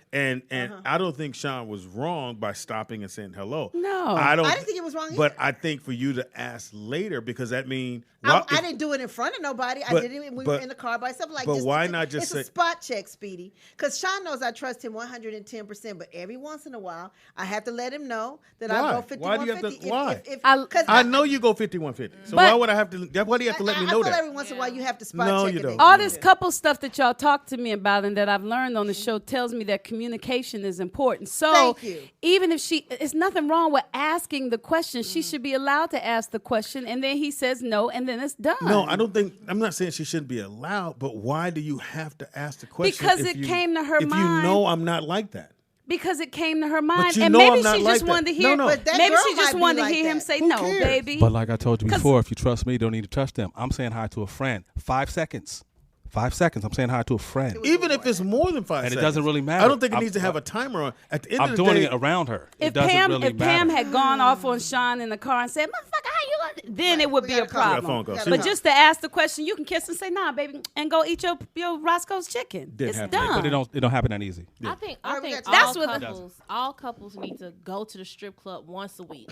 and I don't think Sean was wrong by stopping and saying hello. No. I didn't think it was wrong But either. I think for you to ask later, because that means I didn't do it in front of nobody. I But- did it when we but- were in the car by myself. but why not just it's say- a spot check, Speedy? Because Sean knows I trust him 110%. But every once in in a while, I have to let him know that Why? I go Why do you have 5150. to- why? Because I know you go 5150. So But- why would I have to? Why do you have to let me I know feel that? every once in a while you have to spot No, check you it. don't. All this couple stuff that y'all talk to me about and that I've learned on the show tells me that communication is important. So Thank you. even if it's nothing wrong with asking the question. She should be allowed to ask the question, and then he says no, and then it's done. No, I don't think. I'm not saying she shouldn't be allowed, but why do you have to ask the question? Because if it you- came to her if mind. you know I'm not like that. Because it came to her mind, you and know maybe I'm not she like just that. wanted to hear. No, no. But that maybe girl she just might be wanted to like hear him that. say Who no, cares? baby. But like I told you 'Cause- before, if you trust me, you don't need to trust them. I'm saying hi to a friend. 5 seconds. 5 seconds. I'm saying hi to a friend. Even if it's more than 5 And it seconds. doesn't really matter. I don't think it I'm- needs to have a timer on. At the end I'm of the doing day, it around her. It If doesn't Pam, really if matter. Pam had gone off on Sean in the car and said, "Motherfucker, how you gonna?" Then it would be a We got a phone problem. call. But just to ask the question, you can kiss and say, "Nah, baby," and go eat your Roscoe's chicken. Didn't It's happen. done. But it don't happen that easy. I think Alright, we got That's all what- all couples need to go to the strip club once a week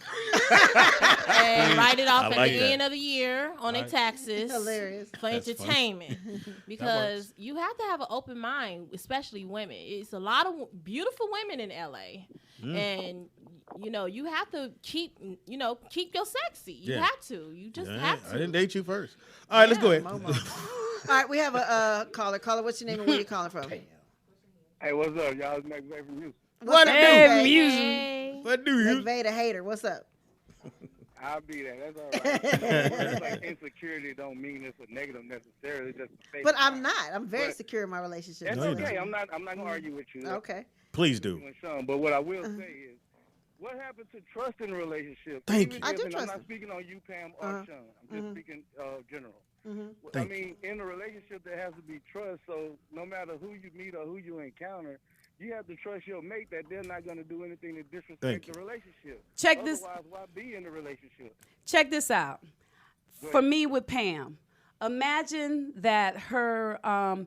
and write it off I at like the that. end of the year on their taxes Hilarious. for entertainment because you have to have an open mind, especially women. It's a lot of beautiful women in LA, and you have to keep your sexy. You Yeah. have to. You just Yeah, have to. I didn't date you first. All right, let's go ahead. All right, we have a caller. Caller, what's your name and where you calling from? Hey, what's up, y'all? It's McVay from Houston. What's up, Hey, McVay? music. Hey. What do you? McVay the hater. What's up? I'll be there. That's all right. It's like insecurity don't mean it's a negative necessarily. It's just a fake But I'm line. not. I'm very But secure in my relationship. That's No, you're okay. not. I'm not gonna argue with you. Okay. Please do. You and Sean, but what I will say is, what happened to trust in a relationship? Thank Even you. I do if- and trust I'm him. not speaking on you, Pam, or Sean. I'm just speaking general. Thank I mean, in a relationship, there has to be trust. So no matter who you meet or who you encounter, you have to trust your mate that they're not going to do anything to Thank disrespect you. the relationship. Check this. Otherwise, why be in the relationship? Check this out. For me with Pam, imagine that her. I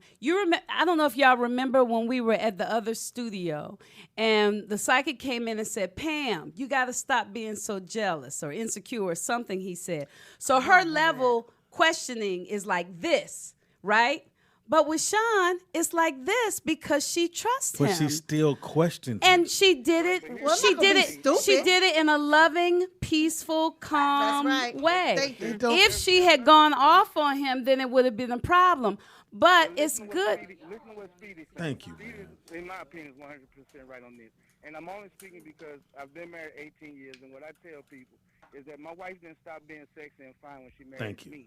don't know if y'all remember when we were at the other studio, and the psychic came in and said, "Pam, you got to stop being so jealous or insecure," or something he said. So her level questioning is like this, right? But with Sean, it's like this because she trusts But him. she still questions. And she did it. Well, I'm she not gonna did be it. stupid. She did it in a loving, peaceful, calm That's right. way. Thank you. If she had gone off on him, then it would have been a problem. But it's Listen to what good. Listen to what Speedy said. Thank you, Speedy, man. in my opinion, is 100% right on this. And I'm only speaking because I've been married 18 years, and what I tell people is that my wife didn't stop being sexy and fine when she married Thank you. me.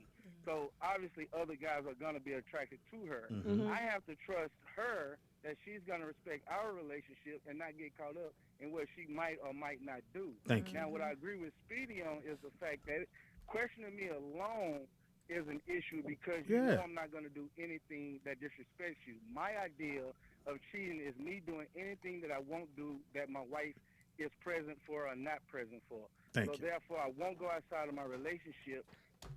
So obviously other guys are going to be attracted to her. Mm-hmm. I have to trust her that she's going to respect our relationship and not get caught up in what she might or might not do. Thank you. Now, what I agree with Speedy on is the fact that questioning me alone is an issue because you know I'm not going to do anything that disrespects you. My idea of cheating is me doing anything that I won't do that my wife is present for or not present for. Thank you. Therefore, I won't go outside of my relationship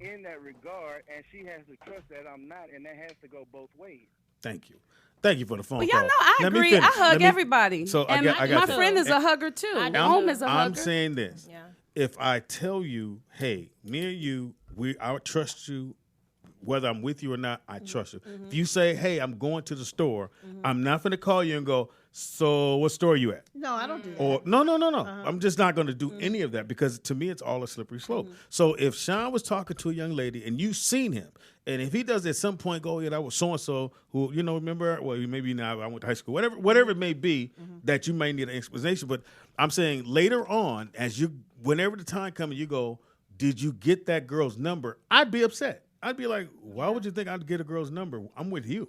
in that regard, and she has to trust that I'm not, and that has to go both ways. Thank you. Thank you for the phone Well, call. y'all know I Let me agree. I finish. hug Let me- everybody. So I and got my that. friend is a And- hugger too. I do. Home is a I'm hugger. saying this. Yeah. If I tell you, hey, me and you, I would trust you, whether I'm with you or not, I trust you. If you say, hey, I'm going to the store, I'm not going to call you and go, so what store are you at? No, I don't do that. Or no. I'm just not going to do any of that because to me it's all a slippery slope. So if Sean was talking to a young lady and you've seen him, and if he does at some point go, yeah, that was so and so who remember, well, maybe now I went to high school, whatever it may be, that you may need an explanation. But I'm saying later on, whenever the time comes, you go, did you get that girl's number? I'd be upset. I'd be like, why would you think I'd get a girl's number? I'm with you.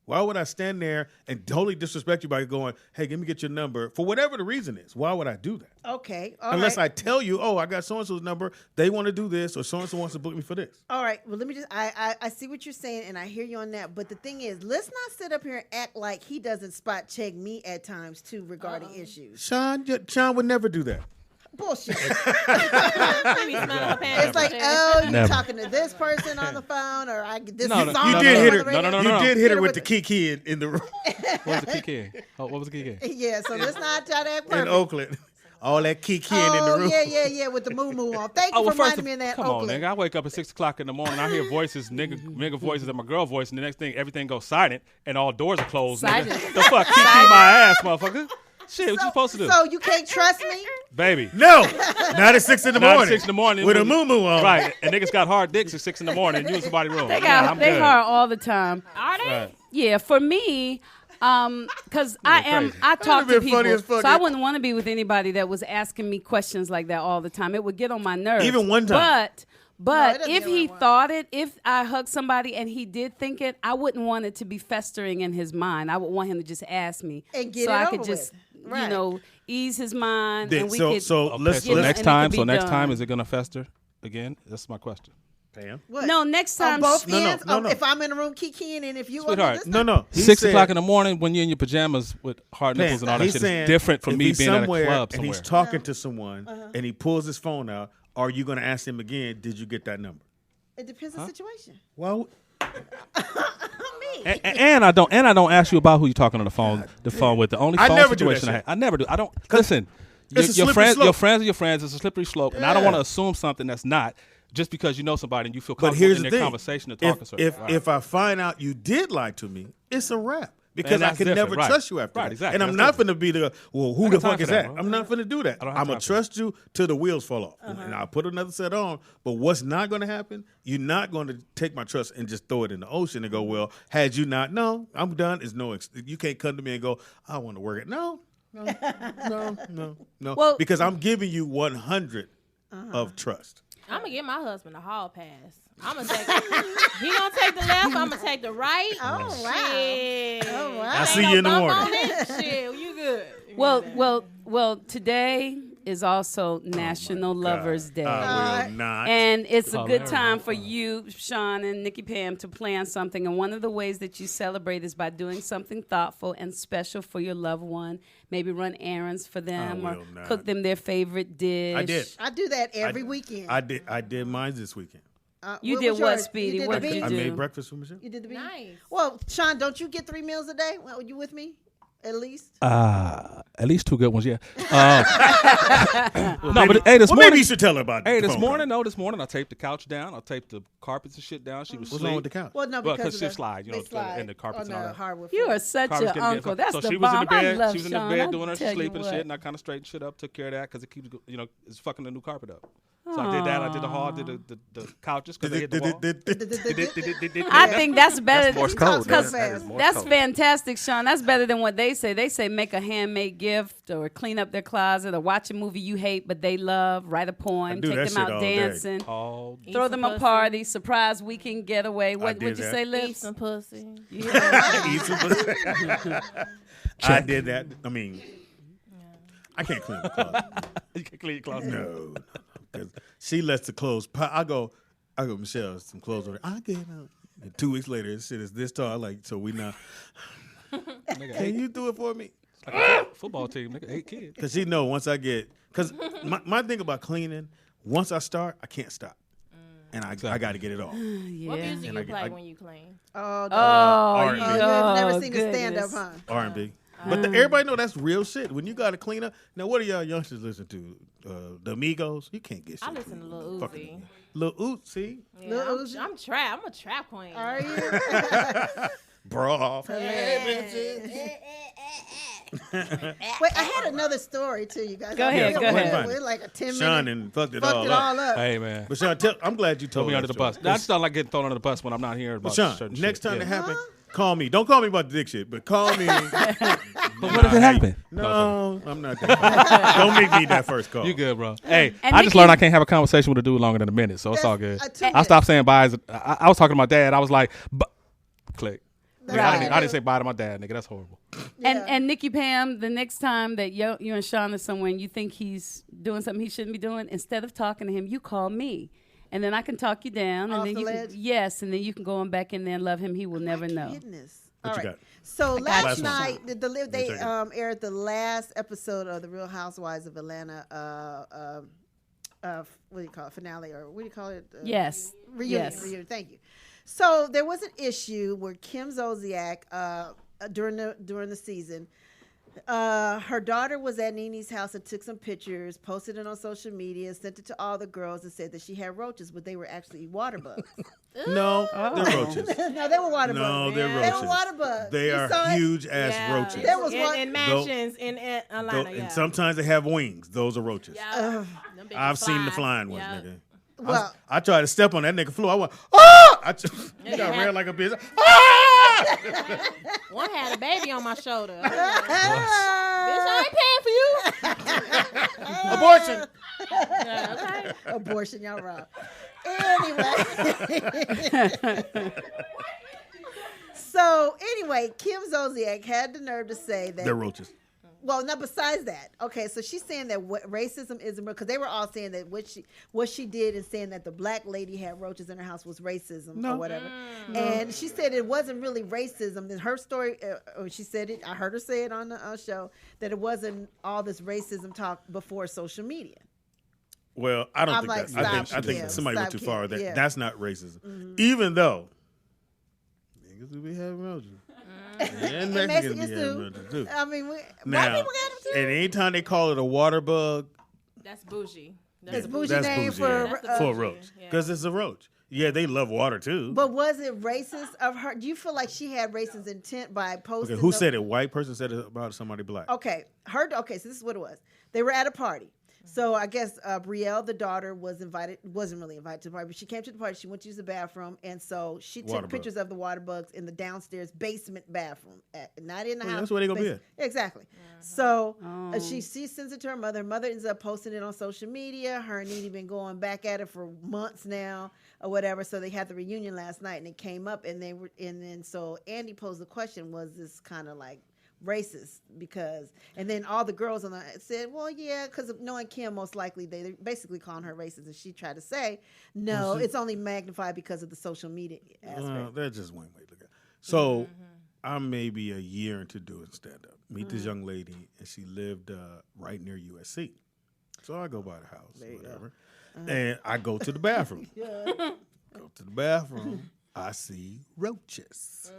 Why would I stand there and totally disrespect you by going, hey, let me get your number for whatever the reason is? Why would I do that? Okay. Unless I tell you, oh, I got so-and-so's number. They want to do this or so-and-so wants to book me for this. All right. Well, let me just, I see what you're saying and I hear you on that. But the thing is, let's not sit up here and act like he doesn't spot check me at times too regarding issues. Sean would never do that. Bullshit. Maybe smell her pants. It's like, oh, you're Never. talking to this person on the phone, or this No, song no, You no, did no, hit no, her. no, no, no, You no. did hit her with the the kiki in the room What was the kiki? Oh, what was the kiki? Yeah, so let's not try to act in perfect. Oakland. All that kiki in the Oh, room. yeah, with the moo-moo on. Thank you Oh, well, for first reminding me of that come on, Oakland. nigga. I wake up at 6 o'clock in the morning. I hear voices, nigga voices, and my girl voice, and the next thing, everything goes silent, and all doors are closed. Nigga. Silent. The fuck, kiki my ass, motherfucker. Shit, what you supposed to do? So you can't trust me? Baby. No, not at 6 in the Not morning. at 6 in the morning. With a moo-moo on. Right. And niggas got hard dicks at 6 in the morning. You in somebody's room. They I'm good. hard all the time. Are they? Right. Yeah, for me, because I talk to been funny people, as fuck. so I wouldn't want to be with anybody that was asking me questions like that all the time. It would get on my nerves. Even one time. But No, it if doesn't he get thought it, if I hugged somebody and he did think it, I wouldn't want it to be festering in his mind. I would want him to just ask me, And get so it I over could just, with. Right. ease his mind, Then- and we so- could. so Okay, let's- so get it- next and it time, could so be next time, done. is it gonna fester again? That's my question. Pam? What? No, next On time. both No, no, ends? no, no. If I'm in the room kikiing and if you Sweetheart, this No. He 6 said- o'clock in the morning when you're in your pajamas with hard nipples and all that he's shit saying is different from if me he's being at a somewhere club and somewhere. he's talking to someone and he pulls his phone out, are you going to ask him again, did you get that number? It depends on the situation. Well, and I don't ask you about who you're talking on the phone with. The only I phone never do that situation I shit. have. I never do. I don't listen. It's a slippery slope. Your friends are your friends. It's a slippery slope, and I don't want to assume something that's not just because you know somebody and you feel but comfortable here's in the their thing. conversation to talk. If I find out you did lie to me, it's a wrap. Because And I that's can different, never right. trust you after Right, that. exactly. And I'm That's not going to be the, well, who I the got time fuck for is that, that? bro. I'm not going to do that. I don't have I'm going time to for trust you till the wheels fall off. And I'll put another set on. But what's not going to happen, you're not going to take my trust and just throw it in the ocean and go, well, had you not, no, I'm done. It's no, you can't come to me and go, I want to work it. No. Well- because I'm giving you 100 of trust. I'm gonna give my husband a hall pass. I'm gonna take. He gonna take the left. I'm gonna take the right. Oh, wow. Shit. Oh, wow. I'll Ain't see no you in the bump morning. on it. Shit, you good. Well, today is also National Lovers Day. I will not. And it's a good Hilarious. time for you, Sean and Nikki Pam, to plan something. And one of the ways that you celebrate is by doing something thoughtful and special for your loved one. Maybe run errands for them or will not. cook them their favorite dish. I did. I do that every weekend. I did mine this weekend. You what did was what, yours? Speedy? You did What the did you beans? I do? made breakfast for Michelle. You did the beans? Nice. Well, Sean, don't you get 3 meals a day? Well, you with me? At least? At least 2 good ones, yeah. No, but hey, this Well, morning. maybe you should tell her about Hey, the this phone morning, call. this morning I taped the couch down. I taped the carpets and shit down. She was What's asleep. wrong with the couch? Well, no, Well, because 'cause of she slide, you know, they slide and the carpets on and all the that. hardwood You floor. are such Carpets an getting uncle. different. That's so the she was in bomb. the bed. I love She was in Sean. the bed I'll doing her tell you sleep and what. shit, and I kind of straightened shit up, took care of that because it keeps, it's fucking the new carpet up. So I did that. I did the hall, did the couches because they hit the wall. I think that's better. That's Morse code. Because That is Morse that's code. fantastic, Sean. That's better than what they say. They say make a handmade gift or clean up their closet or watch a movie you hate but they love, write a poem, do take that them shit out all day. dancing, Oh, throw Eat them some a pussy. party, surprise weekend getaway. What did would you that. say, Eat Lips? some pussy. I did that. I mean, I can't clean the closet. you can clean your closet. No. 'Cause she lets the clothes. I go, Michelle, some clothes on there. I get up. And 2 weeks later, this shit is this tall. Like, so we now. Can you do it for me? Like a football team, nigga, 8 kids. Because she know once I get. Because my thing about cleaning, once I start, I can't stop. And I got to get it off. What music And you I play get- when you clean? Oh, no. R&B. You've never Oh, seen a stand-up, goodness. huh? R&B. But everybody know that's real shit. When you got to clean up. Now, what do y'all youngsters listen to? The Migos? You can't get shit. I listen to Lil Fucking Uzi. Lil Uzi, see? Yeah, Lil I'm, Uzi? I'm trap. I'm a trap queen. Are you? Bra off. Wait, I had another story too, you guys. Go ahead, go ahead. We're like a 10 Sean minute. and fucked it Fucked all it up. all up. Hey man, But Sean, I'm glad you throw told me that under the story. bus. I just don't like getting thrown under the bus when I'm not here But about Sean, certain next shit. time Yeah. it happen, call me. Don't call me about the dick shit, but call me. But what if it happened? No, I'm not that. Don't make me that first call. You good, bro? Hey, And I just Nikki- learned I can't have a conversation with a dude longer than a minute, so it's all good. I stopped saying bye. I was talking to my dad. I was like, click. Nigga, I didn't say bye to my dad, nigga. That's horrible. And Nikki Pam, the next time that you and Sean are somewhere and you think he's doing something he shouldn't be doing, instead of talking to him, you call me. And then I can talk you down. Off and then the you ledge? can, yes, and then you can go on back in there and love him. He will never know. Goodness. What All you right. got? So got last you. night, they check it. aired the last episode of The Real Housewives of Atlanta. What do you call it? Finale, or what do you call it? Yes. Reunion. Yes. Reunion. Thank you. So there was an issue where Kim Zolciak during the season Her daughter was at Nene's house and took some pictures, posted it on social media, sent it to all the girls, and said that she had roaches, but they were actually water bugs. No, they're roaches. No, they were water bugs. No, they're roaches. They were water bugs. They You are saw it? huge ass roaches. There was one in mansions in Atlanta. And sometimes they have wings. Those are roaches. Yeah. I've seen the flying ones, nigga. Well, I tried to step on that nigga floor. I went, ah! I got ran like a bitch. Ah! One had a baby on my shoulder. Bitch, I ain't paying for you. Abortion. Yeah, okay. Abortion, y'all wrong. Anyway, Kim Zolciak had the nerve to say that They're roaches. Well, no. Besides that, okay. So she's saying that racism isn't because they were all saying that what she did and saying that the black lady had roaches in her house was racism or whatever. And she said it wasn't really racism. In her story, she said it. I heard her say it on the show that it wasn't all this racism talk before social media. Well, I don't I'm think like, that. I think somebody went too Kim. far. Yeah. That's not racism. Even though niggas will be having roaches. And Mexicans be having roaches too. I mean, white Now, people got them too. and anytime they call it a water bug, That's bougie. It's bougie that's name bougie, for for a roach. Because it's a roach. Yeah, they love water too. But was it racist of her? Do you feel like she had racist intent by posting? Okay, who said it? White person said it about somebody black. Okay, Okay, so this is what it was. They were at a party. So I guess Brielle, the daughter, wasn't really invited to the party, but she came to the party. She went to use the bathroom, and so she took pictures of the water bugs in the downstairs basement bathroom, not in the house. That's where they gonna be at. Exactly. So she sends it to her mother. Her mother ends up posting it on social media. Her and Nene been going back at it for months now, or whatever. So they had the reunion last night, and it came up, and then so Andy posed the question: was this kind of like racist? And then all the girls on the said, well, yeah, because of knowing Kim, most likely they're basically calling her racist, and she tried to say, no, it's only magnified because of the social media aspect. That's just one way to look at it. So I'm maybe a year into doing stand-up. Meet this young lady, and she lived right near USC. So I go by the house, whatever, and I go to the bathroom. Go to the bathroom, I see roaches.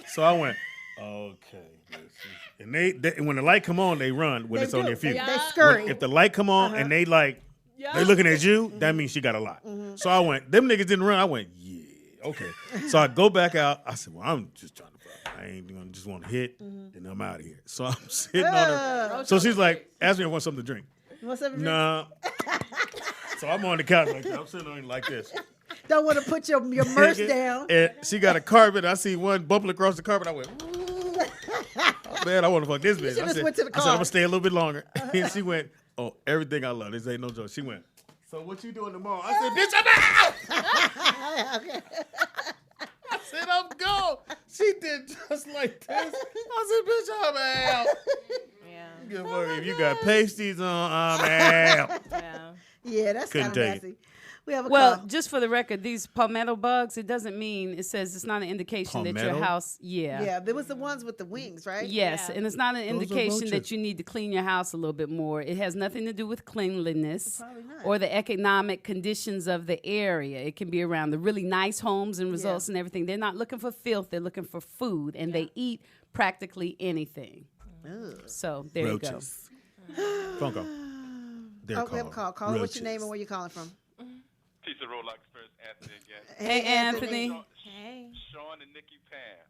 So I went, okay. And they when the light come on, they run when it's on their feet. They scurry. If the light come on and they they looking at you, that means she got a lot. So I went, them niggas didn't run. I went, yeah, okay. So I go back out. I said, well, I'm just trying to fuck. I ain't gonna just want to hit, and I'm out of here. So I'm sitting on her. So she's like, ask me if I want something to drink. You want something to Nah. So I'm on the couch like that. I'm sitting on it like this. Don't want to put your merch down. And she got a carpet. I see one bumping across the carpet. I went, man, I want to fuck this bitch. I said, I'm going to stay a little bit longer. And she went, oh, everything I love. This ain't no joke. She went, so what you doing tomorrow? I said, bitch, I'm out. I said, I'm gone. She did just like this. I said, bitch, I'm out. Yeah. If you got pasties on, I'm out. Yeah, that's kind of nasty. We have a well, call. just for the record, these palmetto bugs, it doesn't mean, it says it's not an indication that your house, Yeah, there was the ones with the wings, right? Yes, and it's not an indication roaches. that you need to clean your house a little bit more. It has nothing to do with cleanliness Probably not. or the economic conditions of the area. It can be around the really nice homes and results and everything. They're not looking for filth. They're looking for food, and they eat practically anything. So there roaches. you go. Phone call. We have a call. Caller, what's your name and where you calling from? Peace of Rolex first, Anthony again. Hey, Anthony. Hey. Sean and Nikki Pam.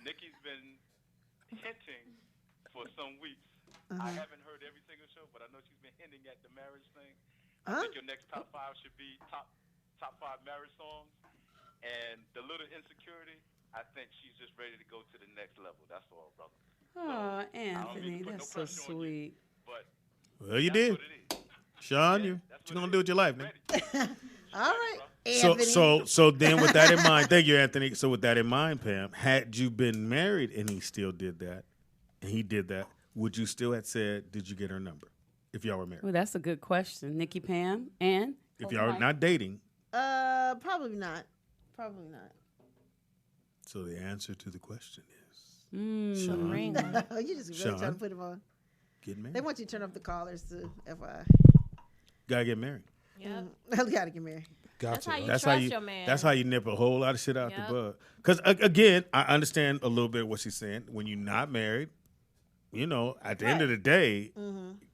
Nikki's been hinting for some weeks. I haven't heard every single show, but I know she's been hinting at the marriage thing. I think your next top 5 should be top 5 marriage songs. And the little insecurity, I think she's just ready to go to the next level. That's all, brother. Oh, Anthony, that's so sweet. But well, you did. Sean, what you gonna do with your life, man? All right. So then with that in mind, thank you, Anthony. So with that in mind, Pam, had you been married and he still did that, and he did that, would you still have said, did you get her number if y'all were married? Well, that's a good question. Nikki Pam, and? If y'all are not dating. Probably not. Probably not. So the answer to the question is, Sean. You just really trying to put him on. Get married. They want you to turn off the callers to FYI. Gotta get married. Yep. Gotta get married. Gotcha. That's how you trust your man. That's how you nip a whole lot of shit out the bud. Because again, I understand a little bit what she's saying. When you're not married, you know, at the end of the day,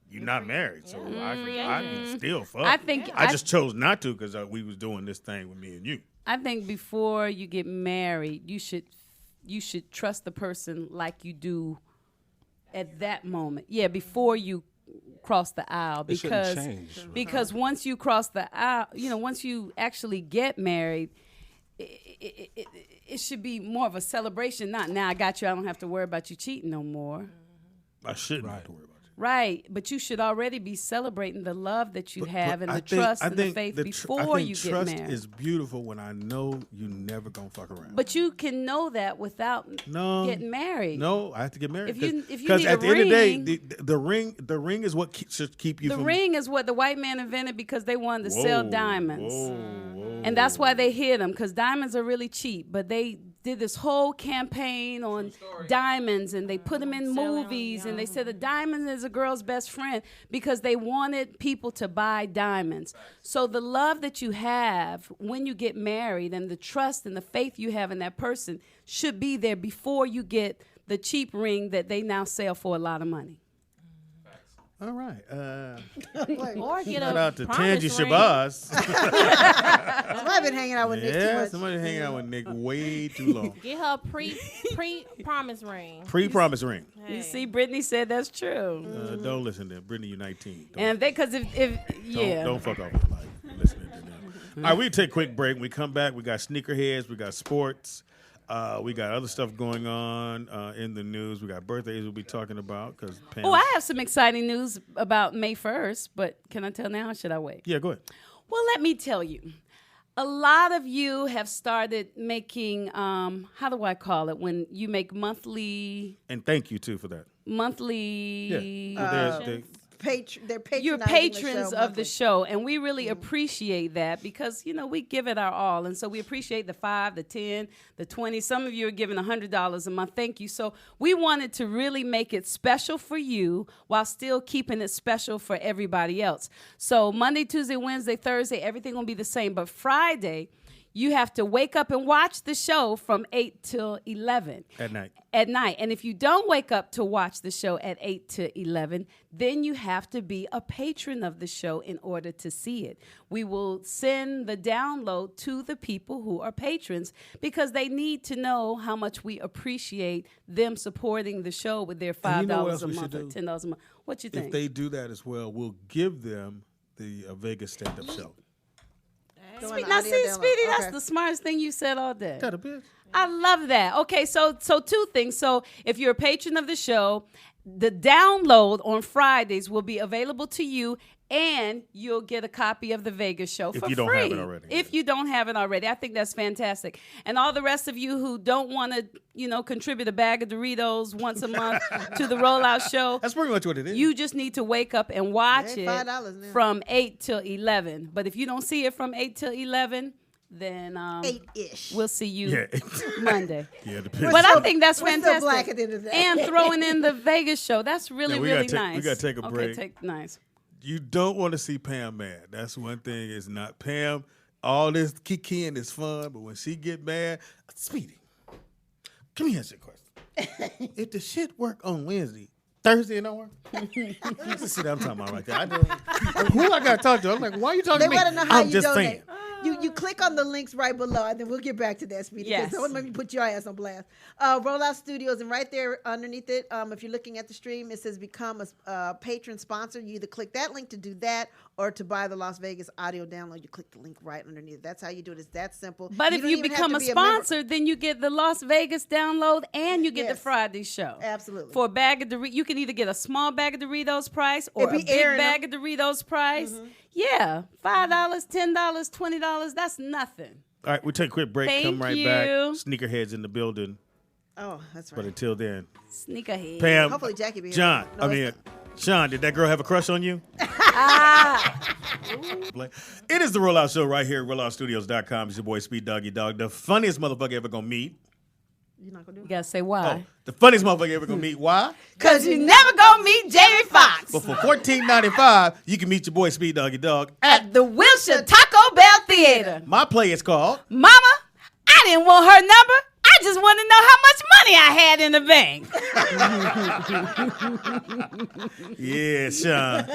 you're not married, so I can still fuck. I just chose not to because we was doing this thing with me and you. I think before you get married, you should trust the person like you do at that moment. Yeah, before you cross the aisle, because once you cross the aisle, you know, once you actually get married, it should be more of a celebration. Not now I got you, I don't have to worry about you cheating no more. I shouldn't have to worry about you. Right, but you should already be celebrating the love that you have and the trust and the faith before you get married. Trust is beautiful when I know you never gonna fuck around. But you can know that without getting married. No, I have to get married. If you because need at the ring, end of the day, the ring is what should keep you. The ring is what the white man invented because they wanted to sell diamonds, whoa. And that's why they hid them, because diamonds are really cheap. But they did this whole campaign on diamonds, and they put them in movies, and they said a diamond is a girl's best friend because they wanted people to buy diamonds. So the love that you have when you get married and the trust and the faith you have in that person should be there before you get the cheap ring that they now sell for a lot of money. All right. Or get shout a out to promise Tangi ring. Shabazz. Somebody been hanging out with Nick too much. Somebody hanging out with Nick way too long. Get her pre-promise ring. Pre-promise ring. Hey. You see, Brittany said that's true. Don't listen to them. Brittany, you're 19. And they, because Don't fuck off your life listening to them. All right, we take a quick break. When we come back, we got Sneakerheads, we got sports. We got other stuff going on in the news. We got birthdays we'll be talking about. I have some exciting news about May 1st, but can I tell now or should I wait? Yeah, go ahead. Well, let me tell you. A lot of you have started making, how do I call it, when you make monthly... And thank you, too, for that. Monthly... Yeah. You're patrons of the show, and we really appreciate that because, you know, we give it our all, and so we appreciate the 5, the 10, the 20. Some of you are giving $100 a month. Thank you. So we wanted to really make it special for you while still keeping it special for everybody else. So Monday, Tuesday, Wednesday, Thursday, everything will be the same, but Friday, you have to wake up and watch the show from 8 till 11. At night. And if you don't wake up to watch the show at 8 to 11, then you have to be a patron of the show in order to see it. We will send the download to the people who are patrons because they need to know how much we appreciate them supporting the show with their $5 a month or $10 a month. What you think? If they do that as well, we'll give them the Vegas stand-up show. Now, see, Speedy, that's the smartest thing you said all day. Got a bit. I love that. Okay, so two things. So if you're a patron of the show, the download on Fridays will be available to you, and you'll get a copy of the Vegas show for free. If you don't have it already. If you don't have it already. I think that's fantastic. And all the rest of you who don't want to, you know, contribute a bag of Doritos once a month to the Rollout Show. That's pretty much what it is. You just need to wake up and watch it $5 from 8 till 11. But if you don't see it from 8 till 11, then 8-ish. we'll see you Monday. Yeah, depends. But I think that's We're fantastic. still black at the end of the day. And throwing in the Vegas show. That's really, really nice. We got to take a break. Okay, nice. You don't want to see Pam mad. That's one thing. Is not Pam. All this kikiing is fun, but when she get mad, Speedy, come here, ask you a question. If the shit work on Wednesday, Thursday it don't work. That's the shit I'm talking about right there. Who I got to talk to? I'm like, why are you talking to me? They want to know how I'm you just donate. saying. You click on the links right below, and then we'll get back to that, Speedy. Yes. Don't let me put your ass on blast. Rollout Studios, and right there underneath it, if you're looking at the stream, it says become a patron sponsor. You either click that link to do that, or to buy the Las Vegas audio download, you click the link right underneath. That's how you do it. It's that simple. But if don't you even have become to a be sponsor, then you get the Las Vegas download and you get the Yes. Friday show. Absolutely. For a bag of Doritos, you can either get a small bag of Doritos price or a It be big airing bag of Doritos price. Yeah, $5, $10, $20, that's nothing. All right, we'll take a quick break. Thank Come right you. back. Sneakerheads in the building. Oh, that's right. But until then, Sneakerhead. Pam, Hopefully Jackie be here. John, No, Sean, did that girl have a crush on you? It is the Rollout Show right here at RolloutStudios.com. It's your boy Speed Doggy Dog, the funniest motherfucker ever gonna meet. You're not gonna do You it. gotta say why. The funniest motherfucker ever gonna meet. Why? Because you never gonna meet Jamie Foxx But for $14.95, you can meet your boy Speed Doggy Dog at the Wilshire Taco Bell Theater. My play is called Mama, I didn't want her number. I I just want to know how much money I had in the bank. Yeah, Sean.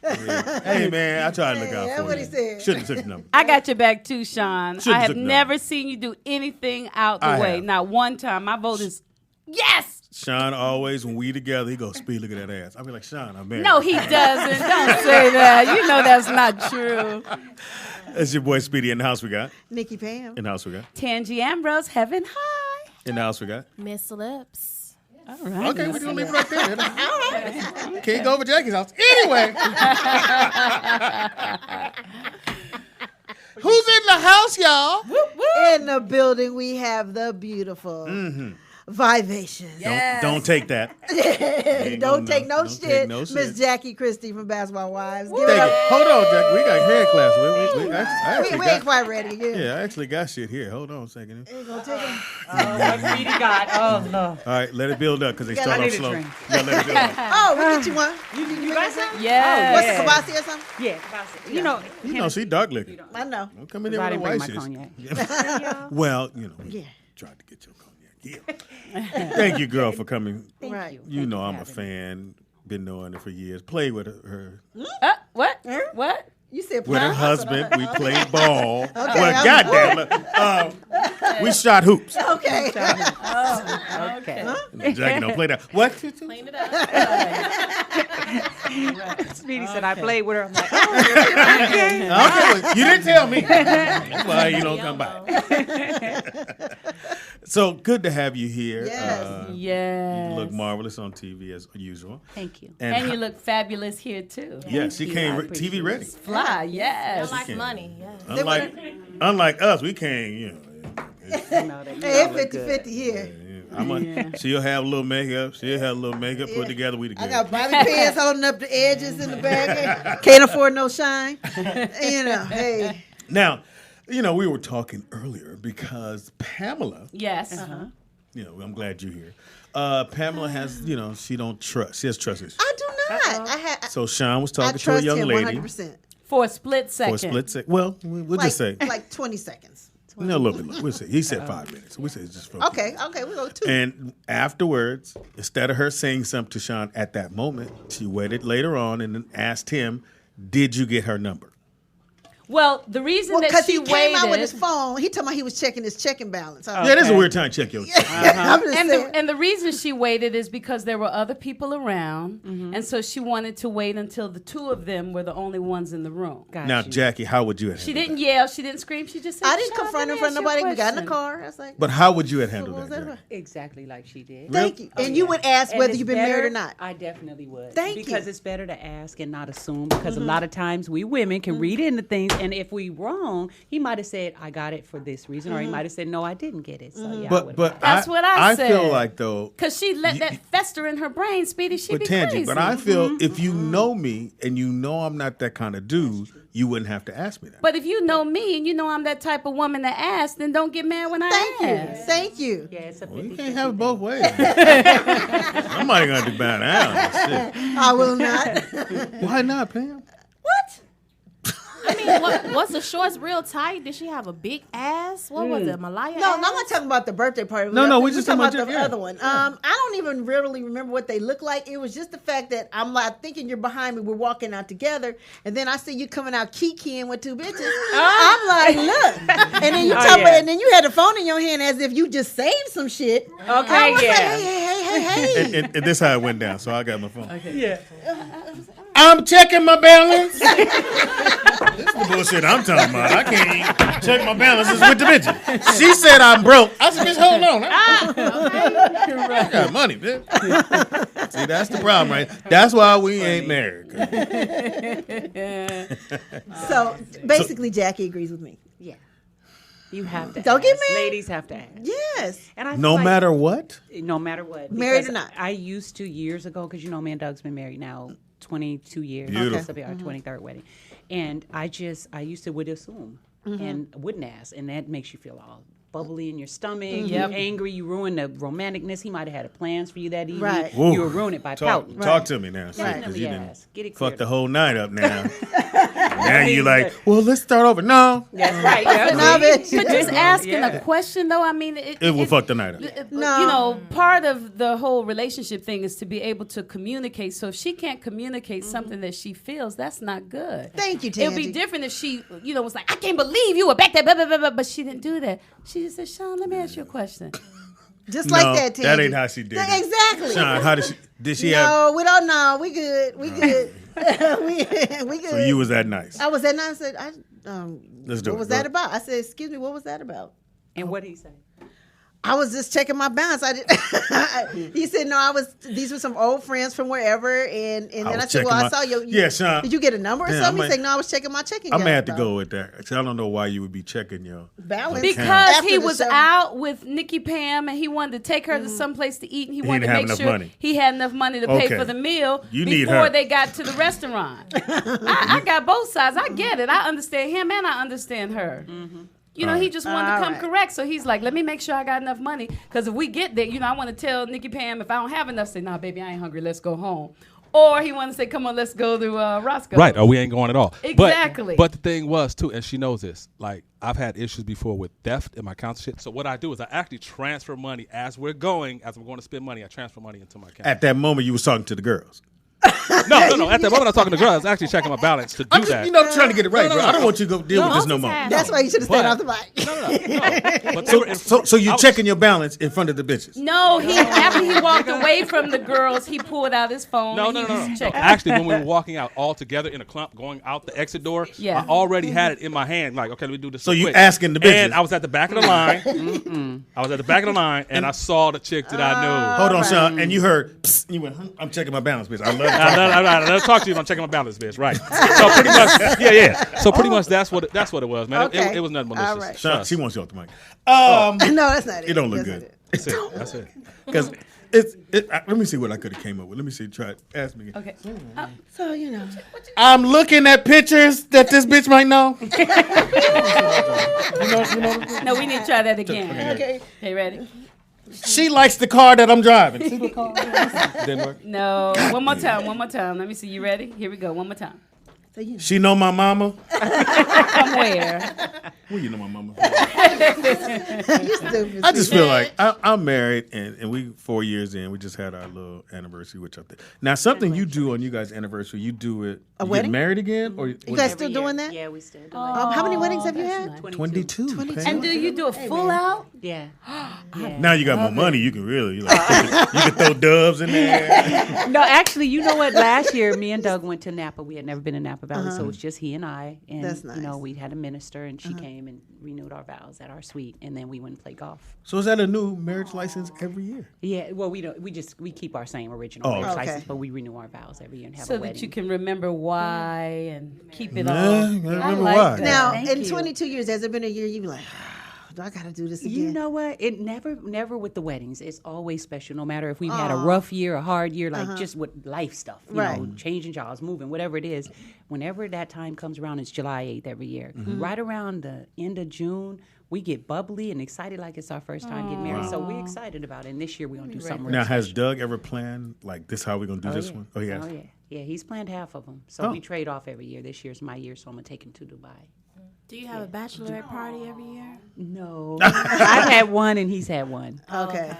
Yeah. Hey, man, I tried to look out That's for what you. he said. Shouldn't have took the number. I got your back too, Sean. Should've I have took the never number. seen you do anything out the I way. have. Not one time. My vote is yes. Sean always, when we together, he goes, Speed, look at that ass. I'll be like, Sean, I'm married. No, he doesn't. Don't say that. You know that's not true. That's your boy Speedy. In the house we got. Nikki Pam. In the house we got. Tangi Ambrose, heaven high. In the house we got. Miss Lips. All right. Okay, we're going to leave it right there. All right. Can't go over Jackie's house. Anyway. Who's in the house, y'all? In the building, we have the beautiful Vivacious. Don't take that. Don't take no Don't shit. take no Miss shit. Jackie Christie from Basketball Wives. Give it Thank up. you. Hold on, Jack. We got hair class. We ain't quite ready. Yeah, I actually got shit here. Hold on a second. Ain't gonna take it. What Speedy got? Oh, no. All right, let it build up because they Yeah, start I off need a slow. drink. Yeah, let it build up. Oh, we get you one. You got some? Yes. What's the Kabasi or something? Yeah, Kabasi. You know, You know, she dark liquor. I know. Don't come in there I with didn't the bring white my shit. cognac. Well, you know, we tried to get your cognac. Yeah. Thank you, girl, for coming. Right. You know I'm a fan. Been knowing her for years. Played with her What? What? You said with her pie? husband. We played ball. Okay, Well, goddamn it. We shot hoops. Okay. Okay. Jackie don't play that. What? Clean it up. Speedy said I played with her. I'm like, Okay, well, you didn't tell me. That's why you don't come back. So good to have you here. Yes. Yes. You look marvelous on TV as usual. thank you. And you look fabulous here too. Yeah, she you. came I TV ready. Fly, yes. Like money. Yes. Unlike us, we came. You know, Hey, it's 50-50 here. She'll have a little makeup. Put together. We I together. got bobby pins holding up the edges in the back. Can't afford no shine. You know, hey. Now, you know, we were talking earlier because Pamela. Yes. You know, I'm glad you're here. Pamela has, you know, she don't trust. She has trust issues. I do not. So Sean was I talking to a trust young him lady 100%. For a split second. for a split second. Well, we'll just say Like 20 seconds. no, a little bit. We'll say he said 5 minutes. So we say it's just for Okay, we go 2. And afterwards, instead of her saying something to Sean at that moment, she waited later on and then asked him, "Did you get her number?" Well, the reason that because she he came out with waited- his phone, he told me he was checking his checking balance. Yeah, it is a weird time to check your. I'm just saying. And the reason she waited is because there were other people around, and so she wanted to wait until the two of them were the only ones in the room. Now, Jackie, how would you have She handled didn't yell, she didn't scream, she just said, I didn't "Sean, confront let him me in front of ask you a nobody. We got in the question." car. I was like, But how would you have handled what was that, that? Jackie? Exactly like she did. Thank you. And you would ask And whether it's you've been better- married or not. I definitely would. Thank you. Because it's better to ask and not assume. Because a lot of times we women can read into things, and if we wrong, he might have said, "I got it for this reason," or he might have said, "No, I didn't get it." So yeah, But That's what I said. feel like though, Because she let that fester in her brain, Speedy, she'd but be Tangi, crazy. but I feel if you know me and you know I'm not that kind of dude, you wouldn't have to ask me that. But if you know me and you know I'm that type of woman to ask, then don't get mad when I ask. Thank you. Yeah, it's a Well, you can't have it both ways. Somebody gonna have to bow down. Shit. I will not. Why not, Pam? I mean, was the shorts real tight? Did she have a big ass? What was it, Malaya? No, ass? I'm not talking about the birthday party. No, we We're just talking talking about the about other one. I don't even really remember what they look like. It was just the fact that I'm like thinking you're behind me. We're walking out together, and then I see you coming out kikiing with two bitches. I'm like, look, and then you talking about, and then you had the phone in your hand as if you just saved some shit. Okay, I was yeah. like, hey. And this is how it went down. So I got my phone. Yeah. I'm checking my balance. This is the bullshit I'm talking about. I can't even check my balances with the bitch. She said I'm broke. I said, bitch, hold on. I got money, bitch. See, that's the problem, right? That's why we ain't married. So basically, Jackie agrees with me. Yeah. You have to Don't get ask. mad. Ladies have to ask. Yes. And I No feel like- matter what? No matter what. Married Because or not. I used to years ago, because you know me and Doug's been married now 22 years. Beautiful. This will be our 23rd wedding. And I used to would assume and wouldn't ask. And that makes you feel all bubbly in your stomach. You're angry. You ruin the romanticness. He might have had plans for you that evening. Right. Ooh. You were ruining it by pouting. Talk to me now. See, 'cause Definitely you ask. didn't Get it fuck cleared the up. whole night up now. Now you like, well, let's start over. No. That's right. Yeah. But just asking a question, though, I mean, it will fuck the night up. You know, part of the whole relationship thing is to be able to communicate. So if she can't communicate something that she feels, that's not good. Thank you, Tangy. It would be different if she, was like, I can't believe you were back there, blah, blah, blah, blah, but she didn't do that. She just said, Sean, let me ask you a question. Just like that, Tangy. That ain't how she did it. Exactly. Sean, how did she have? No, we don't know. We good. We good. we good. So you was that nice. I was that nice. I said, Let's do it. What was that about? I said, excuse me, what was that about? And what did he say? I was just checking my balance. He said, no, these were some old friends from wherever. And then I said, well, I saw you. Yeah, Sean. Did you get a number or something? He said, no, I was checking my checking. I may have to go with that. I don't know why you would be checking your balance. Because he was out with Nikki Pam and he wanted to take her to someplace to eat and he wanted to make sure he had enough money to pay for the meal before they got to the restaurant. I got both sides. I get it. I understand him and I understand her. Mm-hmm. He just wanted to come correct. So he's like, let me make sure I got enough money. Because if we get there, I want to tell Nikki Pam, if I don't have enough, say, nah, baby, I ain't hungry. Let's go home. Or he wants to say, come on, let's go to Roscoe. Right, or we ain't going at all. Exactly. But the thing was, too, and she knows this, like, I've had issues before with theft in my account shit. So what I do is I actually transfer money as we're going to spend money. I transfer money into my account. At that moment, you was talking to the girls. No. At that moment, I was talking to girls. I was actually checking my balance to do that. I'm trying to get it right, bro. I don't want you to go deal with this no more. That's why you should have stayed off the mic. So you checking your balance in front of the bitches? No, after he walked away from the girls, he pulled out his phone. No. Actually, when we were walking out all together in a clump, going out the exit door, I already had it in my hand. Like, okay, let me do this. So you asking the bitches? And I was at the back of the line. And I saw the chick that I knew. Hold on, Sean. And you heard, psst, you went, I'm checking my balance, bitch. I love it. I'll talk to you. I'm checking my balance, bitch. Right. So pretty much, yeah. So pretty much that's what it was, man. Okay. It was nothing malicious. Right. Sean, she wants you off the mic. No, that's not it. It don't look good. That's it. Because let me see what I could have came up with. Let me see. Try it. Ask me again. Okay. So I'm looking at pictures that this bitch might know. No, we need to try that again. Okay. Hey, ready? She likes the car that I'm driving. See the car? Didn't work. No. One more time. Let me see. You ready? Here we go. One more time. She know my mama? From where? Well, you know my mama. I just feel like I'm married, and we 4 years in. We just had our little anniversary, which I think. Now, something you do on you guys' anniversary, you do it. A wedding? Get married again? Or you guys still doing that? Yeah, we still do it. How many weddings have you had? 22. And do you do a full out? Yeah. Now you got more money. You can really, you can throw doves in there. No, actually, you know what? Last year, me and Doug went to Napa. We had never been to Napa Valley, so it was just he and I. And, that's nice. We had a minister, and she came and renewed our vows at our suite, and then we went and played golf. So is that a new marriage license every year? Yeah, well, we don't. We keep our same original marriage license, but we renew our vows every year and have a wedding. So that you can remember why and keep it all. Remember why. Now, in 22 years, has there been a year you be like, do I got to do this again? You know what? It never with the weddings. It's always special, no matter if we've had a rough year, a hard year, like just with life stuff, you know, changing jobs, moving, whatever it is. Whenever that time comes around, it's July 8th every year. Right around the end of June, we get bubbly and excited like it's our first time getting married. So we're excited about it. And this year we're going to do something really Now, has special. Doug ever planned, like, this how we're going to do this one? Oh, yeah. Oh, yeah. Yeah, he's planned half of them. So we trade off every year. This year's my year, so I'm going to take him to Dubai. Do you have a bachelorette party every year? No. I've had one and he's had one. Okay.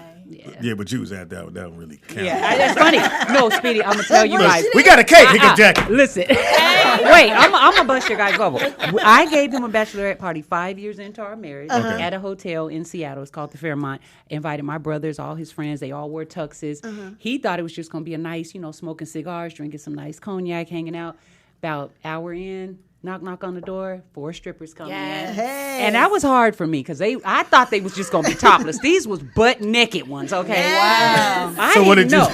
Yeah, but you was at that. That don't really count. Yeah, that's funny. No, Speedy, I'm gonna tell you guys. We got a cake. He can jack it. Listen, wait, I'm gonna bust your guys' bubble. I gave him a bachelorette party 5 years into our marriage at a hotel in Seattle. It's called the Fairmont. Invited my brothers, all his friends. They all wore tuxes. He thought it was just gonna be a nice, smoking cigars, drinking some nice cognac, hanging out. About hour in. Knock on the door. 4 strippers come in, and that was hard for me because I thought they was just gonna be topless. These was butt naked ones. Okay, wow. So what did you do?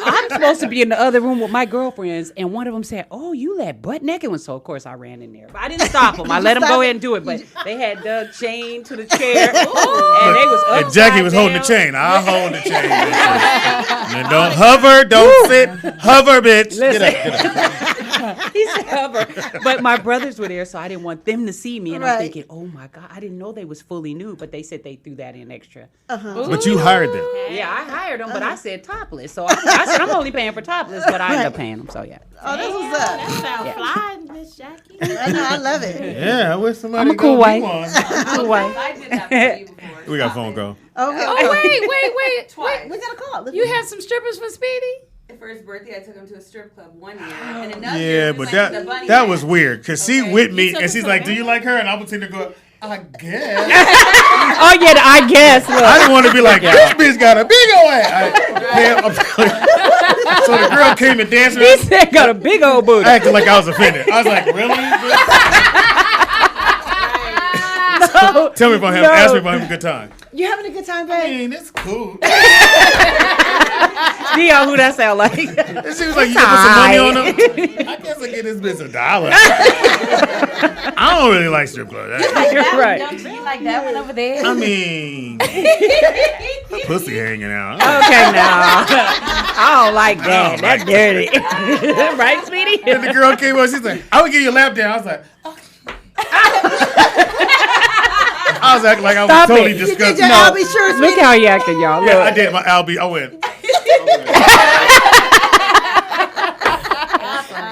I'm supposed to be in the other room with my girlfriends, and one of them said, "Oh, you let butt naked ones." So of course I ran in there, but I didn't stop them. I let them go ahead and do it, but they had Doug chained to the chair, and they was upside And Jackie was holding the chain. I'll hold the chain. And don't hover, don't sit, hover, bitch. Listen. Get up. He said hover. But my brothers were there, so I didn't want them to see me. And I'm thinking, oh my God, I didn't know they was fully nude, but they said they threw that in extra. But you hired them. Yeah, I hired them, but I said topless. So I said I'm only paying for topless, but I ended up paying them. So yeah. Oh, that's what's up. That sounds fly, Miss Jackie. I know, I love it. Yeah, I wish somebody I'm a cool wife. Cool wife. I did that for you before. We got a phone call. Okay. Oh, wait. Wait, we got a call. You had some strippers for Speedy? For his birthday, I took him to a strip club one year, and another Yeah, year we but went to the Bunny that Man. was weird because she with me took and she's her like, to "Do you like her?" And I was sitting there going, "I guess." Oh yeah, I guess. Look. I didn't want to be like, "This bitch got a big old ass." So the girl came and danced. He said got a big old booty. I acted like I was offended. I was like, "Really?" No, Tell me if I'm having. Ask me if I'm having a good time. You having a good time, I babe? mean, it's cool. Dion, who that sound like? And she was like, "You gonna put some money on him?" I guess I get this bitch $1. I don't really like strip clubs. You're right. Don't you like that one over there? I mean, pussy hanging out. Okay, now I don't like that. That's dirty, right, sweetie? And the girl came up. She's like, "I would give you a lap dance." I was like, I was acting like I was Stop totally it. disgusted. Your Albie shirt, Look how you acting, y'all. Look. Yeah, I did my Albie. I went.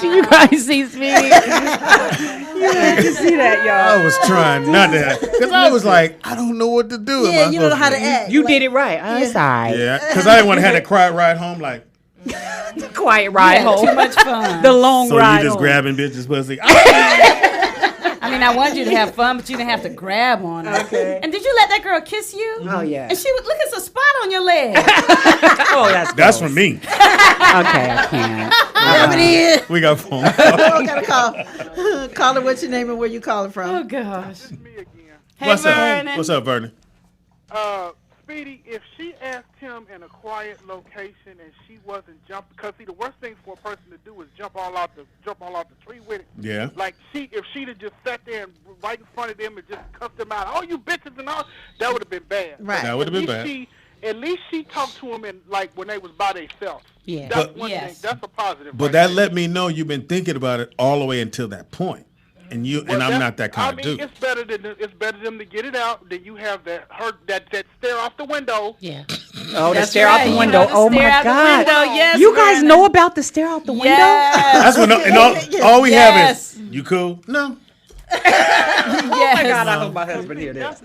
Do you guys see Speedy? Yeah, you see that, y'all. I was trying not to, because I was like, I don't know what to do. Yeah, you don't know how to act. You did it right. I'm sorry. Yeah, because I didn't want to have that quiet ride home. Like, Quiet ride home. Too much fun. The long so ride you just home. grabbing bitches' pussy. I mean, I wanted you to have fun, but you didn't have to grab on her. Okay. And did you let that girl kiss you? Oh, yeah. And she would look at a spot on your leg. Oh, that's That's gross. from me. Okay, I can't. Rub it in. We got phone. Oh, got a call. Call her. What's your name and where you calling from? Oh gosh. Me again. Hey, What's Vernon. up? What's up, Vernon? Speedy, if she asked him in a quiet location and she wasn't jumping, because see, the worst thing for a person to do is jump all out the tree with it. Yeah. Like if she'd have just sat there and right in front of them and just cussed them out, "Oh, you bitches," and all, that would have been bad. Right. That would have been bad. At least she talked to him in like when they was by themselves. Yeah. That's But- one thing. Yes. That's a positive. But right that there. let me know you've been thinking about it all the way until that point. And Well, I'm that's- not that kind of dude. It's better than to get it out than you have that stare off the window. Yeah. Oh, the That's stare right. out the You window. know the Oh, stare my out the God. window. Yes, You guys Vernon. know about the stare out the window? Yes. That's when all we Yes. have is, you cool? No. Oh, my God. I hope my husband hear this. That's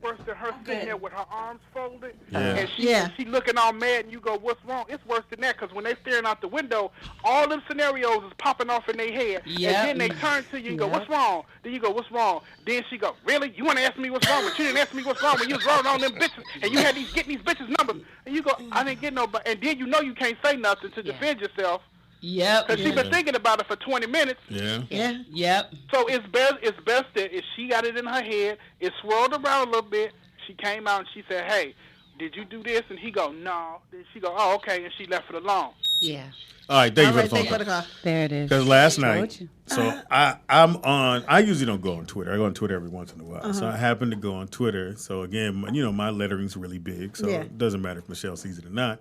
worse than her sitting there with her arms folded. Yeah. And Yeah. she looking all mad and you go, "What's wrong?" It's worse than that because when they staring out the window, all them scenarios is popping off in their head. Yep. And then they turn to you and go, "What's wrong?" Then you go, "What's wrong?" Then she go, "Really? You want to ask me what's wrong? But you didn't ask me what's wrong when you was rolling on them bitches and you had getting these bitches numbers." And you go, "I didn't get no," and then you know you can't say nothing to defend yourself. Yep. Because she's been thinking about it for 20 minutes. Yeah. Yeah. Yep. So it's best that if she got it in her head, it swirled around a little bit. She came out and she said, "Hey, did you do this?" And he go, "No." Then she go, "Oh, okay," and she left it alone. Yeah. All right, thank you All right, for the thank phone you for call. the call. There it is. Because last Told night, you. so I'm on. I usually don't go on Twitter. I go on Twitter every once in a while. So I happened to go on Twitter. So again, my lettering's really big, so Yeah. it doesn't matter if Michelle sees it or not.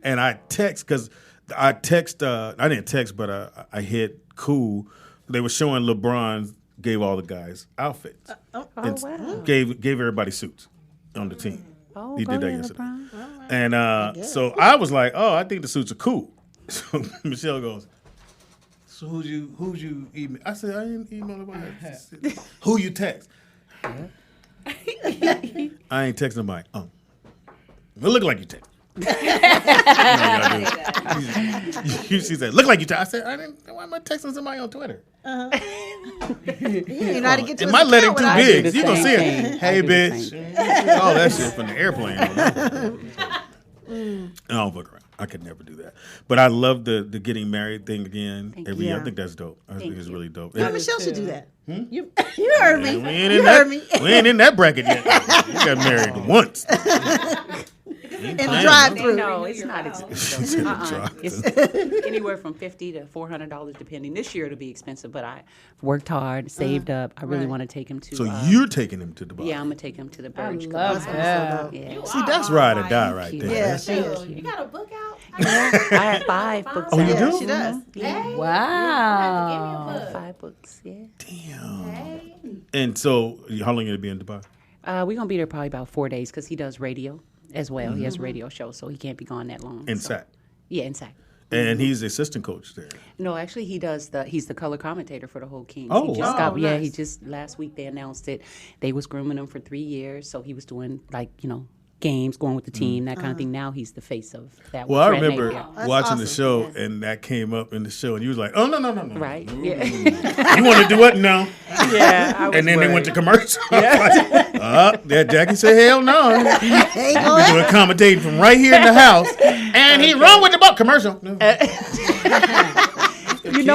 And I text because I didn't text, but I hit cool. They were showing LeBron gave all the guys outfits. wow. Gave everybody suits on the team. Oh, He go did that ahead, yesterday. LeBron. And so I was like, "Oh, I think the suits are cool." So Michelle goes, "So who'd you email?" I said, "I didn't email nobody." Who you text? I ain't text nobody. Oh, well, look like you text. She said, "Look like you text." I said, "I didn't. Why am I texting somebody on Twitter?" You know how to get to And his my letting account too without- big. the You gonna same see thing. it? I Hey, do the bitch! All that shit from the airplane. I don't fuck around. I could never do that. But I love the getting married thing again every year. I think that's dope. I think it's really dope. Yeah, Michelle should do that. You heard me. We ain't You in heard me. We ain't in that bracket yet. We got married once. In the drive-through. No, it's not expensive. In the drive-thru. It's anywhere from $50 to $400 depending. This year it'll be expensive, but I worked hard, saved up. I really want to take him to. So you're taking him to the bar. Yeah, I'm gonna take him to the Burj. love Khalifa. that. Yeah. See, that's ride or die right there. Yeah, That's- she is. You got a book out? I have 5 books. Oh, you out. do? She does. Yeah. Wow. I have 5 books. Yeah. Damn. And so, how long are you going to be in Dubai? We're gonna be there probably about 4 days because he does radio as well. He has a radio show, so he can't be gone that long. In so. SAC. Yeah, in SAC. And he's the assistant coach there. No, actually, he's the color commentator for the whole Kings. Oh, he just wow. Yeah, he just last week they announced it. They was grooming him for 3 years, so he was doing games, going with the team, that kind of thing. Now he's the face of that. Well, I Red remember Napier. watching the show, and that came up in the show, and you was like, "Oh no, Right? No. Yeah. You want to do what? No." Yeah. I was And then worried. they went to commercial. Yeah, Jackie said, "Hell no." You've been doing commentating from right here in the house, and he run with the book commercial. No.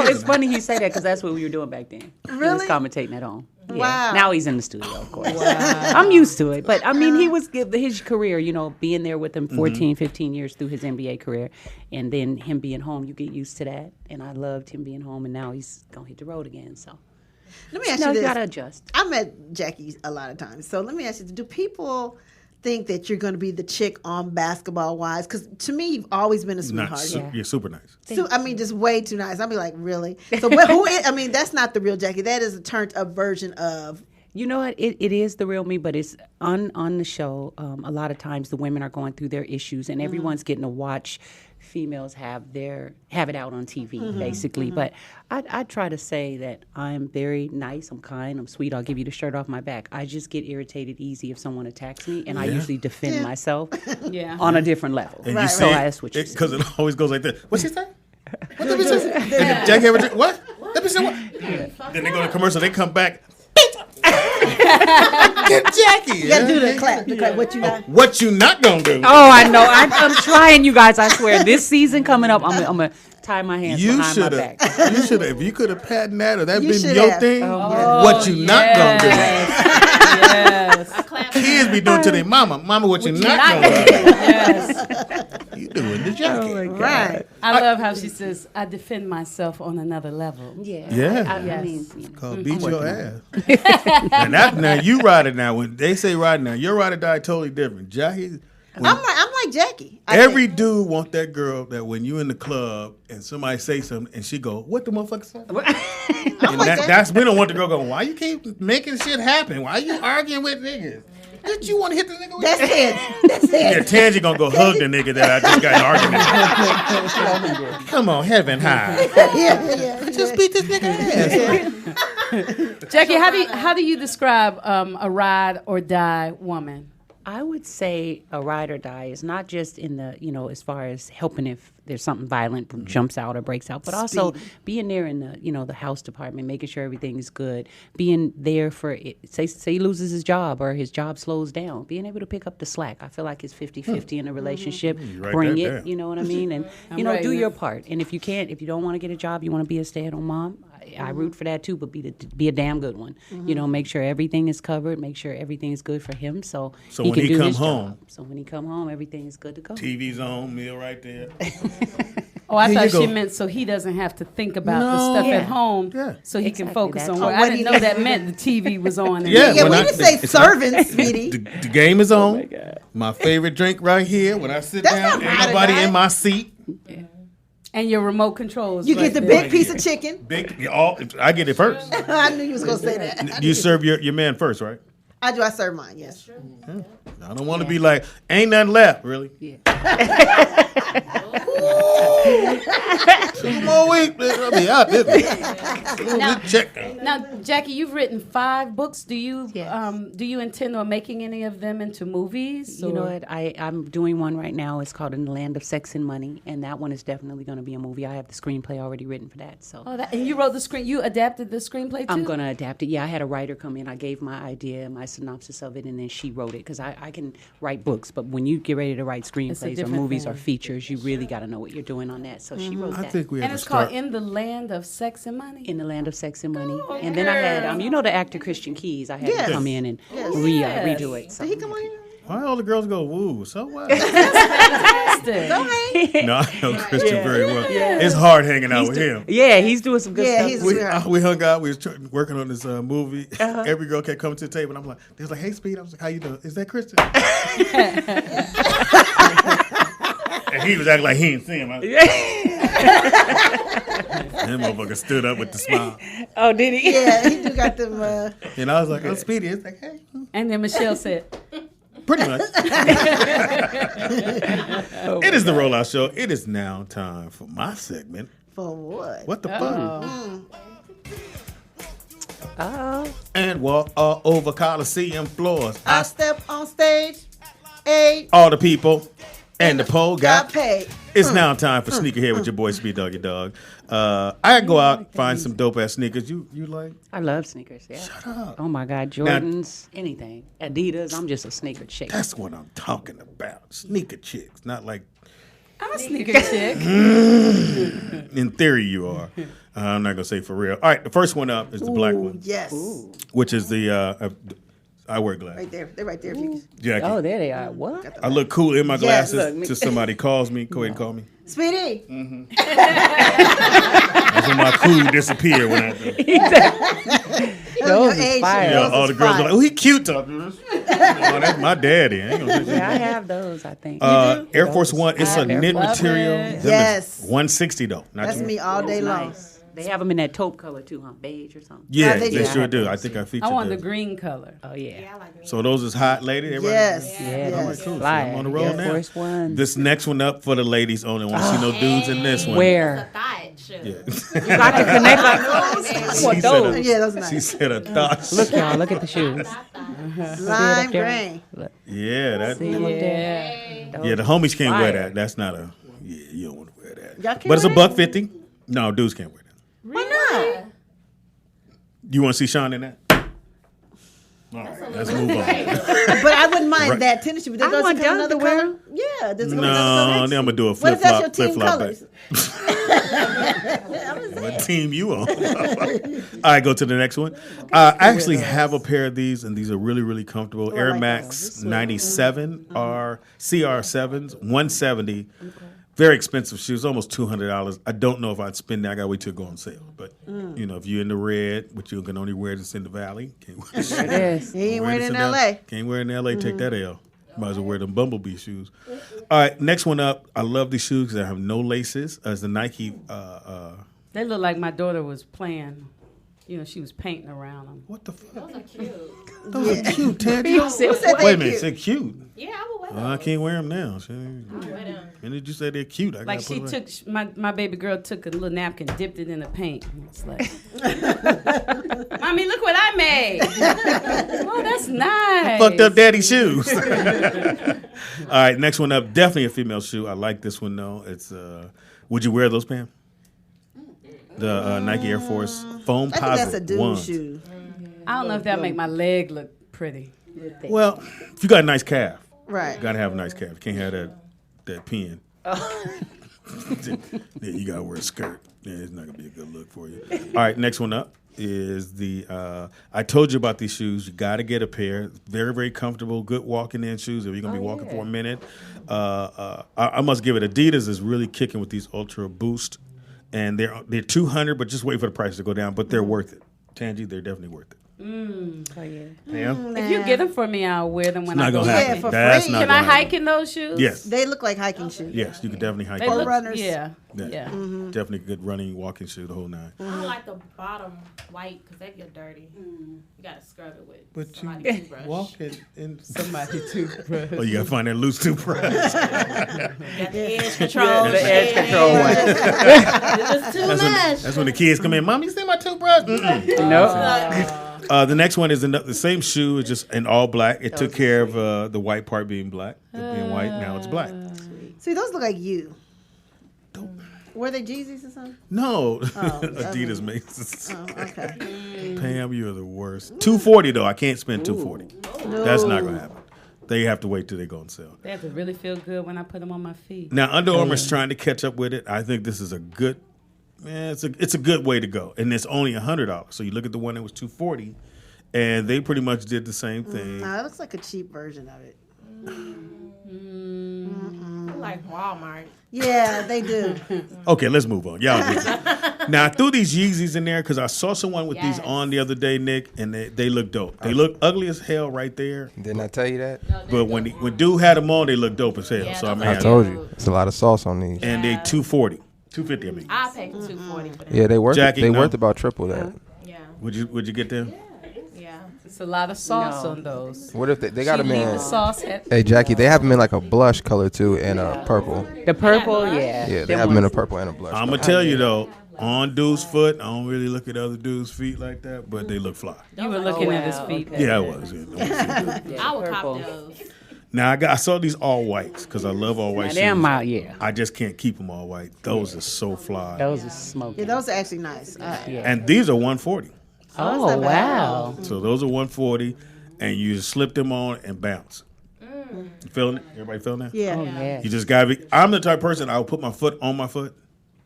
It's funny he say that because that's what we were doing back then. He was Really? commentating at home. Yeah. Wow. Now he's in the studio, of course. I'm used to it. But, I mean, he was his career, being there with him 14, 15 years through his NBA career. And then him being home, you get used to that. And I loved him being home. And now he's going to hit the road again. So, Let me ask you this. You got to adjust. I met Jackie a lot of times. So let me ask you, do people think that you're going to be the chick on Basketball Wives? Because to me, you've always been a sweetheart. You're super nice. Just way too nice. I'll be like, really? So who is, that's not the real Jackie. That is a turned up version of. You know what? It is the real me, but it's on the show. A lot of times the women are going through their issues, and everyone's getting to watch females have it out on TV, basically. But I try to say that I'm very nice, I'm kind, I'm sweet. I'll give you the shirt off my back. I just get irritated easy if someone attacks me, and I usually defend myself on a different level. And right. you So say I switch because it always goes like this. What's she say? What did we say? And Jackie ever what? Let me say what? Then they go to commercial. They come back. Get Jackie. You gotta do the clap. What you not? What you not gonna do? Oh, I know. I'm trying, you guys. I swear. This season coming up, I'm gonna tie my hands behind my back. You should have. If you could have patented that, or that You been should your have. thing. Oh, what you not gonna do? Yes. Kids be doing to their mama. Mama, what you not gonna do? Yes. You doing the Jackie? Right. I love how she says, I defend myself on another level. Yeah. Yeah. I mean, Called beat your ass. And that now you ride it now. When they say ride now, your ride or die totally different. Jackie. I'm like Jackie. Every dude want that girl that when you in the club and somebody say something and she go, what the motherfucker say? And that's we don't want the girl going, why you keep making shit happen? Why you arguing with niggas? Did you want to hit the nigga with That's it. That's it. Yeah, Tangy gonna go hug the nigga that I just got an argument with. Come on, heaven high. Yeah. Just beat this nigga ass. Jackie, how do you describe a ride or die woman? I would say a ride or die is not just in the, as far as helping if there's something violent jumps out or breaks out, but also being there in the, the house department, making sure everything is good, being there for it. Say he loses his job or his job slows down, being able to pick up the slack. I feel like it's 50-50 in a relationship. Bring it, down. you know what I mean? And, do your part. And if you don't want to get a job, you want to be a stay-at-home mom, I root for that too, but be a damn good one. Make sure everything is covered, make sure everything is good for him so he when can he do come his home, job. So when he come home, everything is good to go. TV's on, meal right there. Oh, I Here thought you she go. meant so he doesn't have to think about the stuff at home, so he can focus That's on all. work. I didn't know that meant the TV was on. Yeah, we when didn't say servants, sweetie. The game is on. My favorite drink right here. When I sit That's down, not ain't ride or nobody die. in my seat. And your remote controls. You right get the there. big piece of chicken. I get it first. I knew you was gonna say that. You serve your man first, right? I do. I serve mine. Yes. I don't want to be like, ain't nothing left, really. Yeah. 2 more weeks, I'll be out there. Check. Now, Jackie, you've written 5 books. Do you intend on making any of them into movies? You know what? I'm doing one right now. It's called In the Land of Sex and Money, and that one is definitely going to be a movie. I have the screenplay already written for that. So. And you wrote the screen. You adapted the screenplay too. I'm going to adapt it. Yeah, I had a writer come in. I gave my idea, my synopsis of it, and then she wrote it because I can write books, but when you get ready to write screenplays or different movies thing. or features, you really got to know what you're doing on that. So she wrote I that. think we have And to it's start. called In the Land of Sex and Money. In the Land of Sex and Money. And then I had, the actor Christian Keys. I had him come in and redo it. So. Did he come on here? Why all the girls go, woo, so what? Fantastic. Go ahead. No, I know Christian very well. It's hard hanging out with him. Yeah, he's doing some good stuff. He's a sweetheart. We hung out. We was working on this movie. Every girl kept coming to the table, and I'm like, they was like, "Hey, Speed." I was like, "How you doing? Is that Christian?" And he was acting like he didn't see him. That motherfucker stood up with the smile. Oh, did he? Yeah, he do got them. And I was like, oh, Speedy. It's like, hey. And then Michelle said, pretty much. It is the Rollout Show. It is now time for my segment. For what? What the fuck? Oh. And walk all over Coliseum floors. I step on stage. Hey. All the people and the pole got paid. It's now time for Sneakerhead with your boy Speed Doggy Dog. I go out, find some dope ass sneakers. You like? I love sneakers. Yeah. Shut up. Oh my God, Jordans, anything, Adidas. I'm just a sneaker chick. That's what I'm talking about. Sneaker chicks, not like. I'm a sneaker chick. In theory, you are. I'm not gonna say for real. All right, the first one up is the black one. Yes. Which is the I wear glasses. Right there. They're right there. If you Jackie. Oh, there they are. What? I look cool in my Yes, glasses look. till somebody calls me. Go ahead and call me. Speedy. That's when my cool disappear when I do. Those is fire. Yeah, all the girls are like, oh, he cute to this. Oh, that's my daddy. I ain't gonna say Yeah, I have those, I think. Air Force One, it's a knit material. Them is Yes. 160 though. Not That's too- me all day long. Nice. They have them in that taupe color too, huh? Beige or something. Yeah, they they do. sure do. I think I featured I want the those. green color. Oh yeah. So those is hot, lady? Everybody? Yes. Yeah, All right, those cool. So fly. I'm on the roll Air now. Force Ones. This next one up for the ladies only. Want to see no dudes in this one. Where? Yeah. You got to connect like those. I She want said those. a- Yeah, those are nice. She said a thought. Look, y'all. Look at the shoes. Lime gray. Look. Yeah, that. See them up there? Those Yeah, the homies can't wear fire. that. That's not a. Yeah, you don't want to wear that. Y'all can But it's a wear $150. No, dudes can't wear that. Why not? You want to see Sean in that? All right, let's move on. But I wouldn't mind Right. that tennis shoe. But I does want it come Doug another to wear color? them. Yeah. Does it No, come another color? then I'm gonna do a What flip if that's flop. your Flip team flop colors? What team you on? All right, go to the next one. I actually have a pair of these, and these are really, really comfortable. I Air like Max 97 are CR7s, 170. Very expensive shoes, almost $200. I don't know if I'd spend that. I gotta wait till it go on sale. But you know, if you're in the red, which you can only wear this in the Valley, can't wear this. It is. He ain't Wear wearing this it in LA. Can't wear it in LA. Take that L. Might as well wear them Bumblebee shoes. All right, next one up. I love these shoes because they have no laces. As the Nike. They look like my daughter was playing. You know, she was painting around them. What the fuck? Those are cute. Those are cute, Tangy. Who said Wait a they're minute, cute? they're cute. Yeah, I would wear Well, I can't wear them now. And did you say they're cute? I Like gotta she put took my baby girl took a little napkin, dipped it in the paint. And it's like, Mommy, look what I made. Oh, that's nice. fucked up daddy shoes. All right, next one up. Definitely a female shoe. I like this one though. It's would you wear those, Pam? The Nike Air Force foam I think that's a posit dude ones. shoe. I don't know if that make my leg look pretty. Well, if you got a nice calf, Right. you gotta have a nice calf. You can't have that pin. Yeah, you gotta wear a skirt. Yeah, it's not gonna be a good look for you. All right, next one up is the. I told you about these shoes. You gotta get a pair. Very, very comfortable, good walking in shoes. If you're gonna be walking for a minute, I must give it. Adidas is really kicking with these Ultra Boost, and they're $200, but just wait for the price to go down. But they're worth it. Tangy, they're definitely worth it. Oh, yeah. Pam? If you get them for me, I'll wear them when It's I not go gonna happen. hiking. for That's free. not Can gonna I happen. hike in those shoes? Yes. They look like hiking shoes. Yes, you could definitely hike. They in. look, runners. Yeah. Yeah. Yeah. Definitely a good running, walking shoe, the whole nine. I don't like the bottom white because they get dirty. You gotta scrub it with But somebody you toothbrush. walk in Somebody toothbrush. Oh, you gotta find that loose toothbrush. Got the edge control. The edge control one. It's too much. That's when the kids come in. Mom, you see my toothbrush? Nope. The next one is the same shoe, it's just in all black. It took care of the white part being black, it being white. Now it's black. See, those look like you. Were they Jeezys or something? No, Oh, Adidas makes it. Oh, okay. Pam, you're the worst. $240 though. I can't spend $240. That's not gonna happen. They have to wait till they go on sale. They have to really feel good when I put them on my feet. Now Under Armour's trying to catch up with it. I think this is a good. It's a good way to go, and it's only $100. So you look at the one that was $240, and they pretty much did the same thing. No, it looks like a cheap version of it. like Walmart. Yeah, they do. Okay, let's move on. Y'all do. Now I threw these Yeezys in there because I saw someone with these on the other day, Nick, and they look dope. They look ugly as hell right there. Didn't I tell you that? But when dude had them on, they look dope as hell. So I told you, it's a lot of sauce on these. And they $240, $250. I mean, I'll pay for $240 for them. Yeah, they worth. Jackie, They no? worth about triple that. Yeah. Would you get them? Yeah. It's a lot of sauce on those. What if they got them leave in? the sauce at Hey Jackie, they have them in like a blush color too, and a purple. The purple, yeah. Yeah, they have them in a purple and a blush. I'm gonna tell you though, on dude's foot, I don't really look at other dudes' feet like that, but they look fly. You were looking at his feet. Okay. Yeah, I was. I would cop those. Now I saw these all whites because I love all white shoes. Them out, yeah. I just can't keep them all white. Those are so fly. Those are smoking. Yeah, those are actually nice. And these are 140. Oh, wow. So those are 140, and you just slip them on and bounce. You feeling it? Everybody feeling that? Yeah. Oh, yeah. You just gotta be. I'm the type of person I'll put my foot on my foot,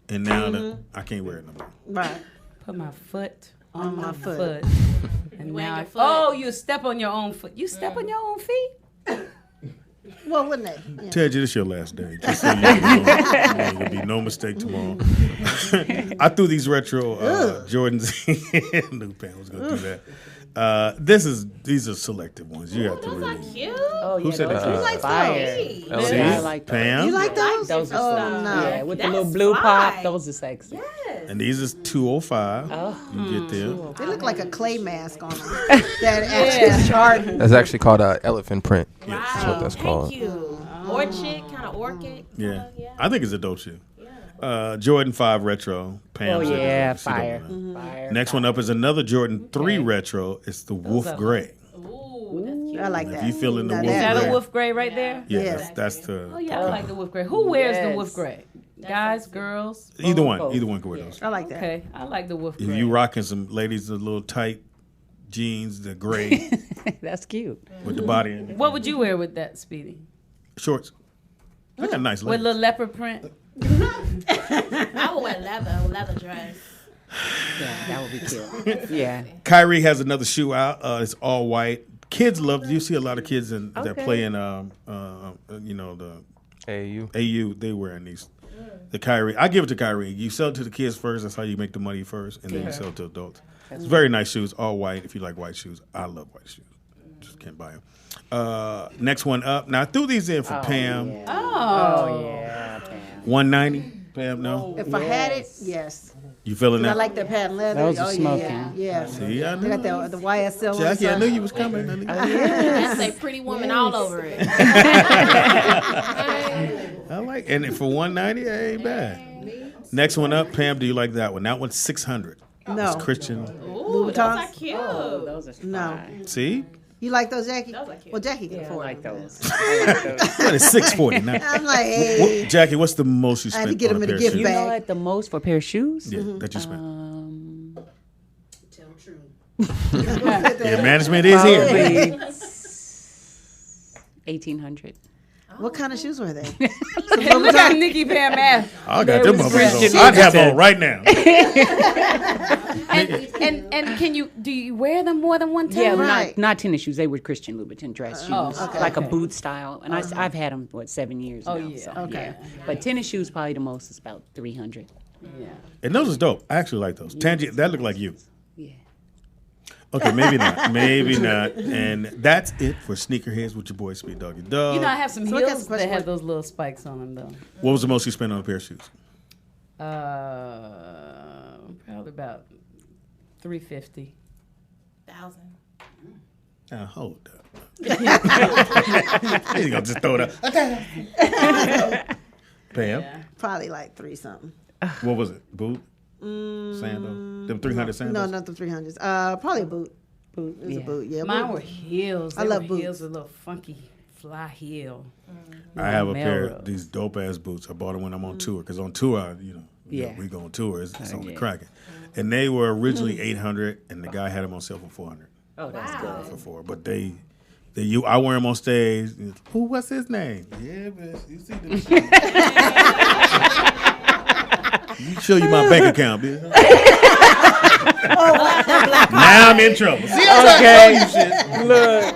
and now I can't wear it no more. Right. Put my foot on my foot. And Wag now your foot. oh, you step on your own foot. You step on your own feet? Well, wouldn't they? Yeah. Ted, this your last day. Just so you know, there'll be no mistake tomorrow. I threw these retro Jordans in. New Pam was gonna do that. These are selective ones. You have to really. Cute. Oh, Who yeah, said those that? are like fire. those? Those See? I like those. Pam? You like those? Those are Oh, no. Yeah, with the That's little blue fly. pop, those are sexy. And these is 205. Oh. You get them. They look like a clay mask on them. That actually Jordan. That's actually called elephant print. That's what that's called. Thank you. Orchid, kind of orchid. Yeah. I think it's a dope shoe. Jordan 5 Retro. Pam Oh, said yeah, she don't fire. know. Fire. Next one up is another Jordan 3 Retro. It's the Wolf Gray. Ooh, that's cute. I like If that. you feeling the Now wolf Is that gray. a wolf gray right there? Yeah, Yes. that's the. Oh yeah, I like the wolf gray. Who wears the Yes. wolf gray? Guys, girls? Either one. Both. Either one can wear those. I like that. Okay, I like the wolf If gray. you rocking some ladies, the little tight jeans, the gray That's cute. with the body in it. What would you wear with that, Speedy? Shorts. I got nice With legs. a little leopard print? I would wear leather dress. Yeah, that would be cute. Yeah. Kyrie has another shoe out. It's all white. Kids love. You see a lot of kids that play in, the AU. AU. They wearing these. The Kyrie. I give it to Kyrie. You sell it to the kids first. That's how you make the money first, and then you sell it to adults. It's very nice shoes. All white. If you like white shoes, I love white shoes. Just can't buy them. Next one up. Now I threw these in for Pam. Yeah. Oh, yeah, Pam. 190. Pam, no. If I had it, yes. You feeling I that? like the patent leather. Those are oh, smoking. Yeah, yeah. See, I They knew. got the YSL on the Jackie, I side. knew you was coming. I knew. That's a pretty woman all over it. I like, and for 190, that ain't bad. Next one up, Pam. Do you like that one? That one's 600. No. It's Christian. Ooh, those are cute. Oh, those are No. fine. See, You like those, Jackie? Those are cute. Well, Jackie can Yeah, I afford like them. those. I like those. but it's 640 now. I'm like, hey. Jackie, what's the most you I had spent to get on a him in pair a of gift shoes? You bag. know what? The most for a pair of shoes? Yeah, that you spent. Tell true. Yeah, management is here. Probably 1,800. What kind of shoes were they? Look at Nikki Pam ass. I got them motherfuckers on. I'd have on right now. And do you wear them more than one time? Yeah, Right. not tennis shoes. They were Christian Louboutin dress shoes, okay, like a boot style. And I've had them 7 years now. yeah. So, Okay. yeah. But tennis shoes probably the most is about 300. Yeah. And those is dope. I actually like those. Tangy, that look like you. Yeah. Okay, maybe not. Maybe not. And that's it for Sneakerheads with your boy Speed Doggy Dog. You know, I have some So I got heels some that question- have those little spikes on them, though. What was the most you spent on a pair of shoes? Probably about $350. Now, hold up. He's going to just throw it up. Pam, Probably like 3 something. what was it? Boot? Sandal? Them 300 No, sandals? not the 300s. Probably a boot. Boot. It was a boot. Yeah. Mine boot. were heels. I love boots. heels with a little funky fly heel. I have a pair Melrose. of these dope ass boots. I bought them when I'm on tour because on tour, we go on tour. It's on the cracking. And they were originally $800, and the guy had them on sale for $400. Oh, that's good. For $400, but I wear them on stage. Who? What's his name? Yeah, but you see the. Let me show you my bank account, bitch. Now I'm in trouble. See, I'm trying to tell you shit. Look.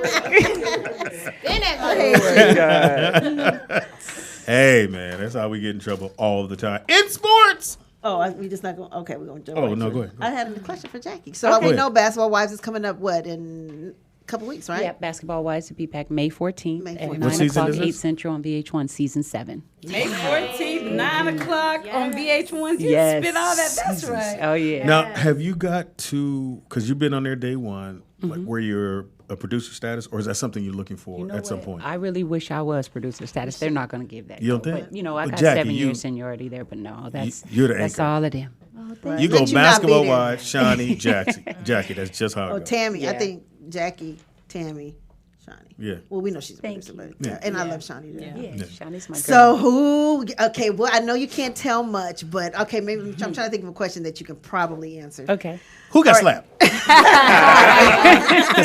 Hey, man, that's how we get in trouble all the time. In sports! We just not going. Okay, we're going to jump. Oh, no, go ahead. I had a question for Jackie. So we know Basketball Wives is coming up. What in a couple weeks, right? Yeah, Basketball Wives will be back May 14th at 9 What season o'clock, is this? 8 Central on VH1, season 7. May 14th, 9 o'clock on VH1. You Yes. spit all that. That's right. Oh, yeah. Now, have you got to, because you've been on there day one, like where you're a producer status, or is that something you're looking for at some point? I really wish I was producer status. They're not going to give that. You don't think? But, I But got Jackie, 7 years seniority there, but no, you're the that's anchor. all of them. You go Basketball Wives, Shawnee, Jackie. That's just how it goes. Tammy. I think Jackie, Tammy, Shawnee. Yeah. Well, we know she's a producer, but and I love Shawnee. Yeah, Shawnee's my girl. So who? Okay, well, I know you can't tell much, but okay, maybe I'm trying to think of a question that you can probably answer. Okay. Who got slapped?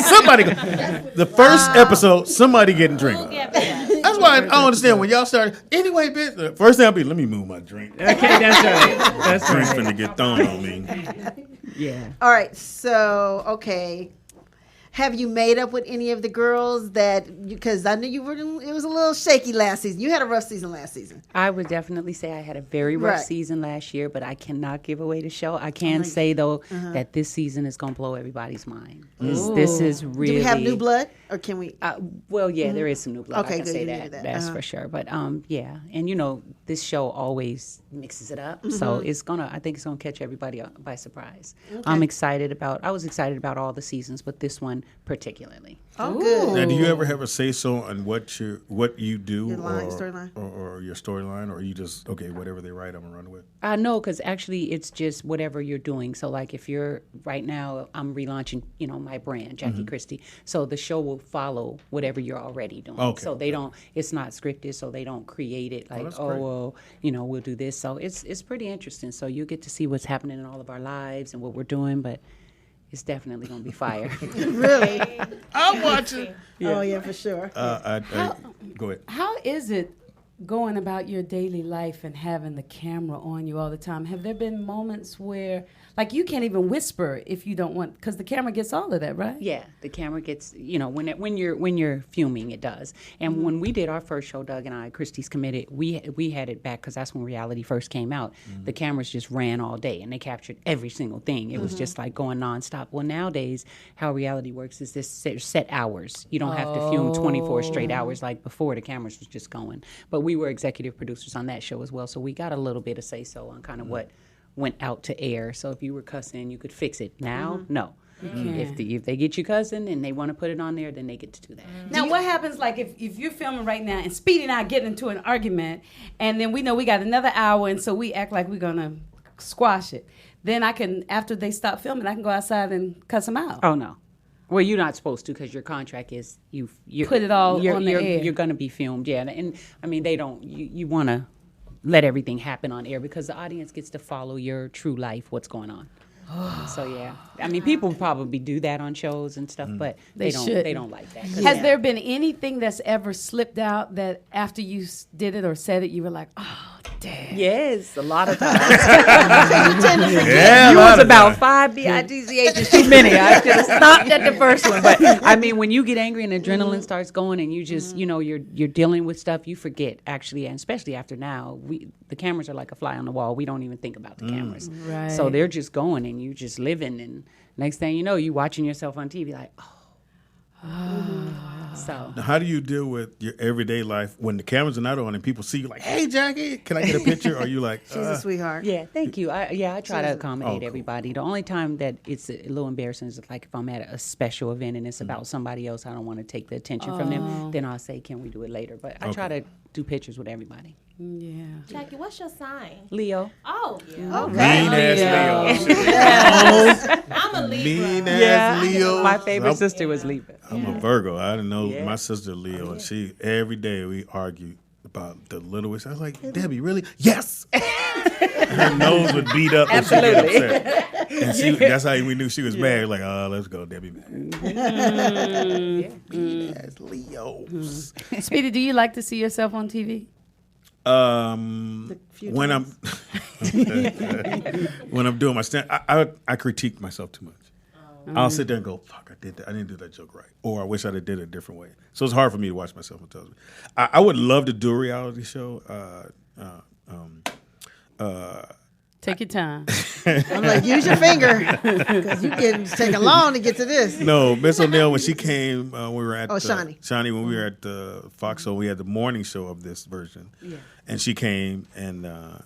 Somebody. The first episode, somebody getting drink. That's why I don't understand when y'all start. Anyway, bitch. The first thing I'll be, let me move my drink. Okay, that's right. That's Drink's right. finna get thrown on me. Yeah. All right, so okay. Have you made up with any of the girls because I knew it was a little shaky last season. You had a rough season last season. I would definitely say I had a very rough season last year, but I cannot give away the show. I can say, though, that this season is going to blow everybody's mind. This is really... Do we have new blood, or can we... Well, yeah, there is some new blood. Okay, I can good, say you that. needed that. That's for sure. But, yeah. And, this show always mixes it up. So I think it's going to catch everybody by surprise. Okay. I was excited about all the seasons, but this one particularly. Oh, good. Now, do you ever have a say so on what you do, storyline, or your storyline, or you just whatever they write, I'm gonna run with? No, because actually it's just whatever you're doing. So like if you're right now, I'm relaunching, my brand, Jackie Christie. So the show will follow whatever you're already doing. Okay. So they don't. It's not scripted. So they don't create it like well, we'll do this. So it's pretty interesting. So you get to see what's happening in all of our lives and what we're doing, but. It's definitely going to be fire. Really? I'm watching. Yeah. Oh, yeah, for sure. Go ahead. How is it going about your daily life and having the camera on you all the time? Have there been moments where, like, you can't even whisper if you don't want, because the camera gets all of that, right? Yeah, the camera gets, when you're filming, it does. And when we did our first show, Doug and I, Christie's Committed, we had it back because that's when reality first came out. The cameras just ran all day and they captured every single thing. It was just like going nonstop. Well, nowadays, how reality works is this set hours. You don't have to film 24 straight hours like before. The cameras was just going. But we were executive producers on that show as well, so we got a little bit of say-so on kind of what went out to air. So if you were cussing, you could fix it. Now, no. If they get you cussing and they want to put it on there, then they get to do that. Now, what happens, like, if you're filming right now and Speedy and I get into an argument, and then we know we got another hour, and so we act like we're going to squash it. Then I can, after they stop filming, I can go outside and cuss them out. Oh, no. Well, you're not supposed to because your contract is you put it all on the air. You're going to be filmed, yeah. And I mean, they don't. You want to let everything happen on air because the audience gets to follow your true life, what's going on. So yeah, I mean, people probably do that on shows and stuff, but they don't. Should. They don't like that. Has there been anything that's ever slipped out that after you did it or said it, you were like, oh, damn? Yes, a lot of times. Yeah, you was about 5 BITCHs too many. I should have stopped at the first one. But I mean, when you get angry and adrenaline starts going, and you just, you're dealing with stuff, you forget actually, and especially after now, the cameras are like a fly on the wall. We don't even think about the cameras, right. So they're just going, and you just living, and next thing you know, you watching yourself on TV like, So now, how do you deal with your everyday life when the cameras are not on and people see you like, hey, Jackie, can I get a picture? Or are you like, she's a sweetheart. Yeah, thank you. I try to accommodate everybody. The only time that it's a little embarrassing is like if I'm at a special event and it's about somebody else, I don't want to take the attention from them, then I'll say, can we do it later? But I try to do pictures with everybody. Yeah. Jackie, what's your sign? Leo. Oh, yeah. Mean ass Leo. I'm a Libra. Mean ass Leo. My favorite sister was Libra. I'm a Virgo. I didn't know my sister Leo, and she every day we argue about the littlest. I was like, Debbie, really? Yes. Her nose would beat up when she get upset. And that's how we knew she was mad. Like, let's go, Debbie. Mean ass Leos. Speedy, do you like to see yourself on TV? When I'm when I'm doing my stand, I critique myself too much. I'll sit there and go, fuck, I did that. I didn't do that joke right. Or I wish I did it a different way. So it's hard for me to watch myself on television. I would love to do a reality show. Take your time. I'm like, use your finger, because you getting taking long to get to this. No, Miss O'Neill, when she came, we were at Shawnee, when we were at the Fox show, we had the morning show of this version. Yeah. And she came, and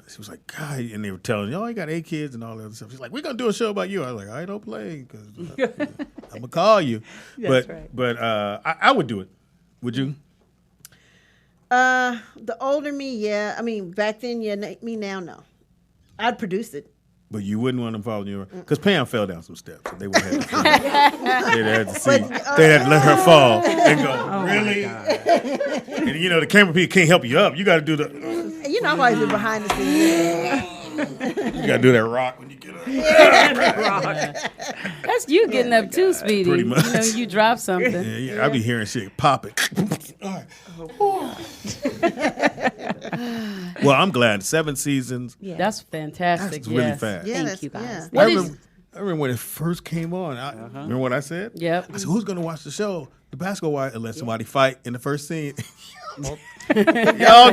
she was like, God, and they were telling, I got 8 kids and all that other stuff. She's like, we're going to do a show about you. I was like, I don't play, because I'm going to call you. That's right. But I would do it. Would you? The older me, yeah. I mean, back then, yeah. Me now, no. I'd produce it. But you wouldn't want them following you, because Pam fell down some steps. And they would have to they'd have to see. They had to let her fall and go, really? And the camera people can't help you up. You got to do the. I've always been behind the scenes. You got to do that rock when you get up. That's you getting up too, Speedy. Pretty much. You drop something. Yeah. I be hearing shit popping. All right. Well, I'm glad 7 seasons. Yeah. That's fantastic. That's really fast. Yeah, Thank you guys. I remember when it first came on. Remember what I said? Yep. I said, who's going to watch the show? The basketball wife, unless somebody fight in the first scene. Y'all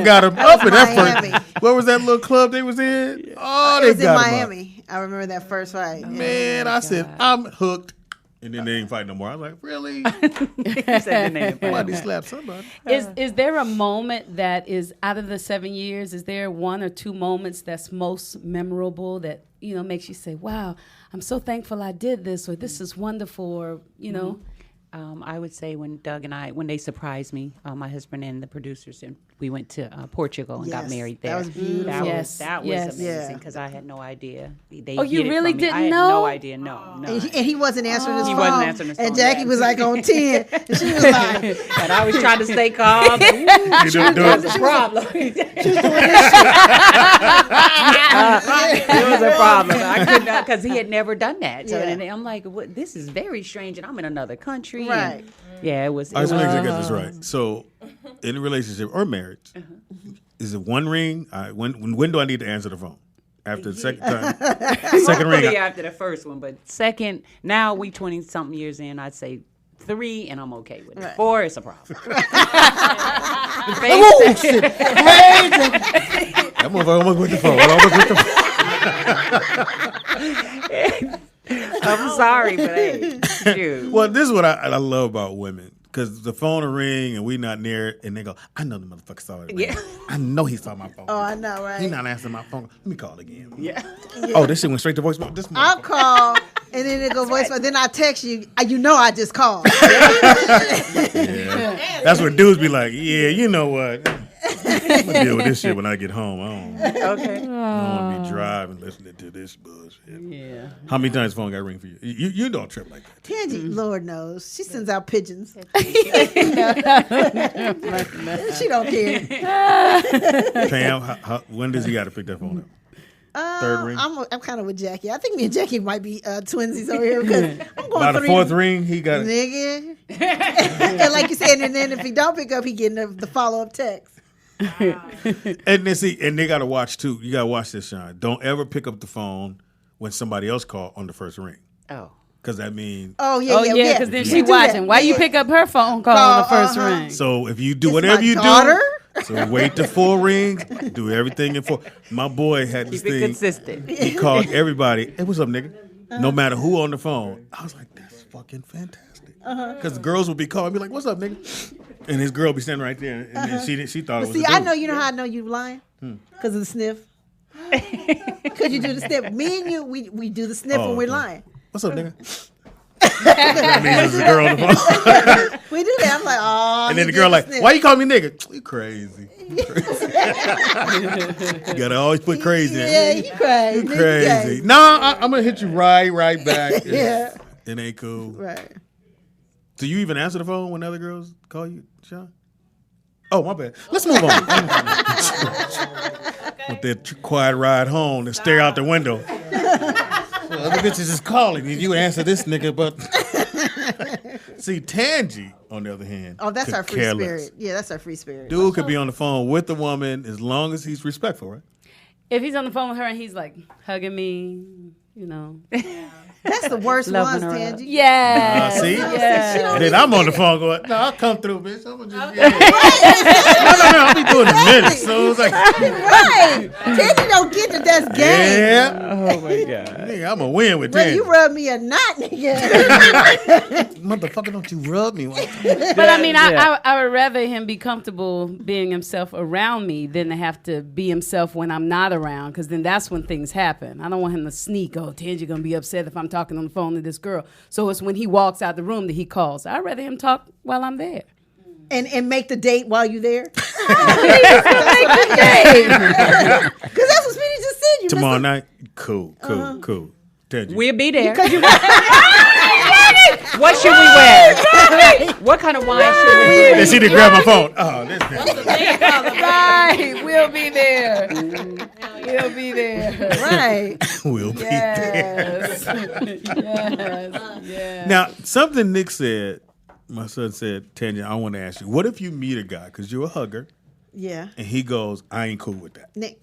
got them up in that first. What was that little club they was in? Oh, they got in Miami. I remember that first fight. Man, I said, I'm hooked. And then they didn't fight no more. I was like, really? Somebody slapped somebody. Is there a moment that is, out of the 7 years, is there 1 or 2 moments that's most memorable that, makes you say, wow, I'm so thankful I did this, or this is wonderful, or, I would say when Doug and when they surprised me, my husband and the producers, and we went to Portugal and got married there. That was beautiful. That was amazing, because I had no idea. You really didn't I had know? no idea. No. And he wasn't answering his phone. He wasn't answering his phone. And Jackie was like on 10. And she was like, and I was trying to stay calm. That's a problem. It was a problem. I could not, because he had never done that. So and I'm like, this is very strange, and I'm in another country. Right. Yeah, it was. I just want to get this right. So, in a relationship or marriage, is it 1 ring? When do I need to answer the phone? After the second time? Second ring? After the first one, but second, now we 20-something years in, I'd say 3, and I'm okay with it. Right. 4, it's a problem. Oh, shit. That motherfucker almost with the phone. I'm sorry, but hey, dude. Well, this is what I love about women. Because the phone will ring and we not near it, and they go, I know the motherfucker saw it. Yeah. I know he saw my phone. Oh, I know, right? He not answering my phone. Let me call again. Yeah. Oh, this shit went straight to voicemail. I'll call, and then it goes voicemail. Then I text you. I just called. Yeah. That's what dudes be like, yeah, you know what? I'm going to deal with this shit when I get home. I don't want to be driving listening to this bullshit. Yeah. How many times the phone got ring for you? You don't trip like that. Tangy, Lord knows. She sends out pigeons. She don't care. Pam, when does he got to pick that phone up? Third ring? I'm kind of with Jackie. I think me and Jackie might be twinsies over here, because I'm going by the 4th ring, he got it. Nigga. And like you said, and then if he don't pick up, he getting the follow-up text. And they gotta watch too. You gotta watch this, Sean. Don't ever pick up the phone when somebody else called on the first ring. Oh, because that means yeah. Because then she watching. Why you pick up her phone call on the first ring? So if you do whatever you do, so wait to 4 rings. Do everything in 4. My boy had this thing. Consistent. He called everybody. Hey, what's up, nigga? No matter who on the phone. I was like, that's fucking fantastic. Because the girls would be calling, be like, what's up, nigga? And his girl be standing right there, and then she thought it was. See, I know. You know how I know you lying? Because of the sniff. Because you do the sniff. Me and you, we do the sniff when we're lying. What's up, nigga? That means it's a girl on the phone. We do that. I'm like, oh. And then the girl like, why you call me nigga? You crazy. You gotta always put crazy in. Yeah, you crazy. You crazy. No, I'm gonna hit you right back. Yeah. It ain't cool. Right. Do you even answer the phone when other girls call you, Sean? Oh, my bad. Let's move on. With that quiet ride home and stare out the window. Well, other bitches is calling you. You answer this nigga, but see, Tangy, on the other hand. Oh, that's our free spirit. Yeah, that's our free spirit. Dude could be on the phone with the woman as long as he's respectful, right? If he's on the phone with her and he's like hugging me, you know. That's the worst Loving ones, her up. Tangy. Yes. See? Yes. Then I'm on the phone going, no, I'll come through, bitch. I'm gonna just, no, I'll be doing a minute. So it's like, Right. Tangy don't get that that's game. yeah. Oh my God. Nigga, I'm gonna win with Bro, Tangy. you rub me a knot, nigga. Motherfucker, don't you rub me. But I mean, I would rather him be comfortable being himself around me than to have to be himself when I'm not around, because then that's when things happen. I don't want him to sneak. Oh, Tangy gonna be upset if I'm talking on the phone to this girl. So it's when he walks out the room that he calls. I'd rather him talk while I'm there. And make the date while you there. Because that's what Speedy just said. You Tomorrow night, cool. Tangy. We'll be there. What should we wear? What kind of wine should we wear? Then she didn't grab my phone. Oh, this Right, we'll be there. We'll be there. Right. We'll be Yes. there. Yes. Now, something Nick said, my son said, Tanya, I want to ask you, what if you meet a guy, because you're a hugger, Yeah. and he goes, I ain't cool with that. Nick.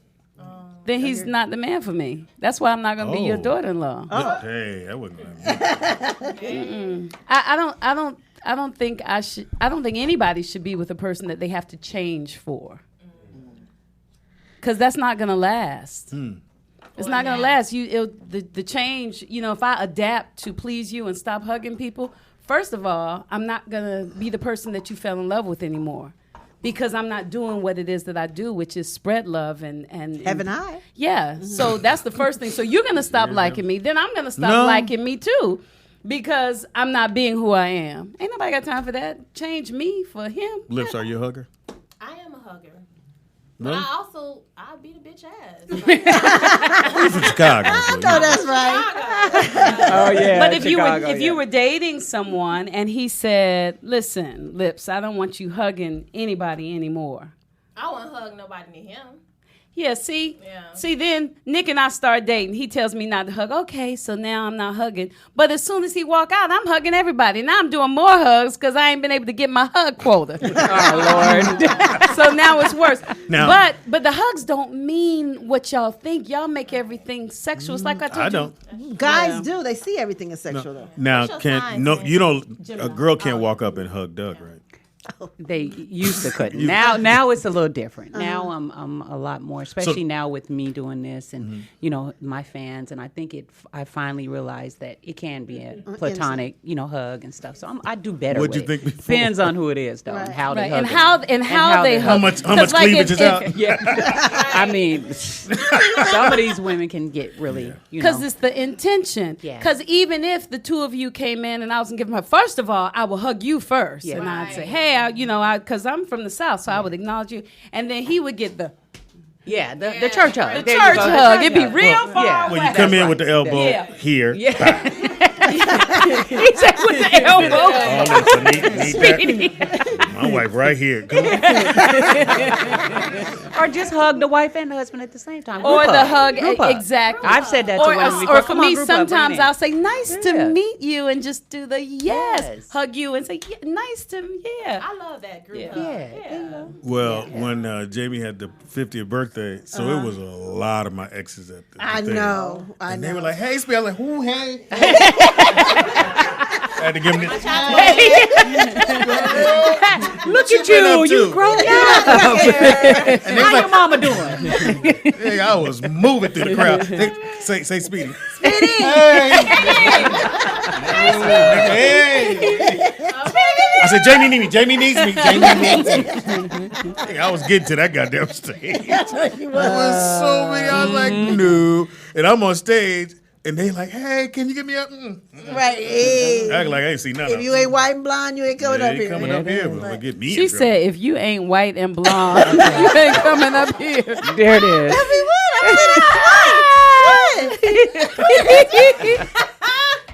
Then he's not the man for me. That's why I'm not going to be your daughter-in-law. Hey, that wasn't going to I don't think anybody should be with a person that they have to change for. Because that's not going to last. It's not going to last. The change, if I adapt to please you and stop hugging people, first of all, I'm not going to be the person that you fell in love with anymore. Because I'm not doing what it is that I do, which is spread love and Haven't I? Yeah. So that's the first thing. So you're gonna stop liking me, then I'm gonna stop liking me too, because I'm not being who I am. Ain't nobody got time for that. Change me for him. Lips, are you a hugger? I am a hugger. No? But I'll beat a bitch ass. He's from Chicago. I know that's right. Oh yeah. But if Chicago, you were dating someone and he said, "Listen, Lips, I don't want you hugging anybody anymore." I won't hug nobody near him. Yeah, see, then Nick and I start dating. He tells me not to hug. Okay, so now I'm not hugging. But as soon as he walk out, I'm hugging everybody. Now I'm doing more hugs because I ain't been able to get my hug quota. Oh Lord. So now it's worse. Now- But the hugs don't mean what y'all think. Y'all make everything sexual. It's like I told I you. don't. Guys do. They see everything as sexual, though. Now, What's your sign, a girl can't walk up and hug Doug, right? They used to couldn't. Now it's a little different. Now I'm a lot more, especially now with me doing this and my fans. And I think I finally realized that it can be a platonic hug and stuff. So I do better. What'd with you it. think before? Depends on who it is though, and how they hug. And how they hug. How much cleavage is out? Yeah, I mean, some of these women can get really Because it's the intention. Yeah. Because even if the two of you came in and I was going to give him first of all, I will hug you first. Yeah. And I'd say, hey, because I'm from the South, so I would acknowledge you. And then he would get the church hug. The church hug. It'd be real far away. When you come in with the elbow here. Yeah. He said with the elbow. My wife right here. Or just hug the wife and the husband at the same time. Or Group the hug. hug, Group hug. exactly. I've said that to women before. Or for Come on, me, group hug, bring sometimes it in. I'll say, nice Yeah. to meet you, and just do the Yes. hug you and say, nice to, I love that group hug. Yeah. Well, when Jamie had the 50th birthday, so it was a lot of my exes at the I thing. know. And they were like, hey, Speedy. I was like, who, hey? I had to give them this. Look at you. You grown up. And they How was your mama doing? hey, I was moving through the crowd. They, say Speedy. Speedy. Hey. I said, Jamie needs me. Jamie needs me. Jamie needs me. Hey, I was getting to that goddamn stage. There was so many. I was like, no. And I'm on stage, and they like, hey, can you get me up? Right. Hey. Act like I ain't seen nothing. If you ain't white and blonde, you ain't coming up here. Coming up here, but get me. She said, if you ain't white and blonde, you ain't coming up here. There it is. Everyone.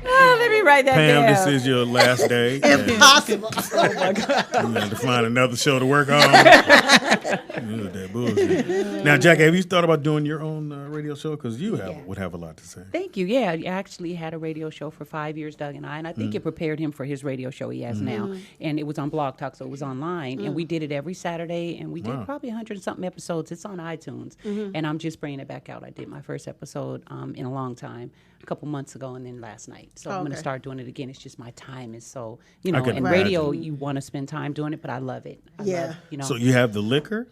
Oh, let me write that Pam, down. this is your last day. Impossible. Oh my God. You have to find another show to work on. That bullshit. Now, Jackie, have you thought about doing your own radio show? Because you would have a lot to say. Thank you. Yeah, I actually had a radio show for 5 years, Doug and I think it prepared him for his radio show he has now. And it was on Blog Talk, so it was online. And we did it every Saturday, and we did probably 100-something episodes. It's on iTunes. And I'm just bringing it back out. I did my first episode in a long time, a couple months ago, and then last night. So I'm going to start doing it again. It's just my time is so, in radio, you want to spend time doing it, but I love it. I love, So you have the liquor,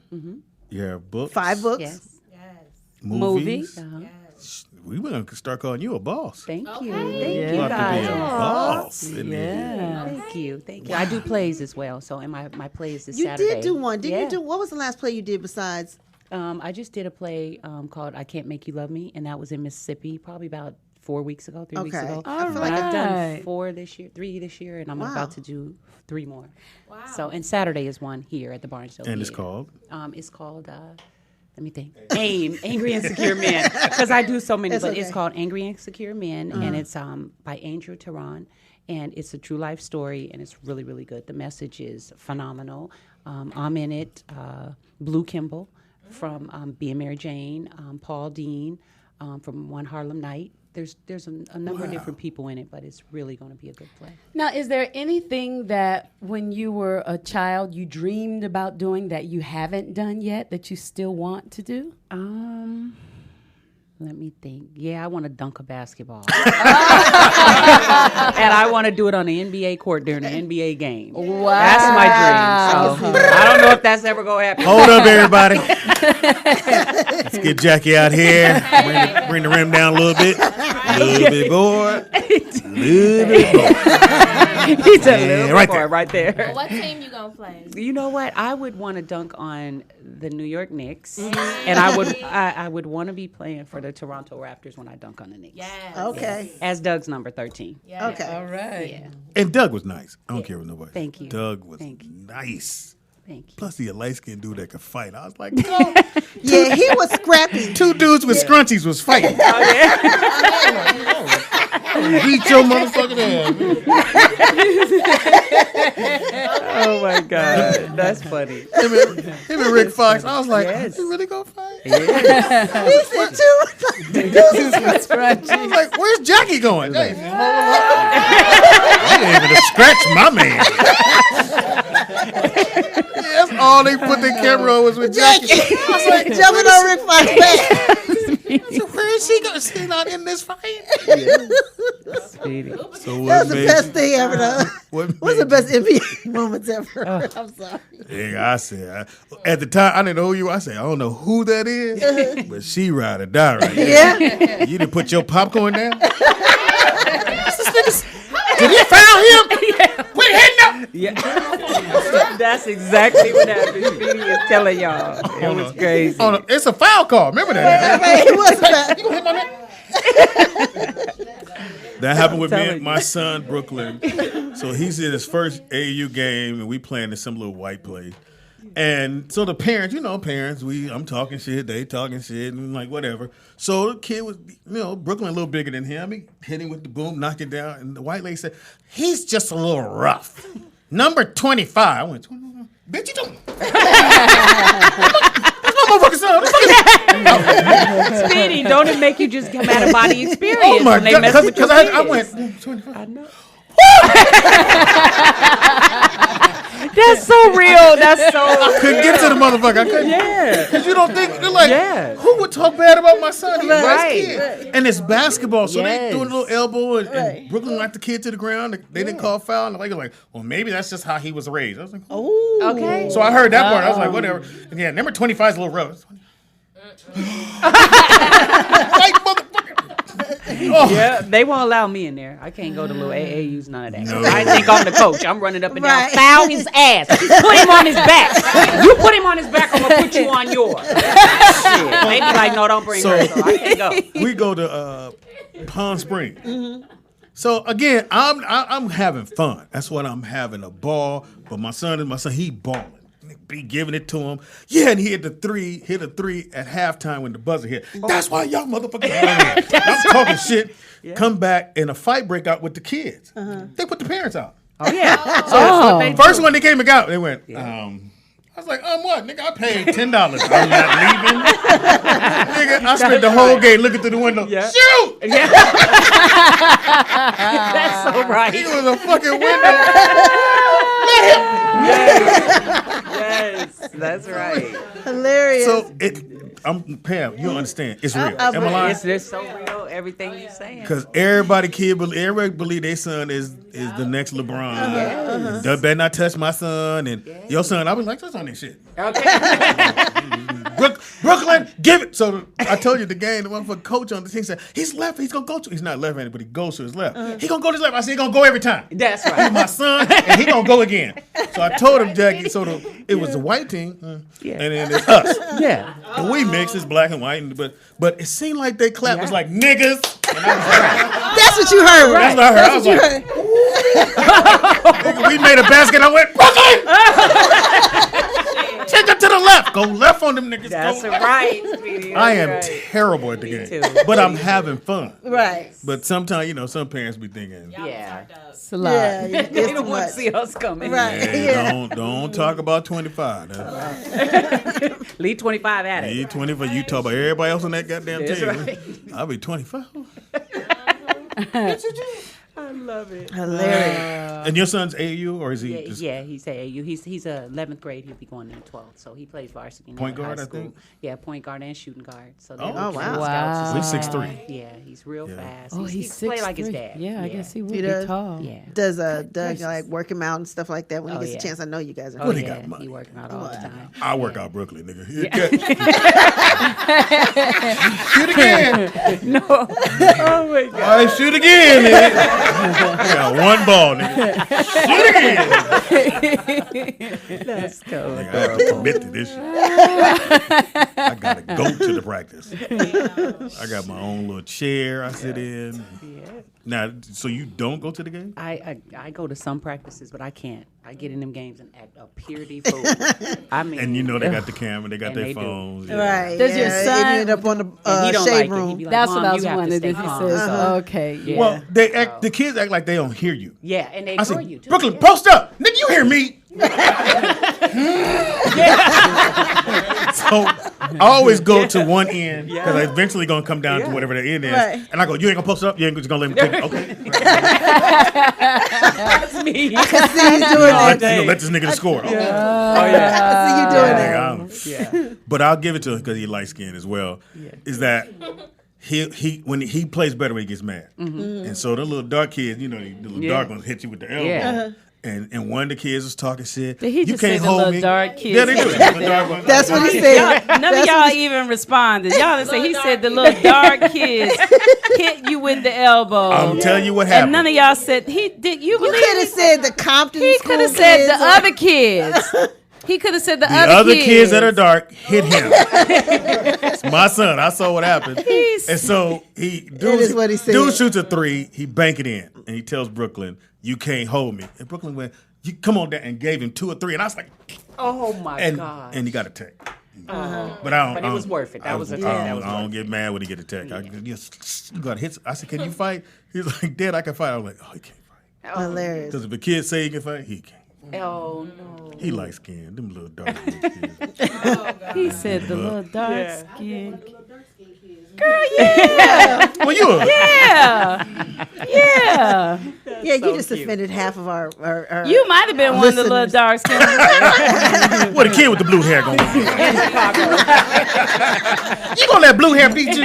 you have books. 5 books. Yes. Movies. Uh-huh. We going to start calling you a boss. Thank you. You Thank you, have to guys. be a boss. Thank you. Thank you. I do plays as well. So, and my plays this You Saturday. did do one. Didn't you do? What was the last play you did besides? I just did a play called "I Can't Make You Love Me," and that was in Mississippi, probably about 4 weeks ago, 3 weeks ago. All But right. I've done 3 this year, and I'm about to do 3 more. Wow. So, and Saturday is one here at the Barnesville. And it's called? It's called. Let me think. Angry and Secure Men, because I do so many. It's called Angry and Secure Men, and it's by Andrew Tehran, and it's a true life story, and it's really, really good. The message is phenomenal. I'm in it. Blue Kimball from Being Mary Jane, Paul Dean from One Harlem Night. There's a number of different people in it, but it's really going to be a good play. Now, is there anything that when you were a child you dreamed about doing that you haven't done yet that you still want to do? Let me think. Yeah, I want to dunk a basketball. And I want to do it on the NBA court during the NBA game. Wow. That's my dream. So I don't know if that's ever going to happen. Hold up, everybody. Let's get Jackie out here. Bring the rim down a little bit. A little bit more. Little bit more. He's a little right boy there. right there. Well, what team you gonna play? You know what? I would want to dunk on the New York Knicks, and I would want to be playing for the Toronto Raptors when I dunk on the Knicks. Yes. Okay. As Doug's number 13. Yeah. Okay. All right. Yeah. And Doug was nice. I don't care what nobody. Thank you. Doug was Thank you. nice. Thank you. Plus, he a light-skinned dude that could fight. I was like, Yeah, he was scrappy. 2 dudes with scrunchies was fighting. Beat your motherfucking ass. Oh my God, that's funny. Him and Rick Fox. I was like, Yes. you really gonna fight? He said too. I was like, where's Jackie going? Hey, I didn't even scratch my man. That's all they put their camera on was with Jackie. I was like, Jumping on Rick Fox's back. so where is she going? She's not in this fight. Sweetie. So That was the best thing ever done. What's the best NBA moments ever? I'm sorry. Yeah, I said, at the time, I didn't know who you were. I said, I don't know who that is, but she ride or die right there. Yeah. You didn't put your popcorn down? Did you found him? Quit hitting him! Yeah. That's exactly what happened. Speedy is telling y'all. It was crazy. It's a foul call. Remember that? It was bad. You gonna hit my man? That happened with me and my son, Brooklyn. So he's in his first AAU game, and we playing this some little white play. And so the parents, I'm talking shit, they talking shit, and like whatever. So the kid was, Brooklyn a little bigger than him. He hit him with the boom, knocked it down, and the white lady said, he's just a little rough. Number 25. I went, bitch, you doing? Speedy, don't it make you just come out of body experience Oh my when they God, mess with your because kids? I went, 25. I know. That's so real. That's so I couldn't get to the motherfucker. I couldn't. Yeah. Because you don't think, they're like, who would talk bad about my son? He's a nice kid. And it's basketball, so they doing a little elbow, and Brooklyn knocked the kid to the ground. They didn't call foul, and the lady was like, well, maybe that's just how he was raised. I was like, oh. Okay. So I heard that part. I was like, whatever. And yeah, number 25 is a little rough. Like, motherfucker. Yeah, they won't allow me in there. I can't go to little AAUs, none of that. No. I think I'm the coach. I'm running up and down. Foul his ass. Put him on his back. You put him on his back, I'm going to put you on yours. Shit. They be like, no, don't bring her, so I can't go. We go to Palm Springs. Mm-hmm. So again, I'm having fun. That's what I'm having, a ball. But my son, he balling. Be giving it to him. Yeah, and he hit a three at halftime when the buzzer hit. That's why y'all motherfuckers I'm talking shit. Yeah. Come back and a fight break out with the kids. They put the parents out. Oh, yeah. So first one they came out, they went, I was like, what? Nigga, I paid $10. I'm not leaving. Nigga, I spent the whole game looking through the window. Yeah. Shoot! Yeah. That's so right. It was a fucking window. Let him. Yes, that's right. Hilarious. So Pam, you don't understand. It's real. Am I lying? It's so real. Everything you're saying. Because everybody believe their son is the next LeBron. They better not touch my son and your son. I was like, touch on this shit. Okay. Brooklyn, give it. So I told you the game. The motherfucking coach on the team said he's left. He's gonna go to. He's not left-handed, but he goes to his left. He gonna go to his left. I said he gonna go every time. That's right. He's my son, and he gonna go again. So I told him, Jackie. So it was the white team, and then it's us. Yeah. And we mix. It's black and white, but it seemed like they clapped. It was like niggas. And I was like, that's what you heard, right? That's what I heard. I was like, nigga, we made a basket. I went, Brooklyn. Take it to the left. Go left on them niggas. That's right. I am terrible at the game, but I'm having fun. Right. But sometimes, some parents be thinking, it's a lot. Yeah, they don't want to see us coming. Right. Don't talk about 25. Leave 25 at it. Leave 25. You talk about everybody else on that goddamn team. Right. I'll be 25. I love it. Hilarious. And your son's AAU or is he? Yeah, he's AAU. He's 11th grade. He'll be going into 12th. So he plays varsity. Point guard, high I think. Yeah, point guard and shooting guard. So wow. He's 6'3". Yeah, he's real fast. Oh, he's 6'3". Play like his dad. Yeah, I guess he would be does. tall. Yeah. Does Doug like work him out and stuff like that when he gets a chance? I know you guys are. When he got money. He work him out all the time. I work out Brooklyn, nigga. Shoot again. No. Oh my God. All right, shoot again, nigga. Got one ball, nigga. Shoot again. Let's go. Nigga, I have to commit to this shit. I gotta go to the practice. I got my own little chair I sit in. Yeah. Now, so you don't go to the game? I go to some practices, but I can't. I get in them games and act a purity fool. I mean, And they got the camera, they got their phones. Yeah. Right. Does your son end up on the shade room? Like, that's what I was Mom, wondering. If he says, okay. Yeah. Well, the kids act like they don't hear you. Yeah, and they I ignore said, you too. Brooklyn, post up. Nigga, you hear me. So I always go to one end because I eventually going to come down to whatever the end is. Right. And I go, you ain't going to post up? You ain't just going to let me take it? Okay. That's me. I can see you doing that. Let this nigga score. Okay. Oh yeah. I see you doing that. Yeah. But I'll give it to him because he light skinned as well. Yeah. Is that he when he plays better when he gets mad. Mm-hmm. And so the little dark kids, the little dark ones hit you with the elbow. Yeah. And one of the kids was talking shit. Did he you just can't say hold the little me. dark kids? Yeah, they do. That's what he said. None of y'all even responded. Y'all didn't say he said the little dark kids hit you with the elbow. I'm telling you what happened. And none of y'all said he did. You believe? You could have said the Compton. He could have said the other kids. He could have said the other kids that are dark hit him. It's my son. I saw what happened. And so dude shoots a three. He bank it in, and he tells Brooklyn, "You can't hold me." And Brooklyn went, "You come on down," and gave him 2 or 3. And I was like, "Oh my God!" And he got a tech. But it was worth it. That was a tech. I don't get mad when he get a tech. You got hits. I said, "Can you fight?" He's like, "Dad, I can fight." I was like, "Oh, he can't fight." Hilarious. Because if a kid say he can fight, he can't. Oh no. He light skinned. Them little dark kids. He said the little dark skin. Girl, yeah. Well, you are. Yeah. Yeah. Yeah, you just offended half of our You might have been one of the little dark skin. What a kid with the blue hair going on? You gonna let blue hair beat you?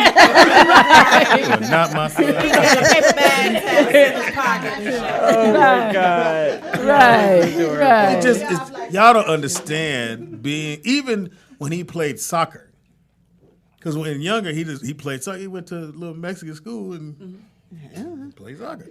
Not my son. Oh my God. Right. It's y'all don't understand even when he played soccer. Because when younger, he played soccer. He went to a little Mexican school and played soccer.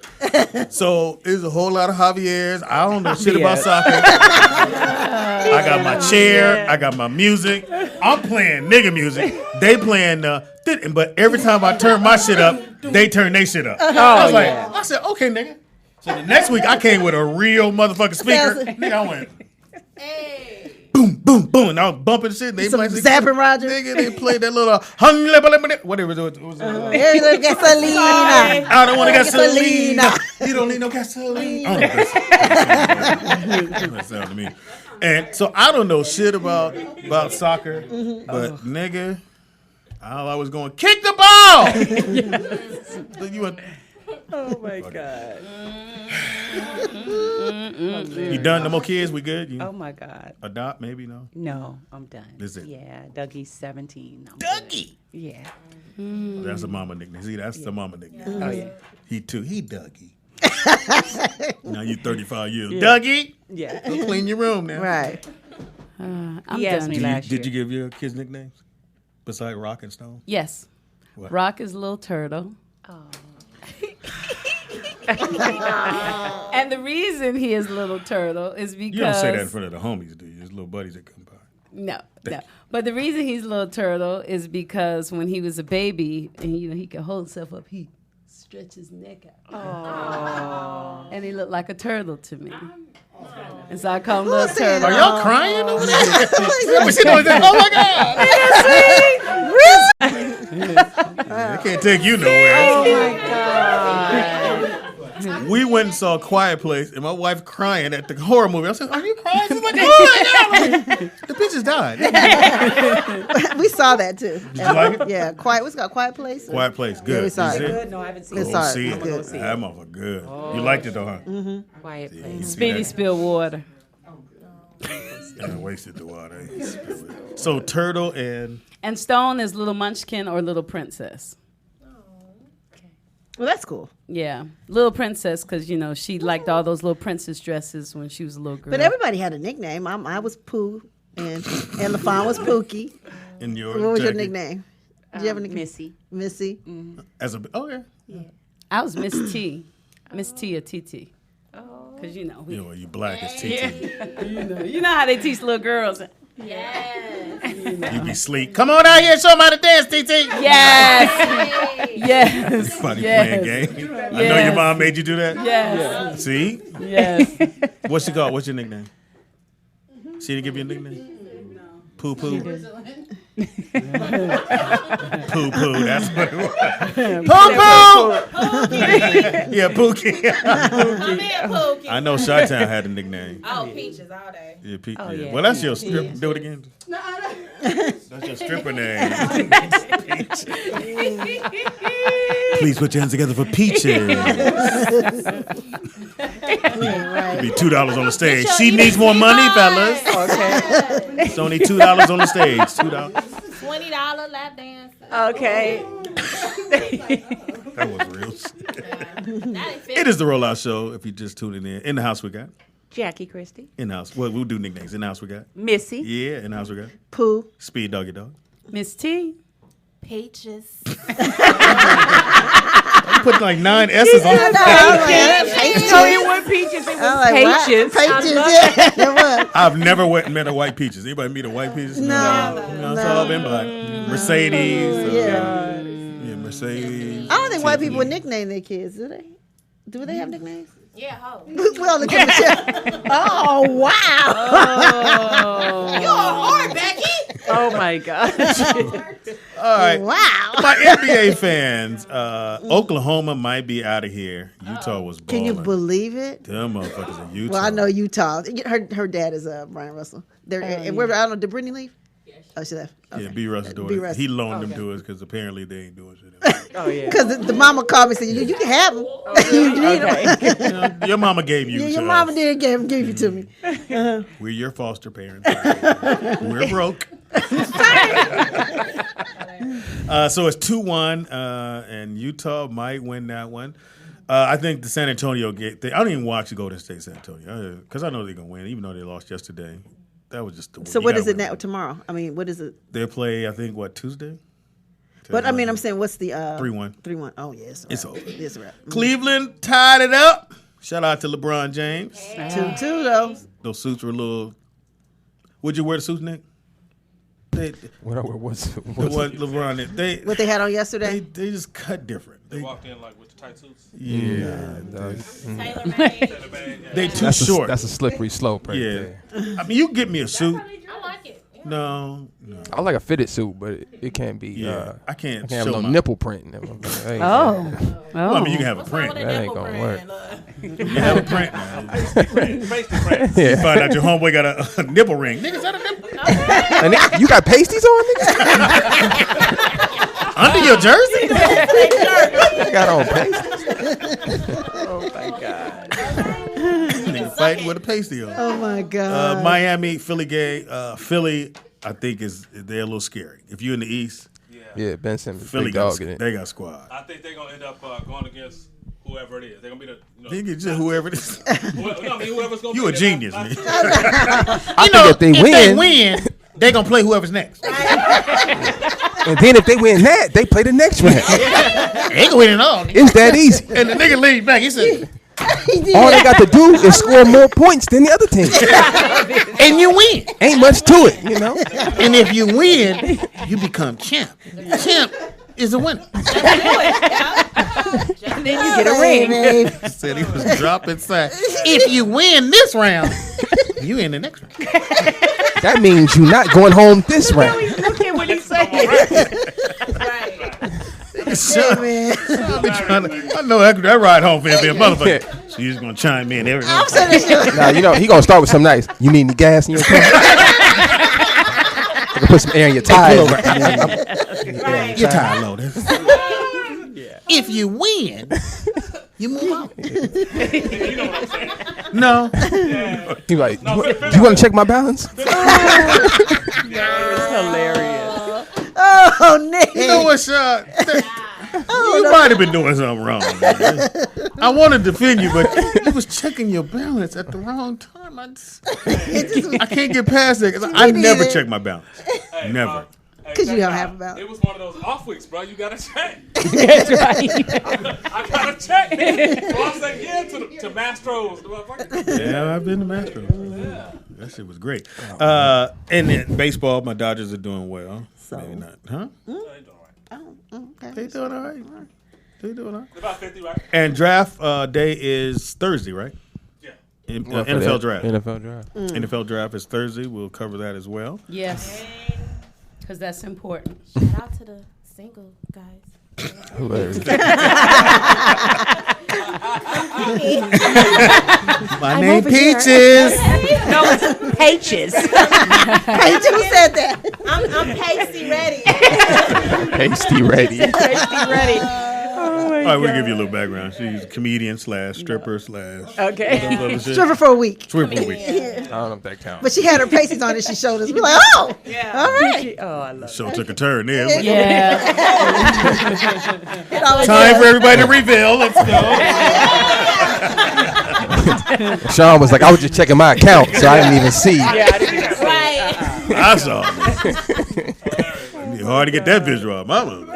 So there's a whole lot of Javier's. I don't know shit about soccer. I got my chair. I got my music. I'm playing nigga music. They playing but every time I turn my shit up, they turn their shit up. I was like, I said, okay, nigga. So the next week I came with a real motherfucking speaker. Nigga, I went. Hey. boom, boom, boom, and I was bumping shit. And they Some like, Zapping Roger. Nigga, they played that little whatever it was. Gasolina. I don't want gasolina. You don't need no gasoline. That sound to me. And so I don't know shit about soccer, but nigga, I was going kick the ball. You went. Oh my God. You done? No more kids? We good? Oh my God. Adopt? Maybe no. No, I'm done. Is it? Yeah, Dougie's 17. Dougie. Yeah. That's a mama nickname. See, that's the mama nickname. Oh yeah. He too. He Dougie. Now you 35 years. Yeah. Dougie. Yeah. Go clean your room now. Right. I'm He asked done. me last year. Did you give your kids nicknames besides Rock and Stone? Yes. What? Rock is Little Turtle. Oh. And the reason he is Little Turtle is because... You don't say that in front of the homies, do you? His little buddies that come by. No. But the reason he's Little Turtle is because when he was a baby and he could hold himself up, he stretched his neck out. And he looked like a turtle to me. And so I call him Little Turtle. Are y'all crying over there? Oh my God! I can't take you nowhere. Oh my God. We went and saw a Quiet Place, and my wife crying at the horror movie. I said, "Are you crying?" She's like, "Oh, the bitches died." We saw that too. Did you like it? Yeah, Quiet. What's it called? Quiet Place. Quiet Place, good. Yeah, we saw You it. see Good? No, I haven't seen We it. saw See it. it. It's good. That motherfucker good. You liked it though, huh? Quiet See, Place. Speedy spill water. And wasted the water. So Turtle And Stone is Little Munchkin or Little Princess. Well, that's cool. Yeah, Little Princess, because she liked all those little princess dresses when she was a little girl. But everybody had a nickname. I was Pooh, and LaFawn was Pookie. and your What was your Jackie? nickname? Did you have a nickname? Missy. Missy. As a yeah. I was Miss T, Miss T or TT, because You know, you black as TT. you know how they teach little girls. You be sleep. Come on out here and show them how to dance, TT. Yes, yes, Funny yes. playing game. I know your mom made you do that. Yes. See? Yes. What's she called? What's your nickname? She didn't give you a nickname? No. Poo Poo. Poo Poo. That's what it was. Poo Poo. Yeah, Pookie. Pookie. I know Chi-Town had a nickname. Oh, peaches all day. Yeah, Oh, yeah. yeah. Well, that's your strip. Do it again. That's your stripper name. Please put your hands together for Peaches. It'd be $2 on the stage. She needs more money, fellas. Okay. It's only $2 on the stage. $2. $20 lap dance. Okay. That was real shit. It is the Rollout Show. If you just tuning in the house we got. Jackie Christie. In the house. Well, we'll do nicknames. In the house we got. Missy. Yeah, in the house we got. Pooh. Speed Doggy Dog. Miss T. Peaches. You put like 9 S's on it. No, it wasn't peaches. It was peaches. Peaches, yeah. I've never met a white Peaches. Anybody meet a white Peaches? No. It's all been black. Mercedes. Yeah. Mercedes. I don't think white people would nickname their kids, do they? Do they have nicknames? Yeah, ho. Well, look at Michelle. Oh, wow. You're hard, Becky. Oh, my God. All right. Wow. My NBA fans, Oklahoma might be out of here. Utah was balling. Can you believe it? Them motherfuckers in Utah. Well, I know Utah. Her dad is Brian Russell. And where I don't know, did Brittany leave? Oh, she left. Okay. Yeah, B. Russell's doing B. it. Russell. He loaned them to us because apparently they ain't doing shit. Oh, yeah. Because the mama called me and said, you can have them. You need them. Your mama gave you Yeah, to your us. mama did give you to me. We're your foster parents. We're broke. So it's 2-1, and Utah might win that one. I think the San Antonio game. I don't even watch the Golden State San Antonio because I know they're gonna win, even though they lost yesterday. That was just the. So what is it now tomorrow? I mean, what is it? They play, I think, Tuesday. But I mean, I'm saying, what's the 3-1? 3-1. Oh yeah, it's over. It's a wrap. Cleveland tied it up. Shout out to LeBron James. 2-2 though. Those suits were a little. Would you wear the suits, Nick? What LeBron? What they had on yesterday? They just cut different. They walked in like with the tight suits. Yeah. Taylor made. They too short. That's a slippery slope right there. I mean, you get me a suit. No. I like a fitted suit, but it can't be. I can't have show no my- nipple print. Oh. Well, I mean, you can have a print. That ain't gonna work. You have a print now. Face-to-print. Yeah. You find out your homeboy got a nipple ring. Nigga, is that a nipple? And you got pasties on, nigga? Under your jersey? You got on pasties. Oh my God. Nigga fighting with a pasty on. Oh my God. Miami, Philly gay. Philly, I think they're a little scary. If you're in the East, Yeah, Ben Simmons, Philly big dog got, in it. they got squad. I think they're gonna end up going against whoever it is. They're gonna be the. Nigga, just whoever it is. Whoever's gonna. You a genius, man. I think if they win, they gonna play whoever's next. and then if they win that, they play the next round. They ain't gonna win it all. It's that easy. And the nigga leaned back. He said, All they got to do is score more points than the other team. and you win. Ain't much to it, you know. And if you win, you become champ. Champ is a winner. Then you get a ring. Said he was dropping side. If you win this round, you in the next round. That means you're not going home this round. Look at what he's saying. Sure. Man. I know that ride home for him be a motherfucker. So you just gonna chime in every I'm saying this shit. Nah, you know, he gonna start with some nice. You need any gas in your car? I can put some air in your tires. Your tire low. If you win, you move on. You know what I'm saying? No. He like, do you want to check my balance? It's hilarious. Oh, Nick. You know what, Sean? You might have been doing something wrong. Man. I want to defend you, but you was checking your balance at the wrong time. I can't get past that because I never check my balance. Never. Because you don't have a balance. It was one of those off weeks, bro. You gotta check. That's right. I gotta check. Once again to Mastro's. Yeah, I've been to Mastros. Yeah. That shit was great. And then baseball, my Dodgers are doing well. So. Maybe not. Huh? Okay. They doing all right. They doing all right. About 50, right? And draft day is Thursday, right? Yeah. NFL draft. NFL draft. NFL draft is Thursday. We'll cover that as well. Yes. Because that's important. Shout out to the single guys. Hilarious. My name Peaches. No, it's Peaches. Peaches, who said that? I'm pasty ready. Pasty ready. Pasty ready. All right, we'll give you a little background. She's a comedian / stripper / Okay. Stripper for a week. Stripper for a week. I don't know if that counts. But she had her pasties on and she showed us. We're like, oh, Yeah. all right. Oh, I love Show took a turn there. Yeah. It always Time does. for everybody to reveal. Let's go. Sean was like, I was just checking my account, so I didn't even see. Yeah, I didn't even Right. I saw it. It's hard to get that visual out, mama.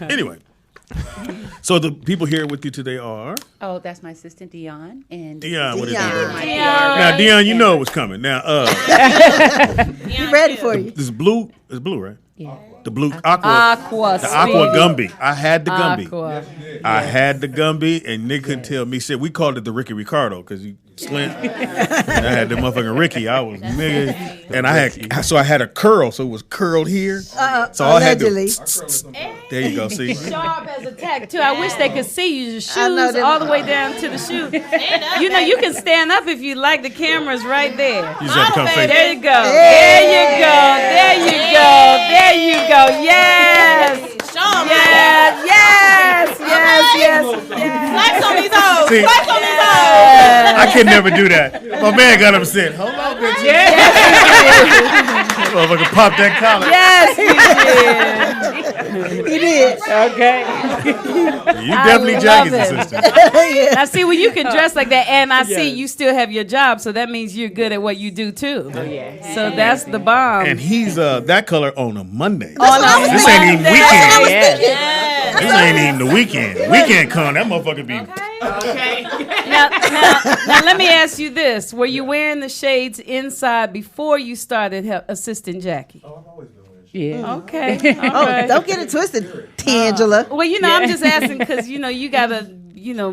Anyway. So the people here with you today are Oh, that's my assistant Dion. And Dion. What is Dion. that? Dion. Now, Dion, you know it was coming. Now, He ready for you. this blue is blue, right? Yeah. The blue Aqua. the aqua Gumby. I had the Gumby. Aqua. I had the Gumby, and Nick couldn't tell me shit. We called it the Ricky Ricardo because he slim. And I had the motherfucking Ricky. I was nigga, and I had a curl, so it was curled here. So I had Allegedly. to. There you go. See. Sharp as a tack too. I wish they could see you. Your I know shoes they- all the way down to the shoe. You know you can stand up if you like. The camera's right there. You just have to come face. There you go. There you go. There you go. There you go. Yes. Sean, Yes. Yes. Yes. Yes. flex on these hoes. See. Flex on these hoes. I can never do that. My man got upset. Hold on, bitch. Motherfucker popped that collar. Yes, He did. Okay. You definitely Jackie's assistant. I see when you can dress like that, and I see you still have your job, so that means you're good at what you do too. Oh, yeah. So that's the bomb. And he's that color on a Monday. On a This ain't even Monday. weekend. Yeah. This ain't even the weekend. Weekend come, that motherfucker be. Okay. Now, let me ask you this: were you wearing the shades inside before you started assisting Jackie? Oh, I've always been wearing Yeah. Okay. All Oh, right. don't get it twisted, Tangela. Well, I'm just asking because you gotta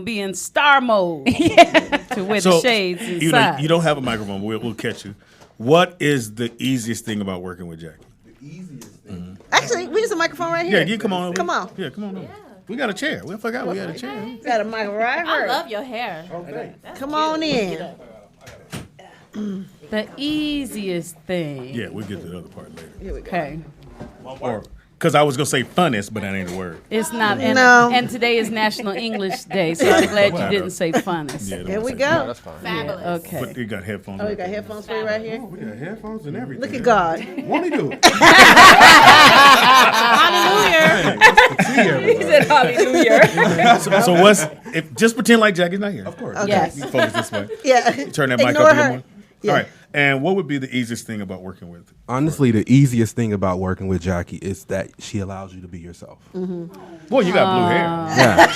be in star mode to wear the shades inside. You don't have a microphone. We'll catch you. What is the easiest thing about working with Jackie? The easiest thing. Actually, we need a microphone right here. Yeah, you come on over. Come on. Yeah, come on over. We got a chair. We forgot we got a chair. Got a mic right I here. love your hair. Come on in. The easiest thing. Yeah, we'll get to the other part later. Here we go. Okay. Or because I was gonna say funnest, but that ain't a word. It's not. And, No. and today is National English Day, so I'm glad you didn't say funnest. Yeah, Here we say- go. That's fine. Fabulous. Okay. But you got headphones. Oh, you right got there. headphones for you right here? We got headphones and everything. Look at God. Won't he do it? Hallelujah. He said hallelujah. So what's if just pretend like Jackie's not here? Of course. Okay. Yes. You focus this way. Yeah. Turn that mic Ignore up a her. little more. Yeah. All right. And what would be the easiest thing about working with? Honestly, the easiest thing about working with Jackie is that she allows you to be yourself. Boy, you got blue hair. Yeah,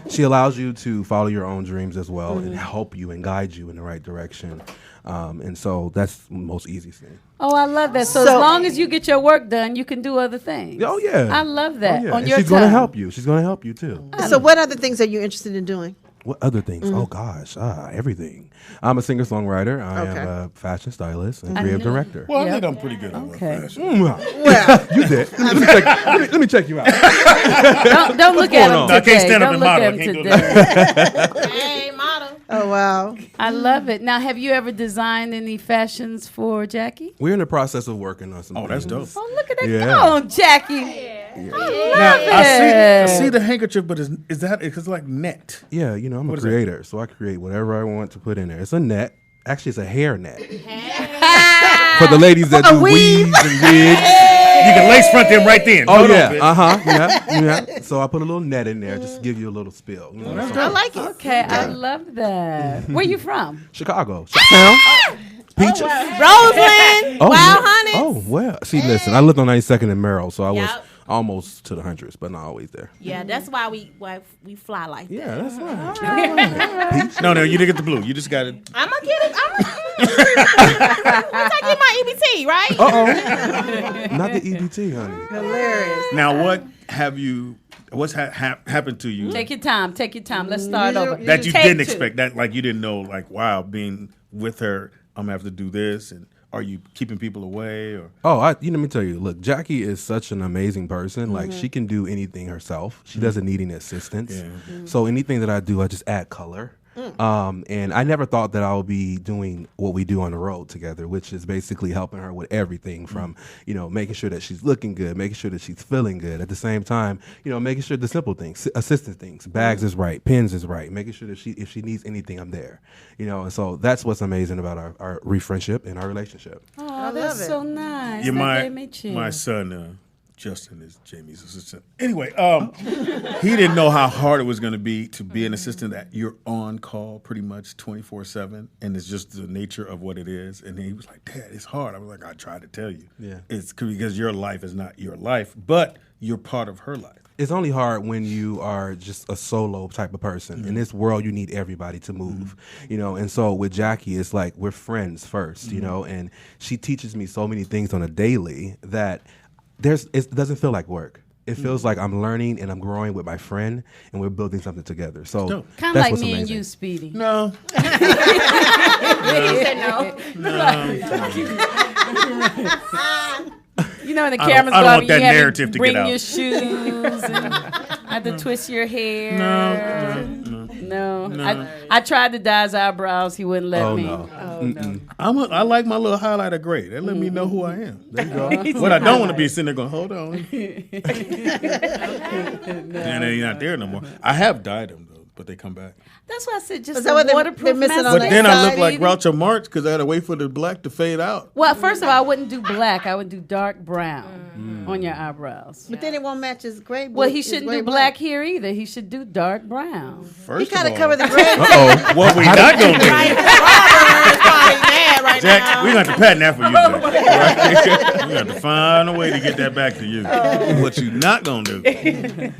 she allows you to follow your own dreams as well and help you and guide you in the right direction. And so that's the most easiest thing. Oh, I love that. So as long as you get your work done, you can do other things. Oh yeah, I love that. Oh, yeah. On And your she's going to time. help you. She's going to help you too. So what other things are you interested in doing? What other things? Oh gosh, everything. I'm a singer-songwriter. I am a fashion stylist and creative director. Well, I think I'm pretty good at fashion. Well, You did. Let me check you out. Don't look at him on? I today. can't stand up Don't and look model. at I him can't do today. Hey, model. oh wow. I love it. Now, have you ever designed any fashions for Jackie? We're in the process of working on some. Oh, that's things. dope. Oh, look at that. Yeah. Come on, Jackie. Now, I I see the handkerchief, but is that it's like net? Yeah, you know, I'm What a is that? creator, so I create whatever I want to put in there. It's a net. Actually, it's a hair net. For the ladies that do weaves and wigs. You can lace front them right then. Oh, Hold on, yeah. bitch. Yeah. So I put a little net in there just to give you a little spill. You know, so- I like it. Okay, I love that. Where you from? Chicago. Chi-town. Peaches. Roseland. Oh, Wild yeah. Honey. Oh, well. See, listen, I lived on 92nd and Merrill, so I was Yep. almost to the hundreds, but not always there. Yeah, that's why we fly like that. Yeah, that's right. No, you didn't get the blue. You just got it. I'm gonna get it. I'm taking my EBT, right? Uh-oh. Not the EBT, honey. Hilarious. Now, what's happened to you Take your time. Take your time. Let's start over. that you Take didn't two. expect? That like you didn't know, like wow, being with her, I'm gonna have to do this, and are you keeping people away or? Oh, let me tell you. Look, Jackie is such an amazing person. Like she can do anything herself. She doesn't need any assistance. Yeah. So anything that I do, I just add color. And I never thought that I would be doing what we do on the road together, which is basically helping her with everything from, making sure that she's looking good, making sure that she's feeling good. At the same time, making sure the simple things, assistant things, bags is right, pens is right, making sure that if she needs anything, I'm there. And so that's what's amazing about our friendship and our relationship. Oh, that's so nice. Yeah, That gave me chills. my son Justin is Jamie's assistant. Anyway, he didn't know how hard it was going to be an assistant that you're on call pretty much 24/7, and it's just the nature of what it is. And he was like, "Dad, it's hard." I was like, "I tried to tell you, it's because your life is not your life, but you're part of her life." It's only hard when you are just a solo type of person. In this world, you need everybody to move, And so with Jackie, it's like we're friends first, and she teaches me so many things on a daily that it doesn't feel like work. It feels like I'm learning and I'm growing with my friend, and we're building something together. So Kind of that's like what's me amazing. and you, Speedy. No. He said no. You know when the cameras I don't go want up, that you have narrative to to bring get out. your shoes and have to twist your hair. No. I tried to dye his eyebrows. He wouldn't let me. No. Oh, no. I like my little highlighter gray. That let me know who I am. There you go. What I don't want to be sitting there going, hold on. And they're not there no more. I have dyed them, though, but they come back. That's why I said just Is that a what they're waterproof missing on mascara. But then I look side, like Edie? Groucho Marx because I had to wait for the black to fade out. Well, first of all, I wouldn't do black. I would do dark brown on your eyebrows. But then it won't match his gray. Well, he his shouldn't gray do black here either. He should do dark brown. First He kind of of all, covered the gray. Uh-oh. what we not going to do, Right Jack, now. we're going to have to patent that for you, Jack. Right? We're going to have to find a way to get that back to you. What you not going to do in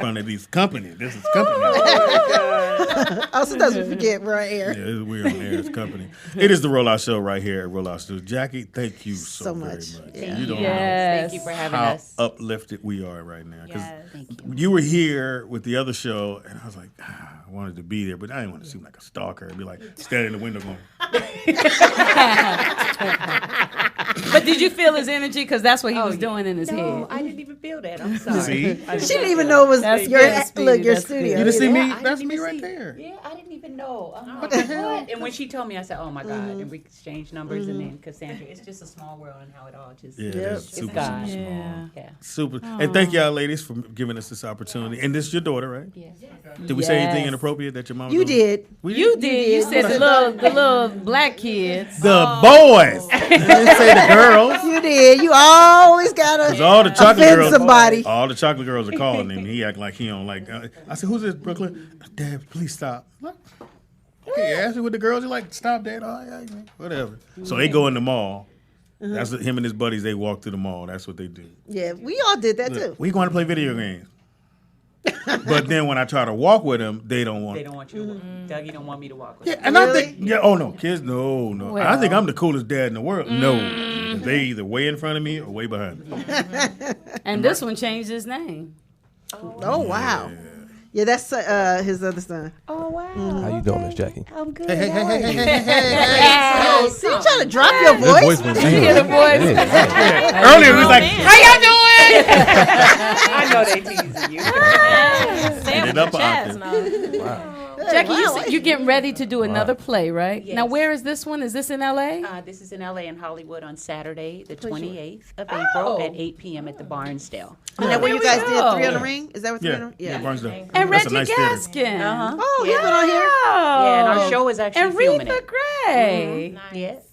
front of these companies. This is It's company. Oh, sometimes we forget we're on air. Yeah, we're on air. It's company. It is the Rollout Show right here at Rollout Studios. Jackie, thank you so very much. Yeah. You don't know Thank you for having how us. uplifted we are right now. Because Thank you were here with the other show, and I was like, I wanted to be there, but I didn't want to seem like a stalker and be like standing in the window going. But did you feel his energy? Because that's what he was doing in his head. I didn't even feel that. I'm sorry. See? She didn't even know it was your studio. You didn't see me? I That's didn't me even right see- there. Yeah, I didn't even know. What the hell? And when she told me, I said, "Oh my God!" And we exchanged numbers, and then Cassandra. It's just a small world, and how it all just Yeah, it's that's super, God. super small. Yeah. Super. And thank y'all, ladies, for giving us this opportunity. And this is your daughter, right? Yes. Did we say anything inappropriate that your mom? You did. You did. You said the little black kids. The boys. You didn't say the girls. You did. You always gotta Because all the chocolate offend girls, somebody. all the chocolate girls are calling him. He act like he don't like. I said, "Who's this, Brooklyn?" Dad, please stop. What? Okay, ask me with the girls. You like stop, Dad? Oh, yeah, whatever. So they go in the mall. That's what, him and his buddies. They walk through the mall. That's what they do. Yeah, we all did that too. We going to play video games. But then when I try to walk with them, they don't want. They don't want you to walk. Dougie don't want me to walk with Yeah, him. and I think, oh no, kids, no. Well. I think I'm the coolest dad in the world. No, they either way in front of me or way behind me. And this one changed his name. Oh wow. Yeah, that's his other son. Oh wow. How you doing, Miss Jackie? I'm good. Hey. Oh, see, you trying to drop your voice? This voice went You hear the voice? Earlier, he was like, How y'all doing? I know they teasing you. Stand it up an octave. Jackie, you getting ready to do another play, right? Yes. Now, where is this one? Is this in L.A.? This is in LA and Hollywood on Saturday, the 28th of April at 8 p.m. at the Barnsdale. Is that where you guys did go. 3 on the Ring? Is that what 3 on the Ring? Yeah, Barnesdale. And That's a Reggie nice theater. Gaskin. Oh, he's been on here. Yeah, and our show is actually And filming Retha it. Gray. Yes.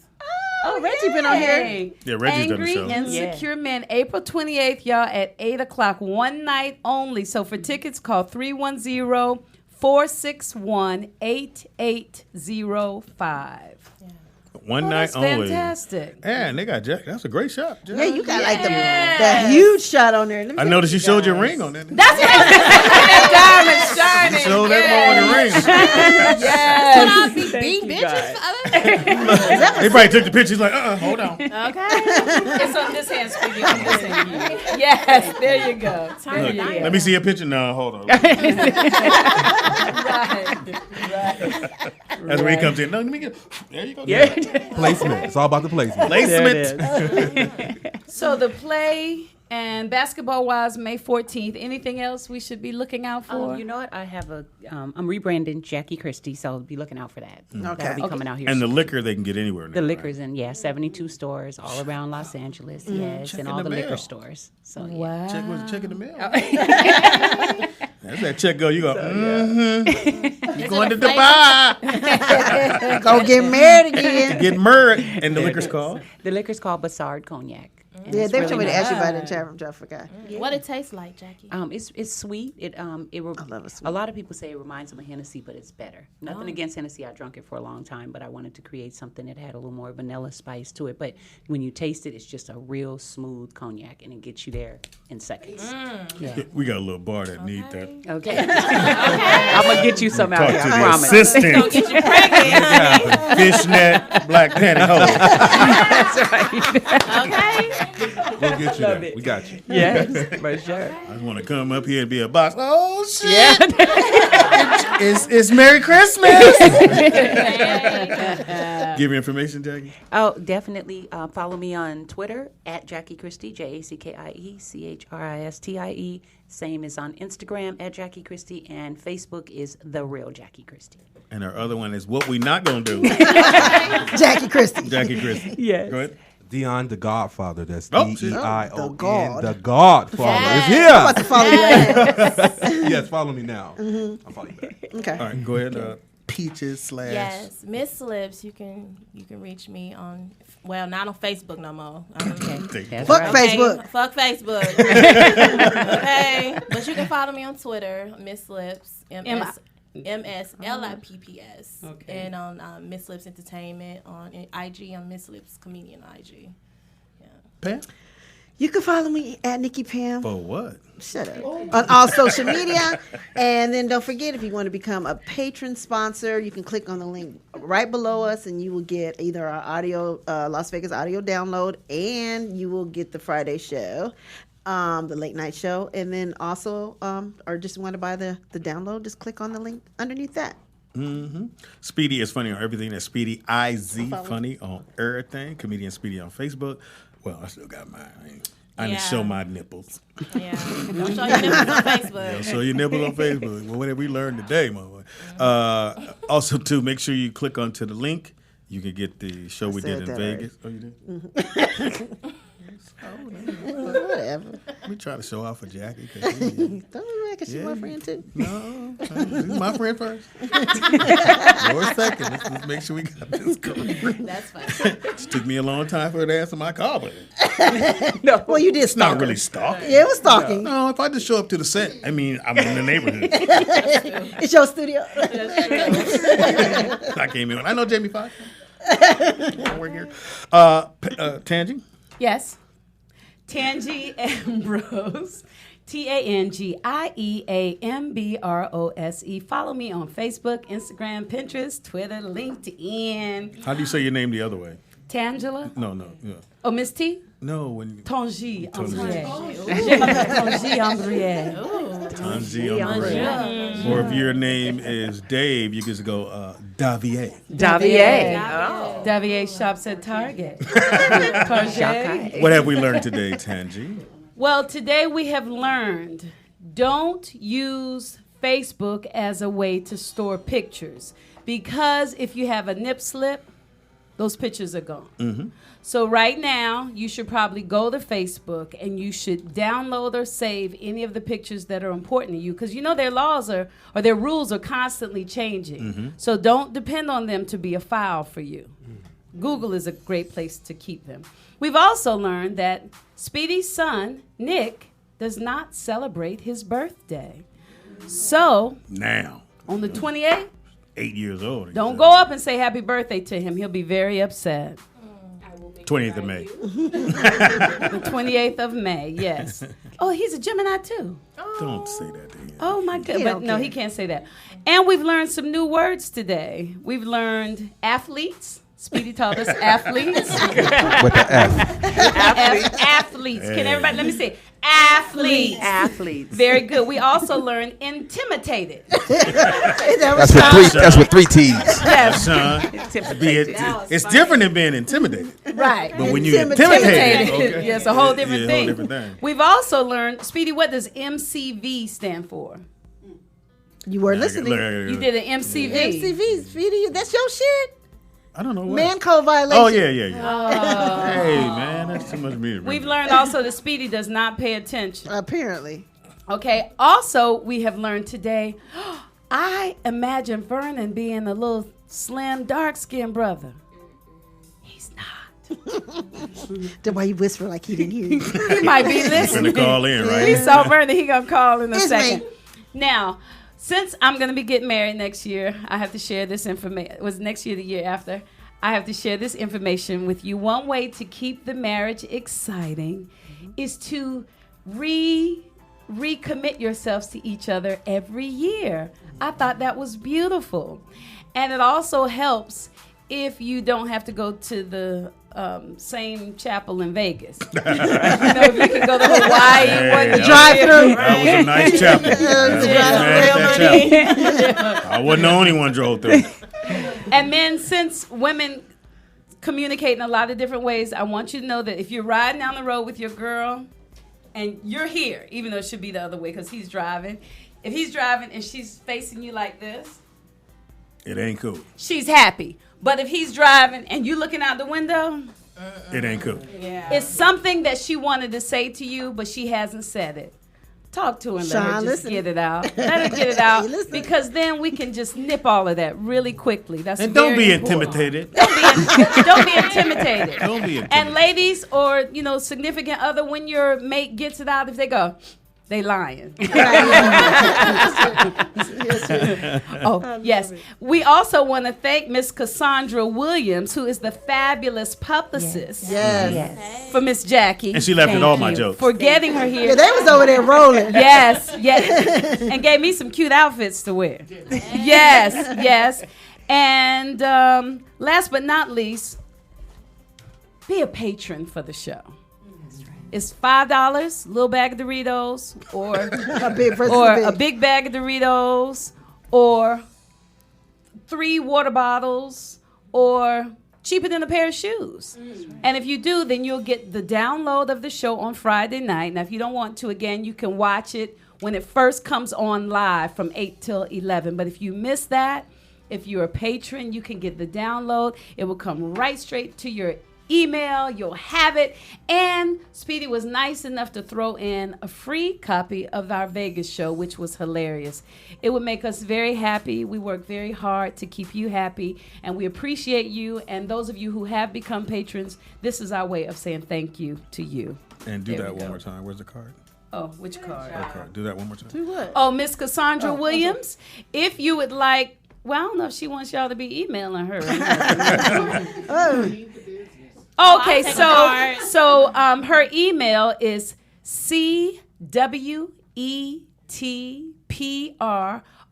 Oh, Reggie been on here. Yeah, Reggie's done the Angry show. Insecure Men, April 28th, y'all, at 8 o'clock, one night only. So for tickets, call 310-461-8805. One night that's only. Fantastic. Yeah, and they got Jack. That's a great shot. Jack. Yeah, you got like the huge shot on there. Let me I see noticed what you showed your got. ring on that. That's what that diamond shining. You showed that more on the ring. Yes. Being bitches. They probably took the picture. He's like, hold on. Okay. It's on this hand, Squeaky. On this hand. Yes, there you go. There you go. Let me see a picture. No, hold on. Right. That's where he comes in. No, let me get. There you go. Yeah. Placement. It's all about the placement. Placement. So the play and basketball-wise, May 14th. Anything else we should be looking out for? You know what? I have I'm rebranding Jackie Christie, so be looking out for that. That'll be coming out here And the soon. liquor they can get anywhere. Now, The liquor's in, 72 stores all around Los Angeles, yes, Check and in all the the liquor mail. stores. So, yeah. Wow. Check in the mail. That's that check go. You go. You going to Dubai? Go get married again. Get married, and the liquor's called. The liquor's called Bassard Cognac. and Yeah, it's they really told me to nice. ask you about it in chat room, I forgot. What it tastes like, Jackie? It's sweet. I love it sweet. A lot of people say it reminds them of Hennessy, but it's better. Nothing against Hennessy. I drunk it for a long time, but I wanted to create something that had a little more vanilla spice to it. But when you taste it, it's just a real smooth cognac, and it gets you there in seconds. Yeah. We got a little bar that need that. Okay. I'm gonna get you some out Talk here. to I the promise. assistant. Don't get you pregnant. Fishnet, black pantyhose. That's right. Okay. We'll get you there. We got you. Yes, for sure. I just want to come up here and be a boss. Oh shit! Yeah. It's Merry Christmas. Give your information, Jackie. Oh, definitely follow me on Twitter at Jackie Christie, JackieChristie. Same as on Instagram at Jackie Christie, and Facebook is The Real Jackie Christie. And our other one is what we not gonna do. Jackie Christie. Jackie Christie. Yes. Go ahead. Dion the Godfather. That's Oh, DEION. God. The Godfather is here. I'm about to follow you right now. Yes, follow me now. I'll follow you back. Okay. All right, go ahead. Peaches / Yes, Miss Slips. You can reach me on not on Facebook no more. That's Fuck right. Facebook. Fuck Facebook. Okay, but you can follow me on Twitter, Miss Slips, MSLIPPS, and on Miss Slips Entertainment on IG. I'm Miss Slips Comedian on IG. Pam? You can follow me at Nikki Pam. For what? Shut up. On all social media. And then don't forget, if you want to become a patron sponsor, you can click on the link right below us and you will get either our audio, Las Vegas audio download, and you will get the Friday show, the late night show. And then also, or just want to buy the download, just click on the link underneath that. Mm-hmm. Speedy is funny on everything. That's Speedy IZ funny on everything. Comedian Speedy on Facebook. Well, I still got mine. I didn't show my nipples. Yeah. Don't show your nipples on Facebook. Yeah, show your nipples on Facebook. Well, what did we learn today, motherfucker? Also, too, make sure you click onto the link. You can get the show we did in Vegas. Oh, you did? Mm-hmm. Whatever. We try to show off for Jackie. Don't be mad because she's my friend, too. No, she's my friend first. For a second. Let's make sure we got this going. That's fine. It took me a long time for her to answer my call, but no. Well, you did it's stalk not really stalking. Yeah, it was stalking. No, if I just show up to the set, I mean, I'm in the neighborhood. It's your studio. I came in. I know Jamie Foxx. I work here. Tangy? Yes. Tangy Ambrose. TangiEambrose. Follow me on Facebook, Instagram, Pinterest, Twitter, LinkedIn. How do you say your name the other way? Tangela? No. Yeah. Oh, Miss T? No, when Tangy Ambrose. Tangy Ambrose. Or if your name is Dave, you can just go Davier. Davier shops at Target. What have we learned today, Tangy? Well, today we have learned don't use Facebook as a way to store pictures, because if you have a nip slip, those pictures are gone. Mm-hmm. So right now, you should probably go to Facebook and you should download or save any of the pictures that are important to you, because you know their laws or their rules are constantly changing. Mm-hmm. So don't depend on them to be a file for you. Mm-hmm. Google is a great place to keep them. We've also learned that Speedy's son, Nick, does not celebrate his birthday. So now, on the 28th, 8 years old. Don't go up and say happy birthday to him. He'll be very upset. 28th of May. The 28th of May, yes. Oh, he's a Gemini, too. Don't say that to him. Oh, my goodness. But no, he can't say that. And we've learned some new words today. We've learned athletes. Speedy taught us athletes. With the F. Athletes. Can everybody, let me see. Athletes. Very good. We also learned intimidated. That's with three T's. Yes. It's different than being intimidated. Right. But when you're intimidated, okay. Yes, a whole different Yeah, thing. whole different thing. We've also learned, Speedy, what does MCV stand for? You were listening. You did an MCV. MCV, Speedy, that's your shit. I don't know what. Man code violation. Oh, yeah. Hey, man, that's too much me. We've learned also that Speedy does not pay attention. Apparently. Okay. Also, we have learned today, I imagine Vernon being a little slim, dark-skinned brother. He's not. Then why you whisper like he didn't hear you? He might be listening. He's going to call in, right? We saw Vernon. He going to call in a It's second. me. Now, since I'm going to be getting married next year, I have to share this information. Was next year the year after? I have to share this information with you. One way to keep the marriage exciting is to recommit yourselves to each other every year. I thought that was beautiful. And it also helps if you don't have to go to the same chapel in Vegas. If you can go to Hawaii, drive through. That was a nice chapel. I wasn't the only one drove through. And then, since women communicate in a lot of different ways, I want you to know that if you're riding down the road with your girl and you're here, even though it should be the other way because he's driving, if he's driving and she's facing you like this, it ain't cool. She's happy. But if he's driving and you looking out the window, it ain't cool. Yeah. It's something that she wanted to say to you, but she hasn't said it. Talk to her and let her just get it out. Let her get it out, because then we can just nip all of that really quickly. That's and don't be important. intimidated. Don't be intimidated. Don't be intimidated. And ladies or significant other, when your mate gets it out, if they go, They lying. Oh, yes. We also want to thank Miss Cassandra Williams, who is the fabulous publicist for Miss Jackie. And she laughed at all my jokes. For getting her here. Yeah, they was over there rolling. Yes. And gave me some cute outfits to wear. Yes. And last but not least, be a patron for the show. It's $5, little bag of Doritos, or a big bag of Doritos, or 3 water bottles, or cheaper than a pair of shoes. And if you do, then you'll get the download of the show on Friday night. Now, if you don't want to, again, you can watch it when it first comes on live from 8 till 11. But if you miss that, if you're a patron, you can get the download. It will come right straight to your email. You'll have it. And Speedy was nice enough to throw in a free copy of our Vegas show, which was hilarious. It would make us very happy. We work very hard to keep you happy, and we appreciate you. And those of you who have become patrons, this is our way of saying thank you to you. And do that one more time. Where's the card? Oh, which card? Okay, do that one more time. Do what? Oh, Miss Cassandra Williams. If you would like, well, I don't know if she wants y'all to be emailing her. Okay, so her email is CWETPR.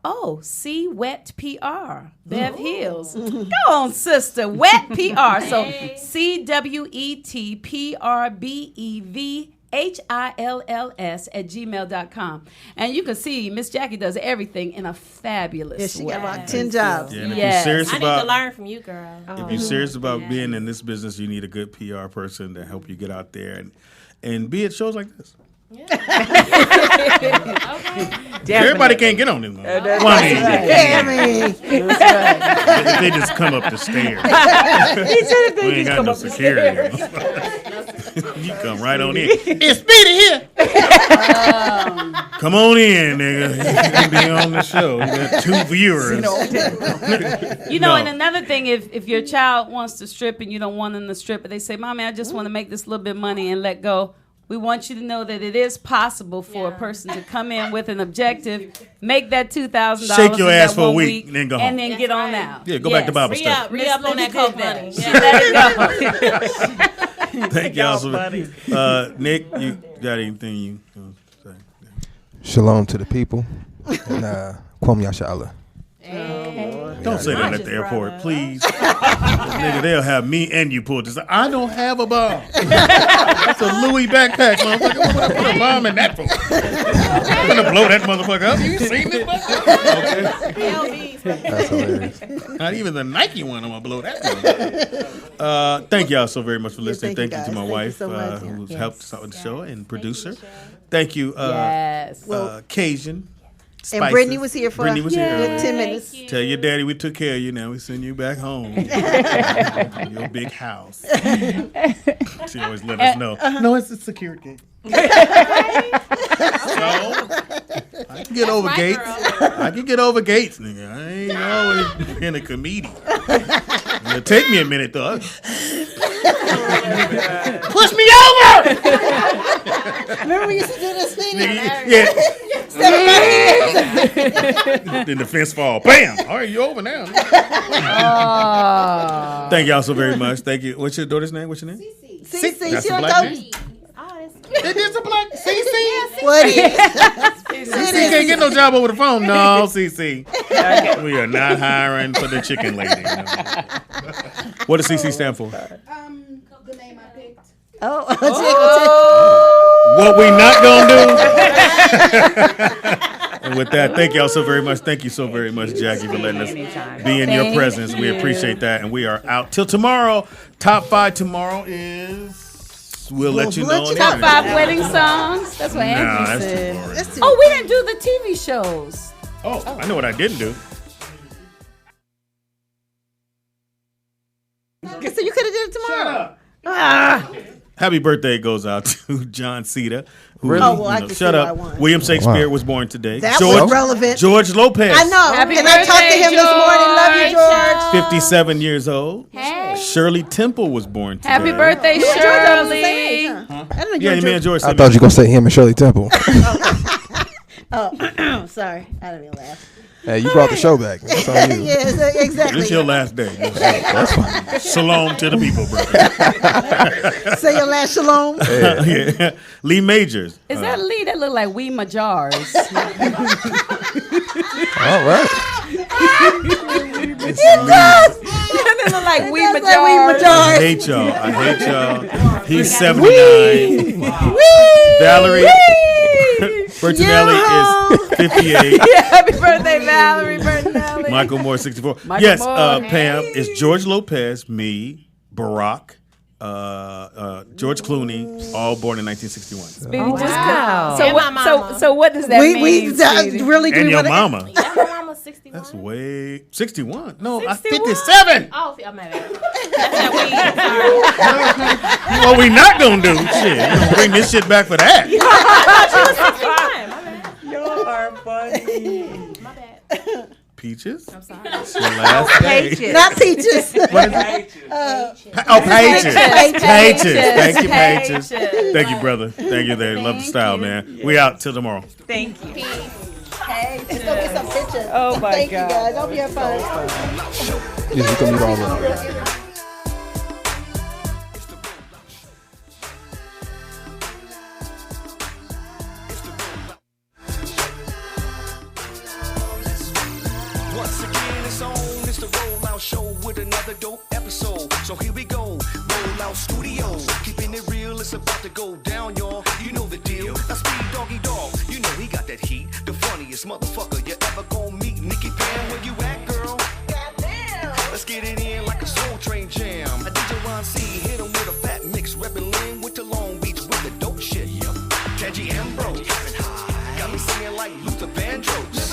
Oh, C Wet PR. Bev Hills. Go on, sister. Wet PR. So CWETPRBEVHILLS@gmail.com. And you can see Miss Jackie does everything in a fabulous way. Yeah, she got about 10 jobs. Yeah, and if you're serious I need to learn from you, girl. If you're serious about being in this business, you need a good PR person to help you get out there and be at shows like this. Everybody can't get on this one. If they just come up the stairs. We ain't got no security. You come right on in. It's Speedy here. Come on in, nigga. You can be on the show. You got 2 viewers. And another thing, if your child wants to strip and you don't want them to strip, but they say, Mommy, I just want to make this little bit of money and let go. We want you to know that it is possible for a person to come in with an objective, make that $2,000, shake your ass for a week, and then go home. And then get on out. Yeah, go back to Bible study. Re-up on that coke money. Thank y'all so much. Nick, you got anything you want to say? Shalom to the people. And Kwam Yashala. Don't say that at the airport, please. Nigga, they'll have me and you pull this. I don't have a bomb. That's a Louis backpack, motherfucker. What put a bomb in that for? I'm gonna blow that motherfucker up. You seen this motherfucker? That's hilarious. Not even the Nike one. I'm gonna blow that one. Thank y'all so very much for listening. Thank you to my wife who's helped us out with the show and producer. Thank you, Cajun. Spices. And Brittany was here for a good 10 minutes. Tell your daddy we took care of you. Now we send you back home. Your big house. She always let us know. No, it's a secured gate. So I can get over gates. I can get over gates, nigga. I ain't always been a comedian. It'll take me a minute though. Push me over! Remember we used to do this thing? Yeah. Then the fence fall. Bam! All right, you over now. Thank y'all so very much. Thank you. What's your daughter's name? What's your name? Cece. That's a black name? It is a black Cece. What is? Cece can't get no job over the phone. No, Cece. We are not hiring for the chicken lady. No. What does CC stand for? The name I picked. What we not gonna do? And with that, thank y'all so very much. Thank you so very much, Jackie, for letting us be in your presence. We appreciate that, and we are out till tomorrow. Top 5 tomorrow is. We'll let you know. Top 5 wedding songs. That's what Angie said. Oh, we didn't do the TV shows. Oh, I know what I didn't do. So you could have did it tomorrow. Shut up. Happy birthday goes out to John Cedar. Who, shut up. William Shakespeare was born today. That was relevant. George Lopez. I know. Happy and birthday, I talked to him this morning. Love you, George. 57 years old. Hey. Shirley Temple was born today. Happy birthday, Shirley. I don't know. Yeah, me and George. I thought you were going to say him and Shirley Temple. Oh, sorry. I didn't even laugh. Hey, you brought the show back. That's on you. Yes, exactly. This your last day. That's fine. Shalom to the people, brother. Say your last shalom. Yeah. Lee Majors. Is that Lee that look like Wee Majars? All right. It does. It look like Wee Majars. I hate y'all. He's 79. Valerie Bertinelli is 58. Yeah, happy birthday, Valerie Bertinelli. Michael Moore, 64. Michael Yes, Moore. Pam, it's George Lopez, me, Barack, George Clooney, all born in 1961. Speedy, just Wow. so, And my what, mama. so what does that mean? Really And your mama. Yeah, my mama's 61. That's way 61. No, 61? 57. Oh, I'm mad. That's that weed. What we not gonna do? Shit, you gonna bring this shit back for that? Y'all are funny. My bad. Peaches. I'm sorry. It's your last day. Pages. Not peaches. What is it? Pages. Thank you, Pages. Thank you, brother. Thank you there. Love the style, man. We out till tomorrow. Thank you. Hey, let's go get some pictures. Oh my Thank God. you guys. Hope you have fun. Yeah, you can meet all of them. Once again, it's on. It's the Rollout Show with another dope episode. So here we go. Rollout Studios. Keeping it real, it's about to go down, y'all. You know the deal. That's Speed Doggy Dog. You know he got that heat. The funniest motherfucker you ever gonna meet. Nikki Pam, where you at, girl? Goddamn. Let's get it in like a Soul Train jam. A DJ Ron C hit him with a fat mix. Reppin' Lynn went to Long Beach with the dope shit. Yep. Tangy Ambrose. Got me singing like Luther Vandross.